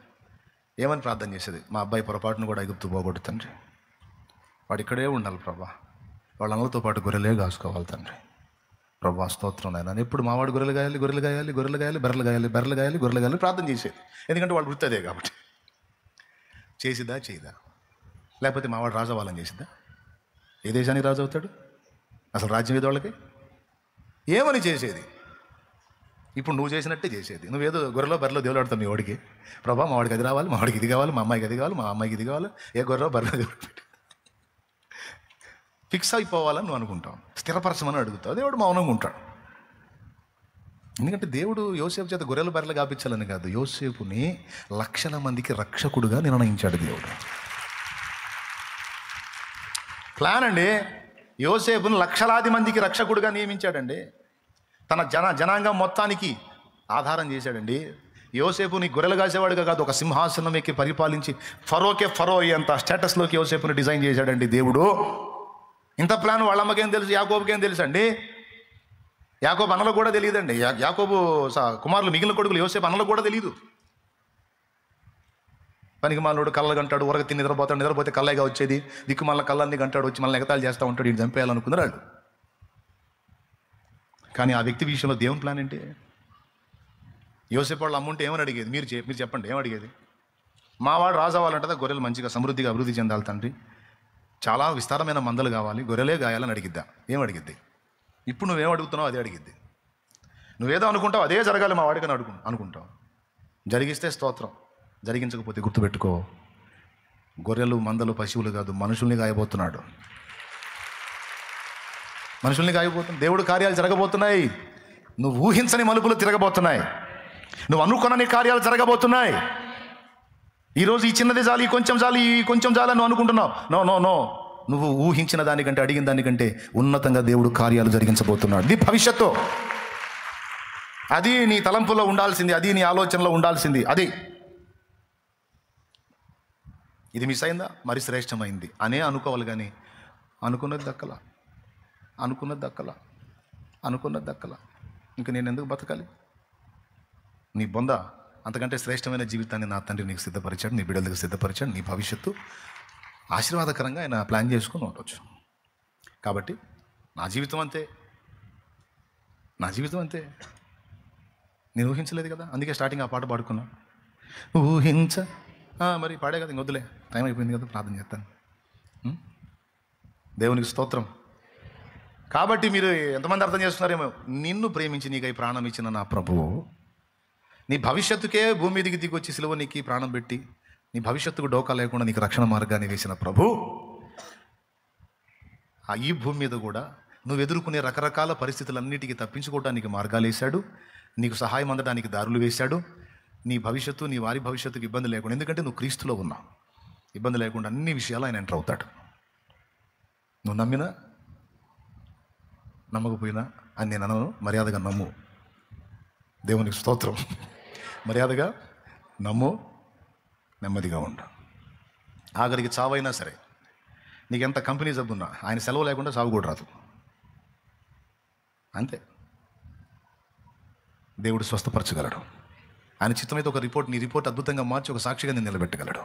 ఏమని ప్రార్థన చేసేది? మా అబ్బాయి పొరపాటును కూడా ఐగుప్తు పోగొట్టు తండ్రి, వాడు ఇక్కడే ఉండాలి ప్రభా, వాళ్ళ అమ్మలతో పాటు గొర్రెలే కాసుకోవాలి తండ్రి. ప్రభా స్తోత్రం నాయన, ఎప్పుడు మావాడు గొర్రెలు గాయాలి, గొర్రెలు గాయాలి, గొర్రెలు గాయాలి, బర్రెలు గాయాలి, బర్రెలు గాయాలి, గొర్రెలు గాయాలి ప్రార్థన చేసేది. ఎందుకంటే వాళ్ళు వృత్తి అదే కాబట్టి. చేసిద్దా? చేయదా? లేకపోతే మావాడు రాజు అవ్వాలని చేసిద్దా? ఏ దేశానికి రాజు అవుతాడు? అసలు రాజ్యం ఏదో వాళ్ళకి ఏమని చేసేది? ఇప్పుడు నువ్వు చేసినట్టే చేసేది. నువ్వేదో గొర్రెలో బర్రెలో దేవుడు ఆడుతావు మీ వాడికి. ప్రభా మా వాడికి అది రావాలి, మా వాడికి ఇది కావాలి, మా అమ్మాయికి అది కావాలి, మా అమ్మాయికి ఇది కావాలి. ఏ గొర్రెలో బర్రెలో దేవుడు పెట్టి ఫిక్స్ అయిపోవాలని నువ్వు అనుకుంటావు, స్థిరపరచమని అడుగుతావు. దేవుడు మౌనంగా ఉంటాడు. ఎందుకంటే దేవుడు యోసేపు చేత గొర్రెల బర్రెలు కాపించాలని కాదు, యోసేపుని లక్షల మందికి రక్షకుడుగా నిర్ణయించాడు దేవుడు. ప్లాన్ అండి. యోసేపుని లక్షలాది మందికి రక్షకుడుగా నియమించాడండి. తన జనాంగం మొత్తానికి ఆధారం చేశాడండి. యోసేపుని గొర్రెలు కాసేవాడుగా కాదు, ఒక సింహాసనం ఎక్కి పరిపాలించి ఫరో అయ్యేంత స్టేటస్లోకి యోసేపుని డిజైన్ చేశాడండి దేవుడు. ఇంత ప్లాన్ వాళ్ళ అమ్మకేం తెలుసు, యాకోబుకేం తెలుసు అండి? యాకోబు అన్నలకు కూడా తెలియదండి. యాకోబు కుమారులు మిగిలిన కొడుకులు యోసేపు అన్నలకు కూడా తెలియదు. పనికి మాలోడు కళ్ళ గంటాడు, ఉరగ తిని నిద్రపోతాడు, నిద్రపోతే కళ్ళగా వచ్చేది, దిక్కు మళ్ళీ కళ్ళన్ని గంటాడు, వచ్చి మళ్ళీ ఎగతాళి చేస్తూ ఉంటాడు, ఈయన చంపేయాలనుకున్నారు వాళ్ళు. కానీ ఆ వ్యక్తి విషయంలో దేవుని ప్లాన్ ఏంటి? యోసేపు వాళ్ళు అమ్ముంటే ఏమని అడిగేది? మీరు చెప్పండి, ఏమడిగేది? మావాడు రాజు అవ్వాలంటే గొర్రెలు మంచిగా సమృద్ధిగా అభివృద్ధి చెందాలి తండ్రి, చాలా విస్తారమైన మందలు కావాలి, గొర్రెలే గాయాలని అడిగిద్దా? ఏమడిగిద్ది? ఇప్పుడు నువ్వేం అడుగుతున్నావు అదే అడిగిద్ది. నువ్వేదో అనుకుంటావు అదే జరగాలి మా వాడికని అనుకుంటావు. జరిగిస్తే స్తోత్రం, జరిగించకపోతే గుర్తుపెట్టుకో, గొర్రెలు మందలు పశువులు కాదు, మనుషుల్ని గాయబోతున్నాడు. మనుషుల్ని గాయబోతున్నాడు. దేవుడు కార్యాలు జరగబోతున్నాయి. నువ్వు ఊహించని మలుపులు తిరగబోతున్నాయి. నువ్వు అనుకున్నని కార్యాలు జరగబోతున్నాయి. ఈరోజు ఈ చిన్నది చాలు, ఈ కొంచెం చాలు, ఈ కొంచెం చాలు నువ్వు అనుకుంటున్నావు. నో, నువ్వు ఊహించిన దానికంటే, అడిగిన దానికంటే ఉన్నతంగా దేవుడు కార్యాలు జరిగించబోతున్నాడు. ఇది భవిష్యత్తు. అది నీ తలంపులో ఉండాల్సింది, అది నీ ఆలోచనలో ఉండాల్సింది. అది ఇది మిస్ అయిందా, మరి శ్రేష్టమైంది అనే అనుకోవాలి. కానీ అనుకున్నది దక్కల. ఇంక నేను ఎందుకు బతకాలి? నీ బొంద అంతకంటే శ్రేష్టమైన జీవితాన్ని నా తండ్రి నీకు సిద్ధపరిచాడు, నీ బిడ్డలకు సిద్ధపరిచాడు. నీ భవిష్యత్తు ఆశీర్వాదకరంగా ఆయన ప్లాన్ చేసుకుని ఉండవచ్చు. కాబట్టి నా జీవితం అంతే. నేను ఊహించలేదు కదా, అందుకే స్టార్టింగ్ ఆ పాట పాడుకున్నా. మరి పాడే కదా, ఇంకొద్దులే, టైం అయిపోయింది కదా, ప్రార్థన చేస్తాను. దేవునికి స్తోత్రం. కాబట్టి మీరు ఎంతమంది అర్థం చేస్తున్నారేమో, నిన్ను ప్రేమించి నీకై ప్రాణం ఇచ్చిన నా ప్రభువు నీ భవిష్యత్తుకే భూమి మీదికి దిగొచ్చి సిలువ నీకు ప్రాణం పెట్టి నీ భవిష్యత్తుకు డోకా లేకుండా నీకు రక్షణ మార్గాన్ని వేసిన ప్రభు ఈ భూమి మీద కూడా నువ్వు ఎదుర్కొనే రకరకాల పరిస్థితులన్నిటికీ తప్పించుకోవడానికి మార్గాలు వేశాడు, నీకు సహాయం అందడానికి దారులు వేశాడు. నీ భవిష్యత్తు, నీ వారి భవిష్యత్తుకు ఇబ్బంది లేకుండా, ఎందుకంటే నువ్వు క్రీస్తులో ఉన్నావు, ఇబ్బంది లేకుండా అన్ని విషయాలు ఆయన ఎంటర్ అవుతాడు. నువ్వు నమ్మినా నమ్మకపోయినా అని నేను అనను, మర్యాదగా నమ్ము. దేవునికి స్తోత్రం. మర్యాదగా నమ్ము, నెమ్మదిగా ఉండు. ఆఖరికి చావైనా సరే, నీకెంత కంపెనీ జబ్బున్నా ఆయన సెలవు లేకుండా చావు కూడా రాదు. అంతే. దేవుడు స్వస్థపరచగలడు. ఆయన చిత్తమైతే ఒక రిపోర్ట్, నీ రిపోర్ట్ అద్భుతంగా మార్చి ఒక సాక్షిగా నేను నిలబెట్టగలడు.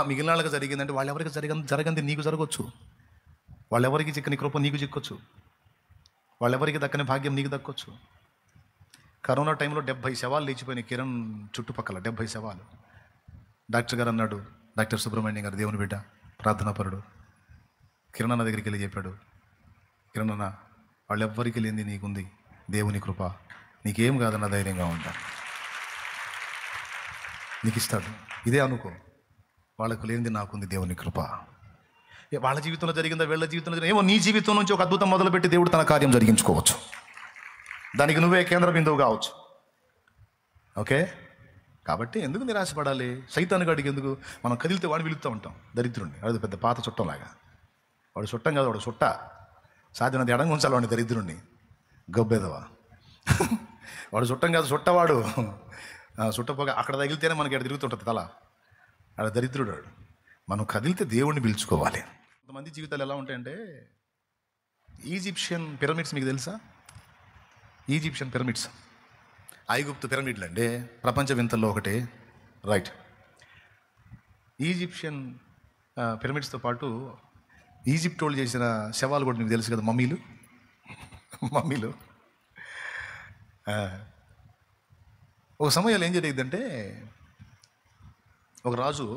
మిగిలిన వాళ్ళకి జరిగిందంటే వాళ్ళెవరికి జరగంది నీకు జరగవచ్చు. వాళ్ళెవరికి చిక్కని కృప నీకు చిక్కొచ్చు. వాళ్ళెవరికి దక్కని భాగ్యం నీకు దక్కొచ్చు. కరోనా టైంలో 70 శవాలు లేచిపోయినాయి కిరణ్ చుట్టుపక్కల, 70 శవాలు. డాక్టర్ గారు అన్నాడు, డాక్టర్ సుబ్రహ్మణ్యం గారు, దేవుని బిడ్డ, ప్రార్థనాపరుడు, కిరణ్ అన్న దగ్గరికి వెళ్ళి చెప్పాడు, కిరణ్ అన్న వాళ్ళెవ్వరికి లేనిది నీకుంది, దేవుని కృప, నీకేం కాదన్న ధైర్యంగా ఉంటా, నీకు ఇస్తాడు. ఇదే అనుకో, వాళ్ళకు లేనిది నాకుంది, దేవుని కృప. వాళ్ళ జీవితంలో జరిగిందా, వీళ్ళ జీవితంలో ఏమో, నీ జీవితం నుంచి ఒక అద్భుతం మొదలుపెట్టి దేవుడు తన కార్యం జరిగించుకోవచ్చు. దానికి నువ్వే కేంద్ర బిందువు కావచ్చు. ఓకే. కాబట్టి ఎందుకు నిరాశపడాలి? సైతానికి అడిగి ఎందుకు? మనం కదిలితే వాడిని పిలుస్తూ ఉంటాం, దరిద్రుడిని. అది పెద్ద పాత చుట్టంలాగా. వాడు చుట్టం కాదు, వాడు చుట్ట. సాధ్యమైనంత ఎడంగా ఉంచాలి వాడిని, దరిద్రుడిని, గబ్బేదవా. వాడు చుట్టం కాదు, చుట్టవాడు. చుట్టపోగా అక్కడ తగిలితేనే మనకి ఎక్కడ తిరుగుతుంటుంది తల. ఆడ దరిద్రుడు వాడు. మనం కదిలితే దేవుడిని పిలుచుకోవాలి. కొంతమంది జీవితాలు ఎలా ఉంటాయంటే, ఈజిప్షియన్ పిరమిడ్స్ మీకు తెలుసా? ఈజిప్షియన్ పిరమిడ్స్, ఐగుప్తు పిరమిడ్లు అండి, ప్రపంచ వింతల్లో ఒకటి. రైట్. ఈజిప్షియన్ పిరమిడ్స్తో పాటు ఈజిప్ట్ వాళ్ళు చేసిన శవాలు కూడా మీకు తెలుసు కదా, మమ్మీలు. మమ్మీలు ఒక సమయంలో ఏం జరిగిందంటే, ఒక రాజు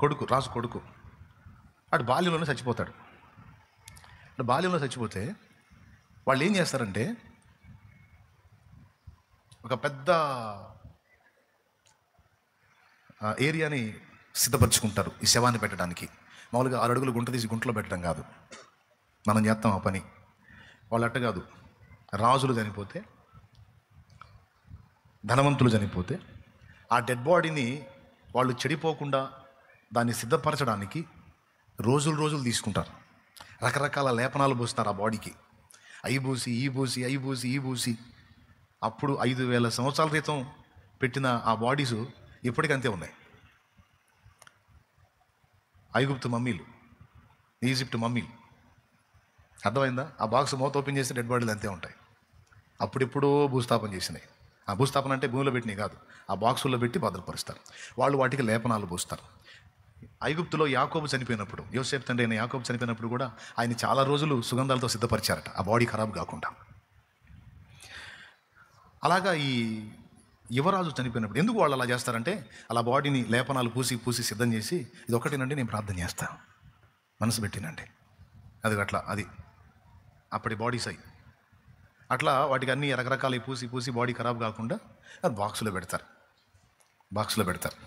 కొడుకు అటు బాల్యంలోనే చచ్చిపోతాడు. అటు బాల్యంలో చచ్చిపోతే వాళ్ళు ఏం చేస్తారంటే, ఒక పెద్ద ఏరియాని సిద్ధపరచుకుంటారు ఈ శవాన్ని పెట్టడానికి. మామూలుగా 6 అడుగులు గుంట తీసి గుంటలో పెట్టడం కాదు, మనం చేస్తాం ఆ పని. వాళ్ళు అట్ట కాదు. రాజులు చనిపోతే, ధనవంతులు చనిపోతే ఆ డెడ్ బాడీని వాళ్ళు చెడిపోకుండా దాన్ని సిద్ధపరచడానికి రోజులు తీసుకుంటారు. రకరకాల లేపనాలు పూస్తారు ఆ బాడీకి. అయి పూసి అప్పుడు 5,000 సంవత్సరాల క్రితం పెట్టిన ఆ బాడీస్ ఇప్పటికంతే ఉన్నాయి. ఐగుప్తు మమ్మీలు, ఈజిప్ట్ మమ్మీలు. అర్థమైందా? ఆ బాక్స్ మూత ఓపెన్ చేస్తే డెడ్ బాడీలు అంతే ఉంటాయి. అప్పుడెప్పుడో భూస్థాపన చేసినాయి. ఆ భూస్థాపన అంటే భూమిలో పెట్టినవి కాదు, ఆ బాక్సుల్లో పెట్టి భద్రపరుస్తారు. వాళ్ళు వాటికి లేపనాలు పూస్తారు. ఐగుప్తులో యాకోబు చనిపోయినప్పుడు, యోసేపు తండ్రి అయిన యాకోబు చనిపోయినప్పుడు కూడా ఆయన చాలా రోజులు సుగంధాలతో సిద్ధపరిచారట, ఆ బాడీ ఖరాబ్ కాకుండా. అలాగా ఈ యువరాజు చనిపోయినప్పుడు ఎందుకు వాళ్ళు అలా చేస్తారంటే, అలా బాడీని లేపనాలు పూసి సిద్ధం చేసి, ఇది ఒకటేనండి నేను ప్రార్థన చేస్తాను, మనసు పెట్టినండి, అది అప్పటి బాడీస్ అయ్యి అట్లా వాటికి అన్ని రకరకాలు పూసి బాడీ ఖరాబ్ కాకుండా అది బాక్సులో పెడతారు.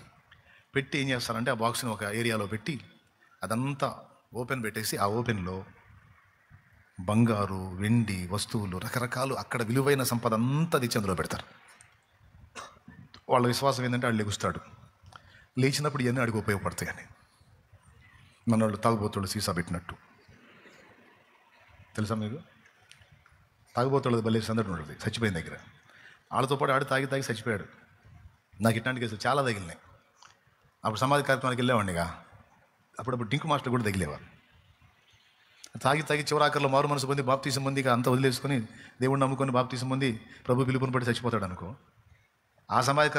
పెట్టి ఏం చేస్తారంటే, ఆ బాక్స్ని ఒక ఏరియాలో పెట్టి అదంతా ఓపెన్ పెట్టేసి, ఆ ఓపెన్లో బంగారు, వెండి వస్తువులు, రకరకాలు అక్కడ విలువైన సంపద అంతా తెచ్చి అందులో పెడతారు. వాళ్ళ విశ్వాసం ఏంటంటే, వాళ్ళు లెగుస్తాడు, లేచినప్పుడు ఇవన్నీ అడిగి ఉపయోగపడతాయి అని. మన వాళ్ళు తాగుబోతుళ్ళు సీసా పెట్టినట్టు తెలుసా మీకు? తాగుబోతుళ్ళది భలే సందడి ఉంటుంది చచ్చిపోయిన దగ్గర. వాళ్ళతో పాటు ఆడు తాగి చచ్చిపోయాడు. నాకు ఇట్లాంటి కేసులు చాలా తగిలినాయి. అప్పుడు సమాధి కార్యక్రమానికి వెళ్ళేవాడినిగా, అప్పుడప్పుడు డింకు మాస్టర్ కూడా తగిలేవారు. తాగి చివరాకర్లో మారు మనసు పొంది బాప్తీసం పొంది ఇక అంతా వదిలేసుకొని దేవుడిని నమ్ముకొని బాప్తీసం పొంది ప్రభు పిలుపుని పడి చచ్చిపోతాడు అనుకో. ఆ సమాధి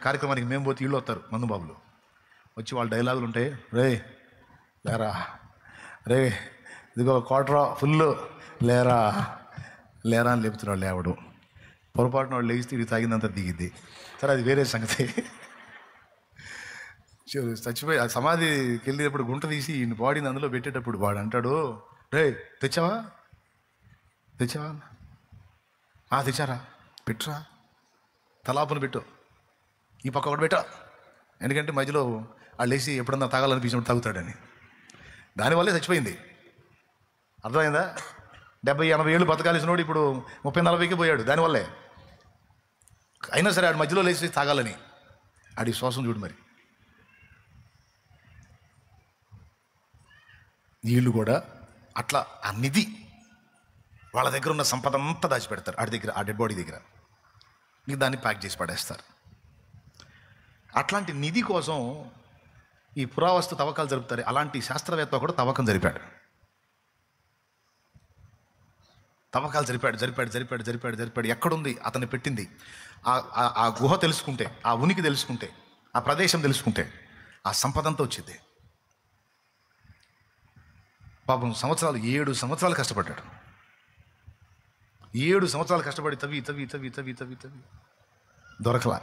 కార్యక్రమానికి మేము పోతే వీళ్ళు వస్తారు, మందు బాబులు వచ్చి వాళ్ళ డైలాగులు ఉంటాయి. లేరా రే, ఇదిగో క్వార్టరా ఫుల్, లేరా అని లేపుతున్నాడు. లేవడు పొరపాటున వాడు లేస్తే ఇది తాగిందంతా దిగిద్ది. సరే, అది వేరే సంగతి. చచ్చిపోయి ఆ సమాధికి వెళ్ళేటప్పుడు గుంట తీసి ఈ బాడీని అందులో పెట్టేటప్పుడు వాడు అంటాడు, రే తెచ్చావా? తెచ్చారా? పెట్టురా, తలాపును పెట్టు, ఈ పక్క ఒకటి పెట్టా. ఎందుకంటే మధ్యలో వాళ్ళు వేసి ఎప్పుడన్నా తాగాలనిపించినప్పుడు తాగుతాడని. దానివల్లే చచ్చిపోయింది. అర్థమైందా? 70-80 ఏళ్ళు బతకాల్సినోడు ఇప్పుడు 30-40కి పోయాడు దానివల్లే. అయినా సరే ఆడు మధ్యలో లేచి తాగాలని, ఆడి శ్వాసం చూడు. మరి వీళ్ళు కూడా అట్లా ఆ నిధి, వాళ్ళ దగ్గర ఉన్న సంపద అంతా దాచిపెడతారు ఆడి దగ్గర, ఆ డెడ్ బాడీ దగ్గర. నీకు దాన్ని ప్యాక్ చేసి పడేస్తారు. అట్లాంటి నిధి కోసం ఈ పురావస్తు తవ్వకాలు జరుపుతారు. అలాంటి శాస్త్రవేత్త కూడా తవ్వకం జరిపాడు. ఎక్కడుంది అతన్ని పెట్టింది? ఆ గుహ తెలుసుకుంటే, ఆ ఉనికి తెలుసుకుంటే, ఆ ప్రదేశం తెలుసుకుంటే ఆ సంపద అంతా వచ్చింది. పాపం 7 సంవత్సరాలు కష్టపడ్డాడు. 7 సంవత్సరాలు కష్టపడి తవ్వి దొరకలా.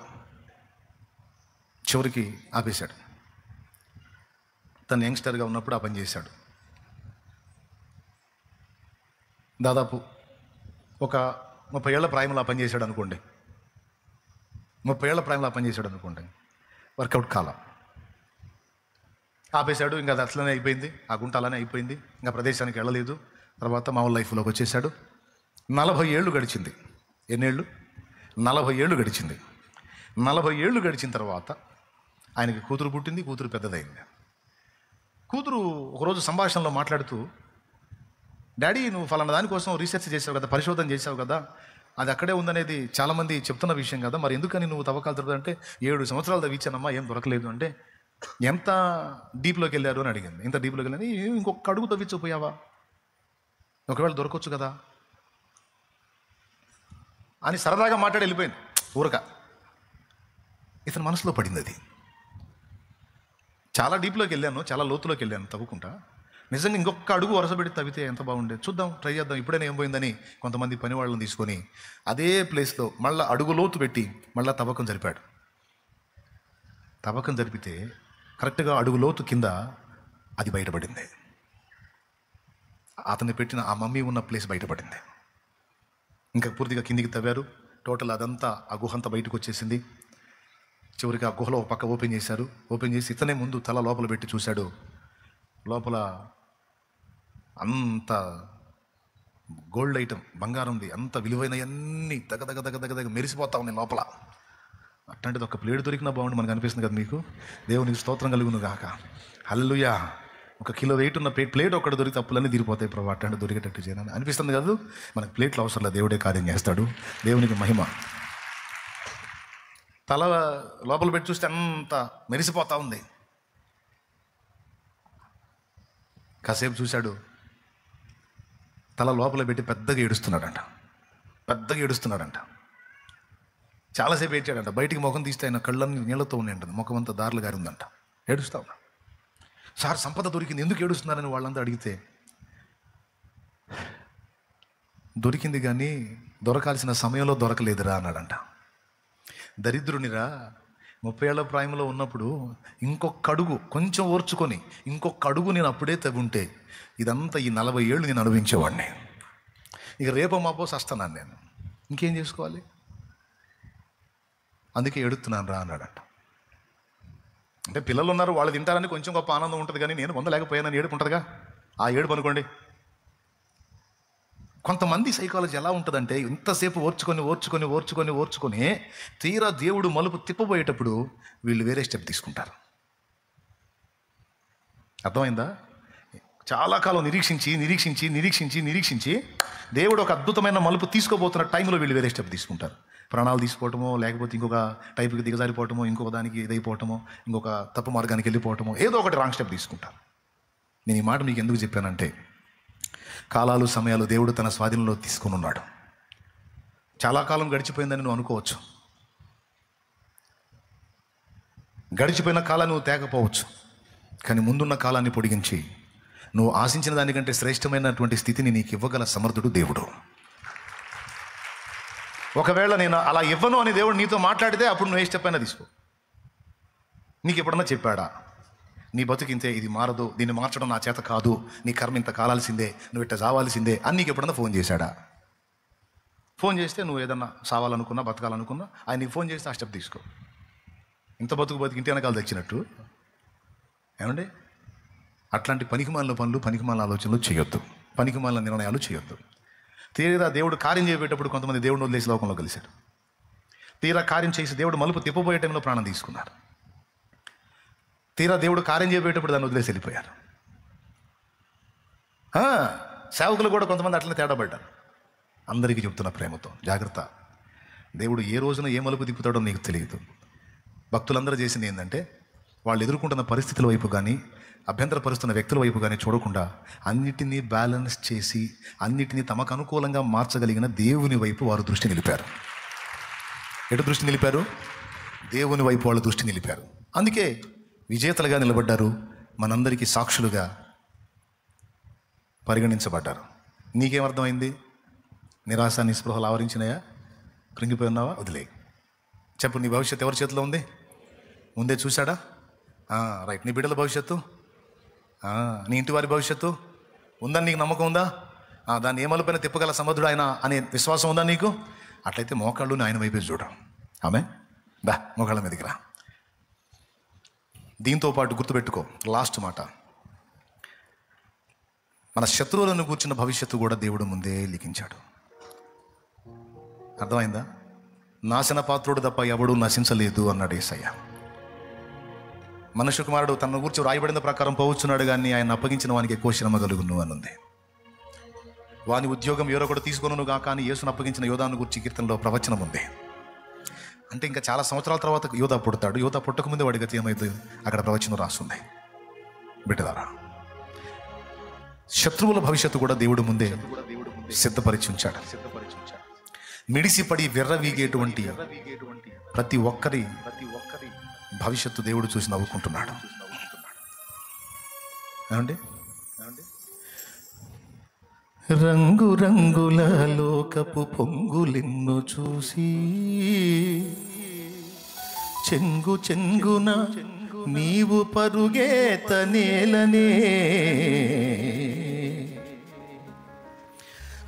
చివరికి ఆపేశాడు. తను యంగ్స్టర్గా ఉన్నప్పుడు ఆ పని చేశాడు. దాదాపు ఒక 30 ఏళ్ల ప్రాయంలో ఆ పని చేశాడు అనుకోండి. 30 ఏళ్ల ప్రాయంలో ఆ పని చేశాడు అనుకోండి. వర్కౌట్ కాలం ఆపేశాడు. ఇంకా అది అట్లనే అయిపోయింది, ఆ గుంట అలానే అయిపోయింది. ఇంకా ప్రదేశానికి వెళ్ళలేదు. తర్వాత మామూలు లైఫ్లోకి వచ్చేసాడు. 40 ఏళ్ళు గడిచింది. ఎన్నేళ్ళు? 40 ఏళ్ళు గడిచింది. 40 ఏళ్ళు గడిచిన తర్వాత ఆయనకి కూతురు పుట్టింది. కూతురు పెద్దదైంది. కూతురు ఒకరోజు సంభాషణలో మాట్లాడుతూ, డాడీ నువ్వు ఫలానా దానికోసం రీసెర్చ్ చేసావు కదా, పరిశోధన చేసావు కదా, అది అక్కడే ఉందనేది చాలామంది చెప్తున్న విషయం కదా, మరి ఎందుకని నువ్వు తవ్వకాలు జరుగుతుందంటే 7 సంవత్సరాలు తవ్వించానమ్మా, ఏం దొరకలేదు అంటే, ఎంత డీప్లోకి వెళ్ళారు అని అడిగింది. ఎంత డీప్లోకి వెళ్ళాను, ఇంకొక అడుగు తవ్వించపోయావా, ఒకవేళ దొరకవచ్చు కదా అని సరదాగా మాట్లాడి వెళ్ళిపోయింది ఊరక. ఇతని మనసులో పడింది అది. చాలా డీప్లోకి వెళ్ళాను, చాలా లోతులోకి వెళ్ళాను తవ్వుకుంటా. నిజంగా ఇంకొక అడుగు వరుస పెట్టి తవ్వితే ఎంత బాగుండేది, చూద్దాం, ట్రై చేద్దాం, ఇప్పుడైనా ఏం పోయిందని కొంతమంది పని వాళ్ళని తీసుకొని అదే ప్లేస్లో మళ్ళీ అడుగు లోతు పెట్టి మళ్ళీ తవ్వకం జరిపాడు. తవ్వకం జరిపితే కరెక్ట్గా అడుగు లోతు కింద అది బయటపడింది. అతన్ని పెట్టిన ఆ మమ్మీ ఉన్న ప్లేస్ బయటపడింది. ఇంకా పూర్తిగా కిందికి తవ్వారు. టోటల్ అదంతా ఆ గుహంతా బయటకు వచ్చేసింది. చివరికి ఆ గుహలో ఒక పక్క ఓపెన్ చేశారు. ఓపెన్ చేసి ఇతనే ముందు తల లోపల పెట్టి చూశాడు. లోపల అంత గోల్డ్ ఐటమ్, బంగారంది, అంత విలువైనవన్నీ దగ దగ దగ దగ దగ మెరిసిపోతా ఉన్నాయి లోపల. అట్లాంటిది ఒక ప్లేట్ దొరికినా బాగుండి మనకు అనిపిస్తుంది కదా మీకు. దేవునికి స్తోత్రం కలుగును గాక. హల్లెలూయా. 1 కిలో వెయిట్ ఉన్న ప్లేట్ ఒక్కటి దొరికి తప్పులన్నీ తీరిపోతాయి ప్రభు, అట్లాంటి దొరికేటట్టు చేయాలని అనిపిస్తుంది కదా. మనకు ప్లేట్లు అవసరం లేదు, దేవుడే కార్యం చేస్తాడు. దేవునికి మహిమ. తల లోపల పెట్టి చూస్తే అంత మెరిసిపోతా ఉంది. కాసేపు చూశాడు. తల లోపల పెట్టి పెద్దగా ఏడుస్తున్నాడంట. చాలాసేపు ఏడ్చాడంట. బయటికి ముఖం తీస్తే ఆయన కళ్ళన్నీ నీళ్ళతో ఉన్నాయంట. ముఖం అంతా దారులు గారి ఉందంట. ఏడుస్తా ఉన్నా. సార్ సంపద దొరికింది, ఎందుకు ఏడుస్తున్నారని వాళ్ళంతా అడిగితే, దొరికింది కానీ దొరకాల్సిన సమయంలో దొరకలేదురా అన్నాడంట. దరిద్రునిరా, 30 ఏళ్ల ప్రాయంలో ఉన్నప్పుడు ఇంకొక అడుగు కొంచెం ఓర్చుకొని ఇంకొక అడుగు నేను అప్పుడే తవ్వుంటే ఇదంతా ఈ 40 ఏళ్ళు నేను అనుభవించేవాడిని. ఇక రేపో మాపో సస్తున్నాను నేను, ఇంకేం చేసుకోవాలి, అందుకే ఏడుతున్నాను రా అన్నాడంట. అంటే పిల్లలు ఉన్నారు, వాళ్ళు తింటారని కొంచెం గొప్ప ఆనందం ఉంటుంది, కానీ నేను పొందలేకపోయానని ఏడుపు ఉంటుందిగా. ఆ ఏడుపు అనుకోండి. కొంతమంది సైకాలజీ ఎలా ఉంటుందంటే, ఇంతసేపు ఓర్చుకొని తీరా దేవుడు మలుపు తిప్పబోయేటప్పుడు వీళ్ళు వేరే స్టెప్ తీసుకుంటారు. అర్థమైందా? చాలా కాలం నిరీక్షించి దేవుడు ఒక అద్భుతమైన మలుపు తీసుకోబోతున్న టైంలో వీళ్ళు వేరే స్టెప్ తీసుకుంటారు. ప్రాణాలు తీసుకోవటమో, లేకపోతే ఇంకొక టైపుకి దిగజారిపోవటమో, ఇంకొక దానికి ఇదైపోవటమో, ఇంకొక తప్పు మార్గానికి వెళ్ళిపోవటమో, ఏదో ఒకటి రాంగ్ స్టెప్ తీసుకుంటారు. నేను ఈ మాట మీకు ఎందుకు చెప్పానంటే, కాలాలు సమయాలు దేవుడు తన స్వాధీనంలో తీసుకుని ఉన్నాడు. చాలా కాలం గడిచిపోయిందని నువ్వు అనుకోవచ్చు. గడిచిపోయిన కాలాన్ని నువ్వు తేకపోవచ్చు, కానీ ముందున్న కాలాన్ని పొడిగించి నువ్వు ఆశించిన దానికంటే శ్రేష్టమైనటువంటి స్థితిని నీకు ఇవ్వగల సమర్థుడు దేవుడు. ఒకవేళ నేను అలా ఇవ్వను అని దేవుడు నీతో మాట్లాడితే అప్పుడు నువ్వు ఏ స్టెప్ అయినా తీసుకో. నీకు ఎప్పుడన్నా చెప్పాడా, నీ బతుకింతే, ఇది మారదు, దీన్ని మార్చడం నా చేత కాదు, నీ కర్మ ఇంత కాలాల్సిందే, నువ్వు ఇట్ట చావాల్సిందే అని నీకు ఎప్పుడన్నా ఫోన్ చేశాడా? ఫోన్ చేస్తే నువ్వు ఏదన్నా సావాలనుకున్నా, బతకాలనుకున్నా, ఆయన నీకు ఫోన్ చేస్తే ఆ స్టెప్ తీసుకో. ఇంత బతుకు ఇంటి వెనకాల తెచ్చినట్టు ఏమండి? అట్లాంటి పనికిమాలిన పనులు, పనికిమాలిన ఆలోచనలు చేయొద్దు, పనికిమాలిన నిర్ణయాలు చేయొద్దు. తీరా దేవుడు కార్యం చేయబోయేటప్పుడు కొంతమంది దేవుడిని వదిలేసి లోకంలో కలిశారు. తీరా కార్యం చేసి దేవుడు మలుపు తిప్పబోయే టైంలో ప్రాణం తీసుకున్నారు. తీరా దేవుడు కార్యం చేయబోయేటప్పుడు దాన్ని వదిలేసి వెళ్ళిపోయారు. సేవకులు కూడా కొంతమంది అట్లనే తేడాపడ్డారు. అందరికీ చెప్తున్న ప్రేమతో జాగ్రత్త. దేవుడు ఏ రోజున ఏ మలుపు తిప్పుతాడో నీకు తెలియదు. భక్తులందరూ చేసింది ఏంటంటే, వాళ్ళు ఎదుర్కొంటున్న పరిస్థితుల వైపు కానీ, అభ్యంతరపరుస్తున్న వ్యక్తుల వైపు కానీ చూడకుండా అన్నిటినీ బ్యాలెన్స్ చేసి అన్నిటినీ తమకు అనుకూలంగా మార్చగలిగిన దేవుని వైపు వారు దృష్టి నిలిపారు. ఎటు దృష్టి నిలిపారు? దేవుని వైపు వాళ్ళు దృష్టి నిలిపారు. అందుకే విజేతలుగా నిలబడ్డారు, మనందరికీ సాక్షులుగా పరిగణించబడ్డారు. నీకేమర్థమైంది? నిరాశ, నిస్పృహలు ఆవరించినాయా? కృంగిపోయి ఉన్నావా? వదిలే. చెప్పు, నీ భవిష్యత్తు ఎవరి చేతిలో ఉంది? ముందే చూశాడా? రైట్. నీ బిడ్డల భవిష్యత్తు, నీ ఇంటి వారి భవిష్యత్తు ఉందని నీకు నమ్మకం ఉందా? దాన్ని ఏ మలుపైన తిప్పగల సమర్థుడు ఆయన అనే విశ్వాసం ఉందా నీకు? అట్లయితే మోకాళ్ళు ఆయన వైపే చూడు. ఆమె దా, మోకాళ్ళ మీదకి రా. దీంతో పాటు గుర్తుపెట్టుకో, లాస్ట్ మాట, మన శత్రువులను కూర్చున్న భవిష్యత్తు కూడా దేవుడు ముందే లిఖించాడు. అర్థమైందా? నాశన పాత్రుడు తప్ప ఎవడు నశించలేదు అన్నాడు యేసయ్య. మనుష్య కుమారుడు తన గురించి రాయబడిన ప్రకారం పోవచ్చున్నాడు, కానీ ఆయన అప్పగించిన వానికి ఎక్కువ శ్రమ కలుగును అని ఉంది. వాని ఉద్యోగం ఎవరొకడు తీసుకొనుగా, కానీ యేసును అప్పగించిన యోధాను గురించి కీర్తనలో ప్రవచనం ఉంది. అంటే ఇంకా చాలా సంవత్సరాల తర్వాత యోధా పుడతాడు. యోధా పుట్టకముందే వాడి గతి ఏమైంది అక్కడ ప్రవచనం రాస్తుంది. బిడ్డలారా, శత్రువుల భవిష్యత్తు కూడా దేవుడు ముందే సిద్ధపరిచి ఉంచాడు. మిడిసిపడి విర్రవీగేటువంటి ప్రతి ఒక్కరి భవిష్యత్తు దేవుడు చూసి నవ్వుకుంటున్నాడు. ఏమండి? రంగు రంగుల లోకపు పొంగులెన్ను చూసి చెంగు చెంగున నీవు పరుగేత నేలనే,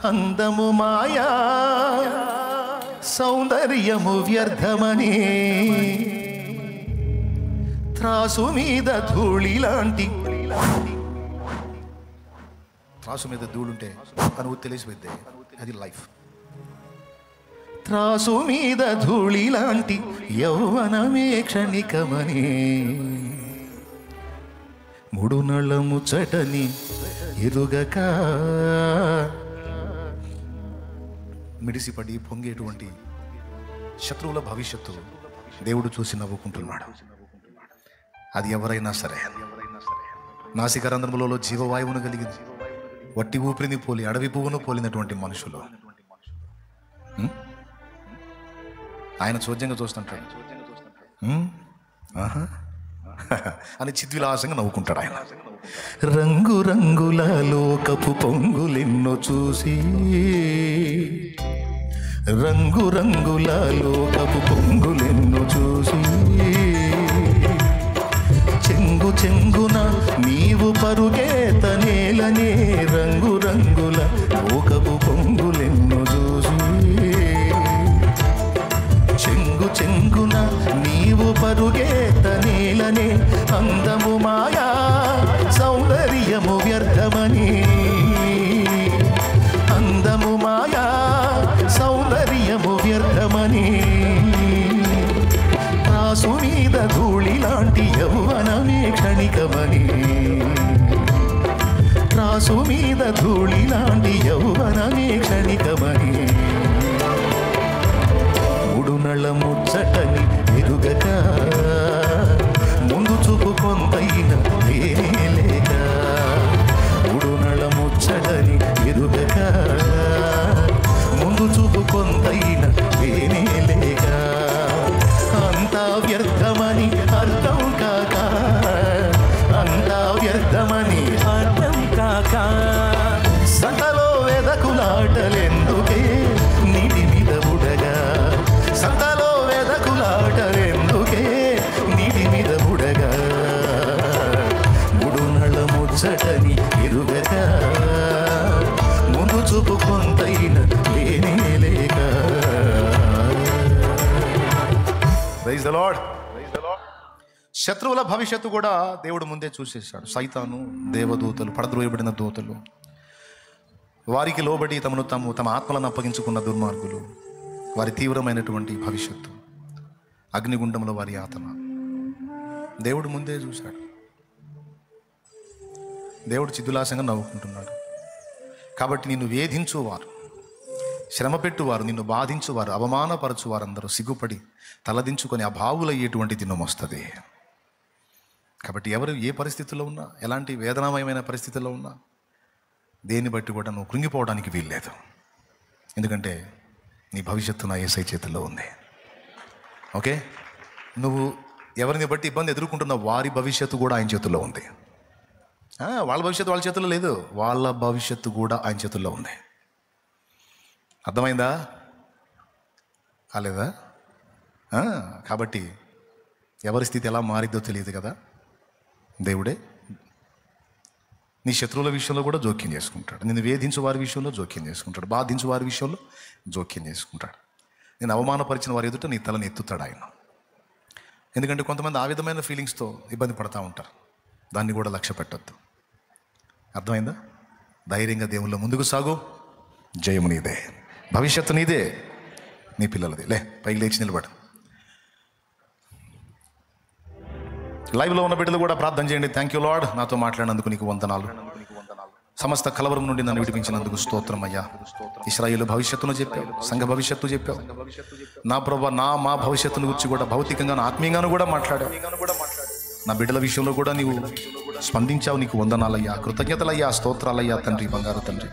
అందము మాయా సౌందర్యము వ్యర్థమని, త్రాసు మీద ధూళి లాంటి, త్రాసు మీద ధూళుంటే కనువు తెలిసిపోద్ది, అది లైఫ్. త్రాసు మీద ధూళి లాంటి యౌవనమే క్షణికమని, మూడు నళ్ళ ముచ్చటని ఎరుగక మిడిసిపడి పొంగేటువంటి శత్రువుల భవిష్యత్తు దేవుడు చూసి నవ్వుకుంటున్నాడు. అది ఎవరైనా సరే. నాసికారంధ్రములలో జీవవాయువును కలిగింది, వట్టి ఊపిరిని పోలి అడవి పువ్వును పోలినటువంటి మనుషులు ఆయన చోద్యంగా చూస్తుంటాడు అని చిద్విలాసంగా నవ్వుకుంటాడు ఆయన. రంగు రంగుల లోకపు పొంగులెన్నో చూసి, రంగు రంగుల లోకపు పొంగులెన్నో చూసి, చెంగు చెంగున నీవు పరుగేత నేలనే, రంగు రంగుల లోకపు పొంగులెన్నో చూసి, చెంగు చెంగున నీవు పరుగేత నేలనే, అందము మాయా సౌందర్యము వ్యర్థమని, అందము మాయా సౌందర్యము వ్యర్థమని, త్రాసు మీద ధూళి లాంటి యౌవనమే క్షణికమని, త్రాసు మీద ధూళి లాంటి యౌవనమే క్షణికమని, మూడు నళ్ళ ముచ్చటని ఎరుగక ముందు చూపు కొంతైన లేక, మూడు నళ్ళ ముచ్చటని ఎరుగక ముందు చూపు కొంతైన లేక, అంతా వ్యర్థమని అర్థం కాక, అంతా వ్యర్థమని అర్థం కాక, సంతలో వెదకులాటలెందుకే నీటి మీద బుడగా, సంతలో వెదకులాటలెందుకే నీటి మీద బుడగా, మూడు నళ్ళ ముచ్చటని ఎరుగక ముందు చూపు కొంతైన లేక. Praise the lord. శత్రువుల భవిష్యత్తు కూడా దేవుడు ముందే చూసేశాడు. సైతాను, దేవదూతలు, పడద్రోయబడిన దూతలు, వారికి లోబడి తమ ఆత్మలను అప్పగించుకున్న దుర్మార్గులు, వారి తీవ్రమైనటువంటి భవిష్యత్తు, అగ్నిగుండంలో వారి యాతన దేవుడు ముందే చూశాడు. దేవుడు చిద్దులాసంగా నవ్వుకుంటున్నాడు. కాబట్టి నిన్ను వేధించువారు, శ్రమ పెట్టువారు, నిన్ను బాధించువారు, అవమానపరచువారందరూ సిగ్గుపడి తలదించుకొని అభావులయ్యేటువంటి దినం వస్తుంది. కాబట్టి ఎవరు ఏ పరిస్థితుల్లో ఉన్నా, ఎలాంటి వేదనామయమైన పరిస్థితుల్లో ఉన్నా, దేన్ని బట్టి కూడా నువ్వు కృంగిపోవడానికి వీల్లేదు. ఎందుకంటే నీ భవిష్యత్తు నా యేసయ్య చేతుల్లో ఉంది. ఓకే, నువ్వు ఎవరిని బట్టి ఇబ్బంది ఎదుర్కొంటున్న వారి భవిష్యత్తు కూడా ఆయన చేతుల్లో ఉంది. వాళ్ళ భవిష్యత్తు వాళ్ళ చేతుల్లో లేదు, వాళ్ళ భవిష్యత్తు కూడా ఆయన చేతుల్లో ఉంది. అర్థమైందా? కాలేదా? కాబట్టి ఎవరి స్థితి ఎలా మారిద్దో తెలియదు కదా. దేవుడే నీ శత్రువుల విషయంలో కూడా జోక్యం చేసుకుంటాడు. నిన్ను వేధించు వారి విషయంలో జోక్యం చేసుకుంటాడు. బాధించు వారి విషయంలో జోక్యం చేసుకుంటాడు. నేను అవమానపరిచిన వారి ఎదుట నీ తలని ఎత్తుతాడు ఆయన. ఎందుకంటే కొంతమంది ఆ విధమైన ఫీలింగ్స్తో ఇబ్బంది పడతా ఉంటారు. దాన్ని కూడా లక్ష్య పెట్టద్దు. అర్థమైందా? ధైర్యంగా దేవుళ్ళ ముందుకు సాగు. జయము నీదే, భవిష్యత్తు నీదే, నీ పిల్లలది. పైకి లేచి నిలబడు. లైవ్లో ఉన్న బిడ్డలు కూడా ప్రార్థన చేయండి. థ్యాంక్ యూ లార్డ్, నాతో మాట్లాడినందుకు నీకు వందనాలు. సమస్త కలవరం నుండి నన్ను విడిపించినందుకు స్తోత్రం అయ్యా. ఇశ్రాయేలు భవిష్యత్తును చెప్పావు, సంఘ భవిష్యత్తు చెప్పావు. నా ప్రభు మా భవిష్యత్తును గురించి కూడా భౌతికంగా ఆత్మీయంగాను కూడా మాట్లాడావు. నా బిడ్డల విషయంలో కూడా నీవు స్పందించావు. నీకు వందనాలయ్యా, కృతజ్ఞతలయ్యా, స్తోత్రాలయ్యా తండ్రి, బంగారు తండ్రి.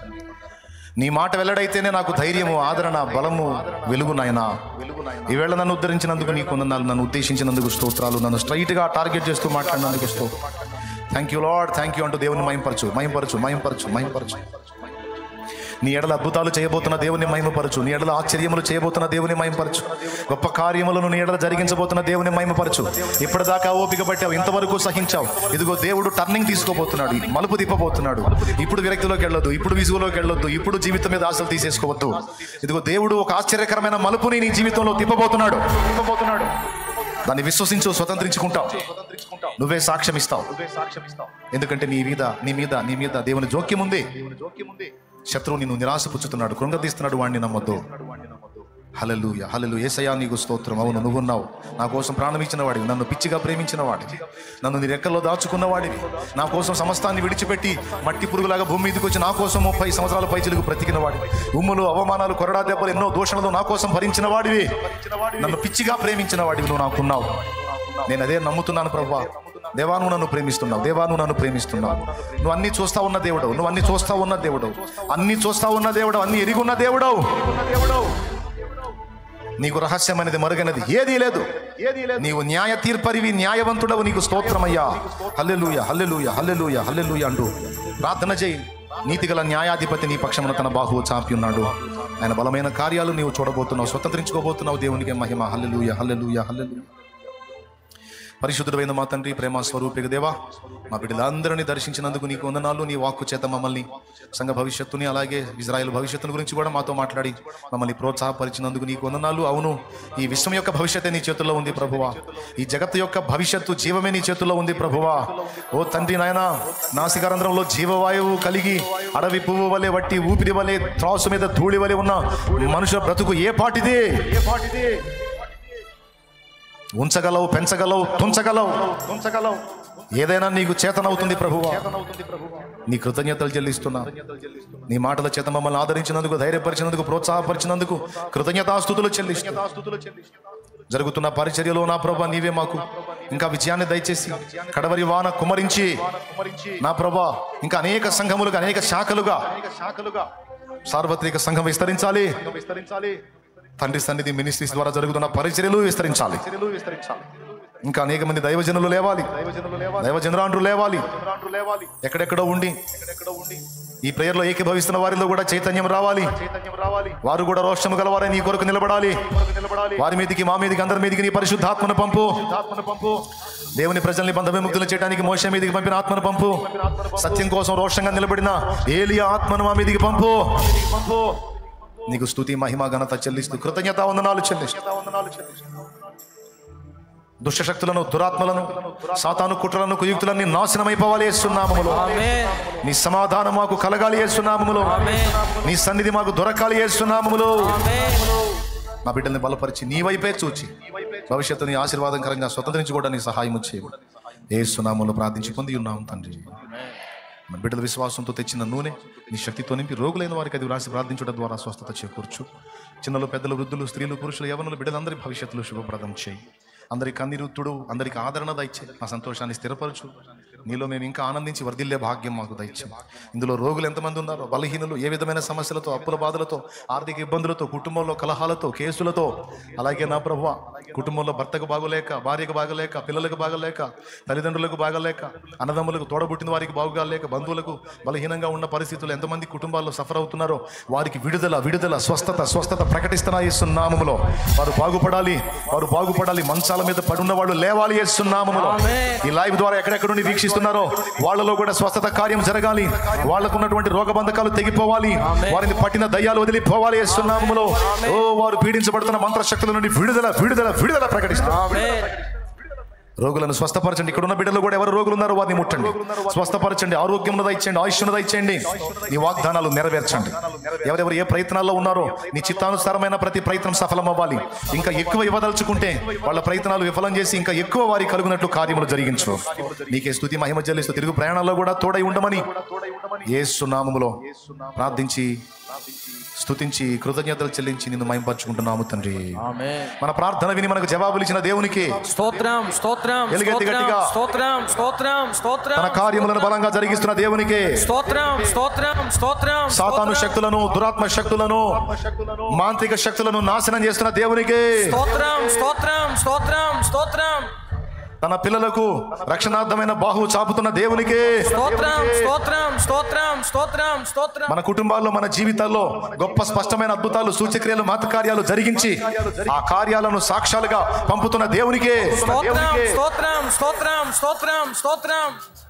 నీ మాట వెల్లడైతేనే నాకు ధైర్యము, ఆదరణ, బలము, వెలుగు నాయనా. ఈవేళ నన్ను ఉద్ధరించినందుకు నీకు వందనాలు, నన్ను ఉద్దేశించినందుకు స్తోత్రాలు, నన్ను స్ట్రైట్గా టార్గెట్ చేస్తూ మాట్లాడినందుకు స్తోత్రం. Thank you lord, thank you అంటూ దేవుని మహిమపరచు. నీ ఎడల అద్భుతాలు చేయబోతున్న దేవుని మహిమపరచు. నీ ఎడల ఆశ్చర్యములు చేయబోతున్న దేవుని మహిమపరచు. గొప్ప కార్యములను నీ ఎడల జరిగించబోతున్న దేవుని మహిమపరచు. ఇప్పటిదాకా ఓపిక పట్టావు, ఇంతవరకు సహించావు. ఇదిగో దేవుడు టర్నింగ్ తీసుకోబోతున్నాడు, మలుపు తిప్పబోతున్నాడు. ఇప్పుడు విరక్తిలోకి వెళ్ళొద్దు, ఇప్పుడు విసుగులోకి వెళ్ళొద్దు, ఇప్పుడు జీవితం మీద ఆశలు తీసేసుకోవద్దు. ఇదిగో దేవుడు ఒక ఆశ్చర్యకరమైన మలుపుని నీ జీవితంలో తిప్పబోతున్నాడు. దాన్ని విశ్వసించు, స్వతంత్రించుకుంటావు. నువ్వే సాక్ష్యం ఇస్తావు. ఎందుకంటే నీ మీద దేవుని జోక్యం ఉంది. శత్రువు నిన్ను నిరాశపుచ్చుతున్నాడు, కృంగదీస్తున్నాడు, వాడిని నమ్మొద్దు. హల్లెలూయా, హల్లెలూయా. యేసయ్యా నీకు స్తోత్రం. అవును, నువ్వున్నావు. నా కోసం ప్రాణం ఇచ్చిన వాడివి, నన్ను పిచ్చిగా ప్రేమించిన వాడివి, నన్ను నీ రెక్కల్లో దాచుకున్న వాడివి, నా కోసం సమస్తాన్ని విడిచిపెట్టి మట్టి పురుగులాగా భూమి మీదకి వచ్చి నా కోసం 30 సంవత్సరాల పైచిలుగు బ్రతికిన వాడివి, ఉమ్ములు, అవమానాలు, కొరడా దెబ్బలు, ఎన్నో దోషణలు నా కోసం భరించిన వాడివి, నన్ను పిచ్చిగా ప్రేమించిన వాడివి నువ్వు నాకున్నావు. నేను అదే నమ్ముతున్నాను ప్రభువా. దేవా నువ్వు నన్ను ప్రేమిస్తున్నావు, దేవా నువ్వు నన్ను ప్రేమిస్తున్నావు. నువ్వు అన్ని చూస్తా ఉన్న దేవుడవు, నువ్వు అన్ని చూస్తా ఉన్న దేవుడవు, అన్ని ఎరిగి ఉన్న దేవుడవు. నీకు రహస్యమైనది మరుగైనది ఏదీ లేదు. నీవు న్యాయ తీర్పరివి, న్యాయవంతుడవు. నీకు స్తోత్రమయ్యా. హల్లెలూయా, హల్లెలూయా, హల్లెలూయా, హల్లెలూయా అంటూ ప్రార్థన చేయి. నీతిగల న్యాయాధిపతి నీ పక్షమున తన బాహువు చాపి ఉన్నాడు. ఆయన బలమైన కార్యాలు నీవు చూడబోతున్నావు, స్వతంత్రించుకోబోతున్నావు. దేవునికి మహిమ. హల్లెలూయా, హల్లెలూయా, హల్లెలూయా. పరిశుద్ధుడైన మా తండ్రి, ప్రేమ స్వరూపిక దేవా, మా బిడ్డలందరినీ దర్శించినందుకు నీకు వందనాలు. నీ వాక్కు చేత మమ్మల్ని, సంఘ భవిష్యత్తుని, అలాగే ఇజ్రాయెల్ భవిష్యత్తుని గురించి కూడా మాతో మాట్లాడి మమ్మల్ని ప్రోత్సాహపరిచినందుకు నీకు వందనాలు. అవును, ఈ విశ్వం యొక్క భవిష్యత్తే నీ చేతుల్లో ఉంది ప్రభువా. ఈ జగత్తు యొక్క భవిష్యత్తు, జీవమే నీ చేతుల్లో ఉంది ప్రభువా. ఓ తండ్రి నాయన, నాసికారంధ్రంలో జీవవాయువు కలిగి అడవి పువ్వు వలె, వట్టి ఊపిరి వలె, త్రాసు మీద ధూళి వలె ఉన్న మనుషుల బ్రతుకు ఏ పాటిదే? ఉంచగలవు, పెంచగలవు, తుంచగలవు. ఏదైనా నీకు చేతనవుతుంది ప్రభువా. నీ కృతజ్ఞతలు చెల్లిస్తున్నా. నీ మాటల చేత మమ్మల్ని ఆదరించినందుకు, ధైర్యపరిచినందుకు, ప్రోత్సాహపరిచినందుకు కృతజ్ఞతాస్తుతులు చెల్లిస్తున్నా. జరుగుతున్న పరిచర్యలో నా ప్రభా నీవే మాకు ఇంకా విజయాన్ని దయచేసి కడవరి వాన కుమరించి నా ప్రభా ఇంకా అనేక సంఘములుగా, అనేక శాఖలుగా సార్వత్రిక సంఘం విస్తరించాలి. తండ్రి సన్నిధి మినిస్ట్రీస్ ద్వారా జరుగుతున్న పరిచర్యలు విస్తరించాలి. ఇంకా అనేక మంది దైవజనులు లేవాలి, దైవజనురాండ్రు లేవాలి. ఎక్కడెక్కడో ఉండి ఈ ప్రేయర్లో ఏకీభవిస్తున్న వారిలో కూడా చైతన్యం రావాలి. వారు కూడా రోషము గలవారని నీ కొరకు నిలబడాలి. వారి మీదకి, మా మీదకి, అందరి మీదకి నీ పరిశుద్ధాత్మను పంపు. దేవుని ప్రజల్ని బంధ విముక్తులు చేయడానికి మోషే మీదకి పంపిన ఆత్మను పంపు. సత్యం కోసం రోషంగా నిలబడిన ఏలియా ఆత్మను మా మీదకి పంపు. నీకు స్తుతి, మహిమ, ఘనత చెల్లిస్తూ కృతజ్ఞతా వందనాలు చెల్లిస్తూ దుష్టశక్తులను, దురాత్మలను, సాతాను కుట్రలను, కుయుక్తులన్నీ నాశనమైపోవాలి యేసునామములో. నీ సమాధానం మాకు కలగాలి యేసునామములో. నీ సన్నిధి మాకు దొరకాలి యేసునామములో. నా బిడ్డల్ని బలపరిచి నీ వైపే చూచి భవిష్యత్తుని ఆశీర్వాదకరంగా స్వతంత్రించుకోవడానికి సహాయం చేయవు. యేసునామములో ప్రార్థించి పొంది ఉన్నాం తండ్రి. మన బిడ్డల విశ్వాసంతో తెచ్చిన నూనె నీ శక్తితో నింపి రోగులైన వారికి అది వ్రాసి ప్రార్థించడం ద్వారా స్వస్థత చేకూర్చు. చిన్నలు, పెద్దలు, వృద్ధులు, స్త్రీలు, పురుషులు, యవ్వనులు బిడ్డలందరి భవిష్యత్తులో శుభప్రదం చేయి. అందరికి కన్నీరుతుడు, అందరికి ఆదరణ దయచే. నా సంతోషాన్ని స్థిరపరచు. నీలో మేము ఇంకా ఆనందించి వర్ధిల్లే భాగ్యం మాకు దయచేయి. ఇందులో రోగులు ఎంతమంది ఉన్నారో, బలహీనులు, ఏ విధమైన సమస్యలతో, అప్పుల బాధలతో, ఆర్థిక ఇబ్బందులతో, కుటుంబంలో కలహాలతో, కేసులతో, అలాగే నా ప్రభువా కుటుంబంలో భర్తకు బాగోలేక, భార్యకు బాగలేక, పిల్లలకు బాగలేక, తల్లిదండ్రులకు బాగలేక, అన్నదమ్ములకు, తోడబుట్టిన వారికి బాగుగాలేక, బంధువులకు బలహీనంగా ఉన్న పరిస్థితులు ఎంతమంది కుటుంబాల్లో సఫర్ అవుతున్నారో వారికి విడుదల, స్వస్థత ప్రకటిస్తున్నా యేసునామములో. వారు బాగుపడాలి. మంచాల మీద పడున్న వాళ్ళు లేవాలి యేసునామములో. ఈ లైవ్ ద్వారా ఎక్కడెక్కడ నుండి వీక్షిస్తున్నారో వాళ్ళలో కూడా స్వస్థత కార్యం జరగాలి. వాళ్ళకు ఉన్నటువంటి రోగబంధకాలు తెగిపోవాలి. వారిని పట్టిన దయ్యాలు వదిలిపోవాలి యేసునామములో. ఓ వారు పీడించబడుతున్న మంత్రశక్తుల నుండి విడుదల ప్రకటిస్తారు. రోగులను స్వస్థపరచండి. ఇక్కడ ఉన్న బిడ్డలు కూడా ఎవరు రోగులు ఉన్నారో వారిని ముట్టండి, స్వస్థపరచండి, ఆరోగ్యం ఇచ్చేయండి, ఆయుష్ను ఇచ్చేయండి. నీ వాగ్దానాలు నెరవేర్చండి. ఎవరెవరు ఏ ప్రయత్నాల్లో ఉన్నారో నీ చిత్తానుసారమైన ప్రతి ప్రయత్నం సఫలం అవ్వాలి. ఇంకా ఎక్కువ ఇవ్వదలుచుకుంటే వాళ్ళ ప్రయత్నాలు విఫలం చేసి ఇంకా ఎక్కువ వారి కలుగునట్లు కార్యములు జరిగించు. నీకే స్తుతి మహిమ చెల్లిస్తూ తిరుగు ప్రయాణాల్లో కూడా తోడై ఉండమని యేసు నామములో ప్రార్థించి స్తుతించి కృతజ్ఞతలు చెల్లించి నిన్ను మహిమపరచుకుంటున్నాము తండ్రి. మన ప్రార్థన విని మనకు జవాబులు ఇచ్చిన దేవునికి స్తోత్రం, స్తోత్రం, గట్టిగా స్తోత్రం, స్తోత్రం, స్తోత్రం. తన కార్యములను బలంగా జరిగిస్తున్న దేవునికి స్తోత్రం, స్తోత్రం, స్తోత్రం. సాతాను శక్తులను, దురాత్మ శక్తులను, మాంత్రిక శక్తులను నాశనం చేస్తున్న దేవునికి స్తోత్రం, స్తోత్రం, స్తోత్రం, స్తోత్రం. తన పిల్లలకు రక్షణార్థమైన బాహు చాపుతున్న దేవునికి స్తోత్రం, స్తోత్రం, స్తోత్రం, స్తోత్రం, స్తోత్రం. మన కుటుంబాల్లో, మన జీవితాల్లో గొప్ప స్పష్టమైన అద్భుతాలు, సూచక్రియలు, మహత్కార్యాలు జరిగించి ఆ కార్యాలను సాక్ష్యాలుగా పంపుతున్న దేవునికి స్తోత్రం, స్తోత్రం, స్తోత్రం, స్తోత్రం, స్తోత్రం.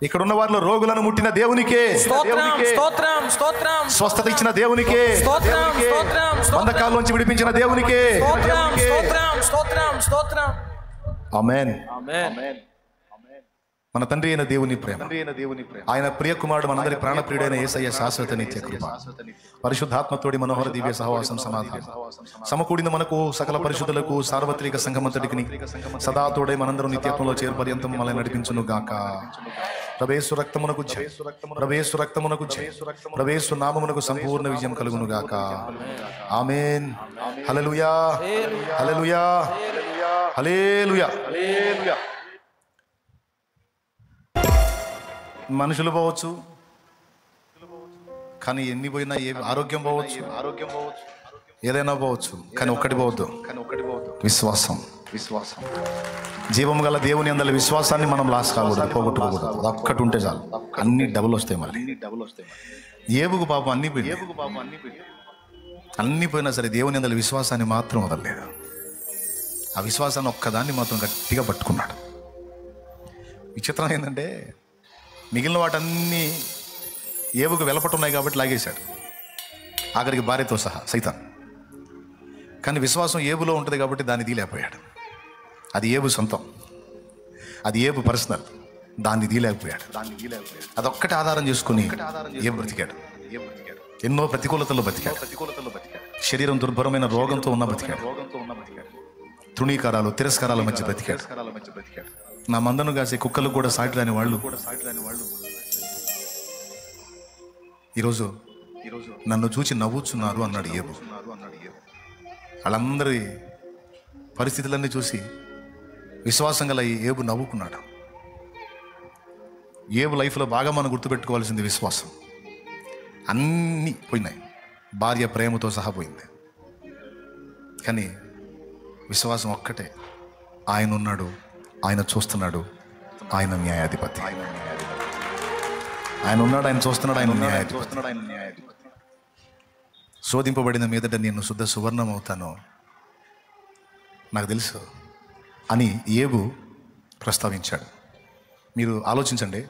ఇక్కడ ఉన్న వారిలో రోగులను ముట్టిన దేవునికి స్తోత్రం, స్తోత్రం, స్తోత్రం. స్వస్థత ఇచ్చిన దేవునికి స్తోత్రం, స్తోత్రం, బంధకాల్లోంచి విడిపించిన దేవునికి స్తోత్రం, స్తోత్రం, స్తోత్రం, స్తోత్రం. ఆమేన్. ఆమేన్. మన తండ్రి అయిన దేవుని ప్రేమ, ఆయన ప్రియ కుమారుడు మనందరి ప్రాణప్రియుడైన యేసయ్య శాశ్వత నిత్య కృప, పరిశుద్ధాత్మతోడి మనోహర దివ్య సహవాసం, సమాధానం సమకూడిన మనకు సకల పరిశుద్ధులకు సార్వత్రిక సంఘమంతటికి సదా తోడై మనందరం నిత్యత్వంలో చేరు పర్యంతం మనల్ని నడిపించును గాక. ప్రవేశు రక్తమునకు జయ, ప్రవేశు రక్తమునకు జయ, ప్రవేశు నామమునకు సంపూర్ణ విజయం కలుగును గాక. ఆమేన్. హల్లెలూయా, హల్లెలూయా, హల్లెలూయా. మనుషులు పోవచ్చు, కానీ ఎన్ని పోయినా ఆరోగ్యం పోవచ్చు, ఏదైనా పోవచ్చు, కానీ ఒక్కటి పోవద్దు, విశ్వాసం. జీవము గల దేవుని అందరి విశ్వాసాన్ని మనం లాస్ కాకూడదు, పోగొట్టుకోకూడదు. ఒక్కటి ఉంటే చాలు, అన్ని డబుల్ వస్తాయి. మళ్ళీ ఏబుకు పాపం అన్ని పోయినా సరే దేవుని అందరి విశ్వాసాన్ని మాత్రం వదలలేదు. ఆ విశ్వాసాన్ని ఒక్కదాన్ని మాత్రం గట్టిగా పట్టుకున్నాడు. విచిత్రం ఏంటంటే మిగిలిన వాటన్నీ ఏబుకు వెలపట్టున్నాయి కాబట్టి లాగేశాడు, ఆఖరికి భార్యతో సహా సైతాన్. కానీ విశ్వాసం ఏబులో ఉంటుంది కాబట్టి దాన్ని తీలేకపోయాడు. అది ఏబు సొంతం, అది ఏబు పర్సనల్, దాన్ని తీలేకపోయాడు. అదొక్కటి ఆధారం చేసుకుని ఏబు బ్రతికాడు. ఎన్నో ప్రతికూలతల్లో బతికాడు. శరీరం దుర్భరమైన రోగంతో ఉన్న బతికాడు. తృణీకారాలు, తిరస్కారాల మధ్య బ్రతికాడు. నా మందను కాసే కుక్కలు కూడా సాటి రాని వాళ్ళు ఈరోజు నన్ను చూచి నవ్వుచున్నారు అన్నాడు ఏబు. వాళ్ళందరి పరిస్థితులన్నీ చూసి విశ్వాసం గల ఏబు నవ్వుకున్నాడు. ఏబు లైఫ్లో బాగా మనం గుర్తుపెట్టుకోవాల్సింది విశ్వాసం. అన్నీ పోయినాయి, భార్య ప్రేమతో సహా పోయింది, కానీ విశ్వాసం ఒక్కటే. ఆయన ఉన్నాడు, ఆయన చూస్తున్నాడు, ఆయన న్యాయాధిపతి. ఆయన ఉన్నాడు, ఆయన చూస్తున్నాడు, ఆయన న్యాయాధిపతి. శోధింపబడిన మీదట నేను శుద్ధ సువర్ణం అవుతాను నాకు తెలుసు అని ఏబు ప్రస్తావించాడు. మీరు ఆలోచించండి,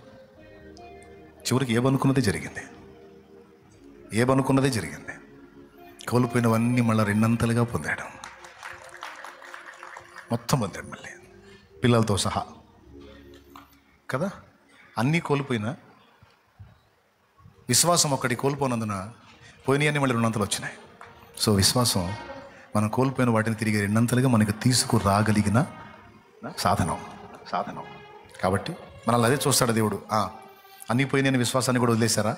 చివరికి ఏబనుకున్నదే జరిగింది. ఏబనుకున్నదే జరిగింది. కోల్పోయినవన్నీ మళ్ళీ రెండంతలుగా పొందాడు. మొత్తం పొందాడు, మళ్ళీ పిల్లలతో సహా కదా. అన్నీ కోల్పోయినా విశ్వాసం ఒక్కటి కోల్పోనందున పోయినాయన్నీ మళ్ళీ రెండంతలు వచ్చినాయి. సో విశ్వాసం మనం కోల్పోయిన వాటిని తిరిగి రెండంతలుగా మనకు తీసుకురాగలిగిన సాధనం. కాబట్టి మనల్ని అదే చూస్తాడు దేవుడు. అన్నీ పోయినాయని విశ్వాసాన్ని కూడా వదిలేశారా,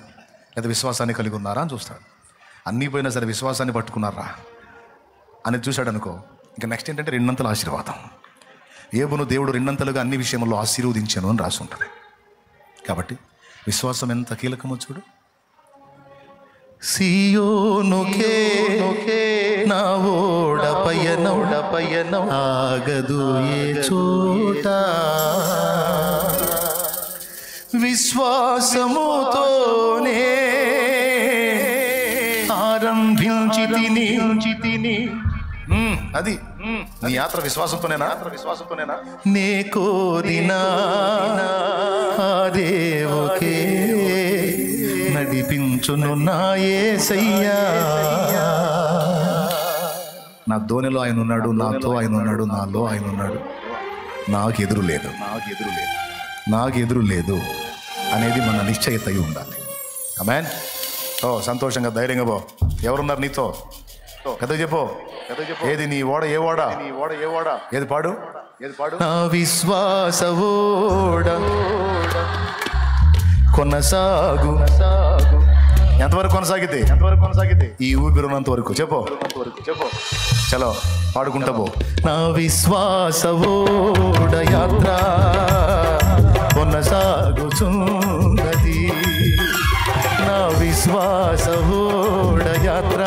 లేదా విశ్వాసాన్ని కలిగి ఉన్నారా అని చూస్తాడు. అన్నీ పోయినా సరే విశ్వాసాన్ని పట్టుకున్నారా అనేది చూశాడు అనుకో, ఇంకా నెక్స్ట్ ఏంటంటే రెండంతల ఆశీర్వాదం. ఏబును దేవుడు రెండంతలుగా అన్ని విషయంలో ఆశీర్వదించాను అని రాసి ఉంటుంది. కాబట్టి విశ్వాసం ఎంత కీలకమో చూడు. సియోనుకే నా ఓడ పయనం ఆగదు ఏ చోట, విశ్వాసముతోనే ఆరంభించి తిని. అది నీ యాత్ర విశ్వాసంతోనేనా? నే కోరినా దేవుకే నడిపించును నా యేసయ్యా. నా దోణిలో ఆయన ఉన్నాడు, నాతో ఆయన ఉన్నాడు, నాలో ఆయన ఉన్నాడు. నాకు ఎదురు లేదు అనేది మన నిశ్చయిత అయి ఉండాలి. ఆమేన్. సంతోషంగా ధైర్యంగా పో. ఎవరున్నారు నీతో? కథ చెప్పు. ఏది నీ ఓడ? ఏ ఓడ? ఏది పాడు? నా విశ్వాస ఓడ కొనసాగు. ఎంతవరకు కొనసాగితే? ఈ ఊపిరినంత వరకు. చెప్పు. చలో పాడుకుంటా పో. నా విశ్వాస ఓడ యాత్ర కొనసాగుచున్నది. నా విశ్వాస ఓడ యాత్ర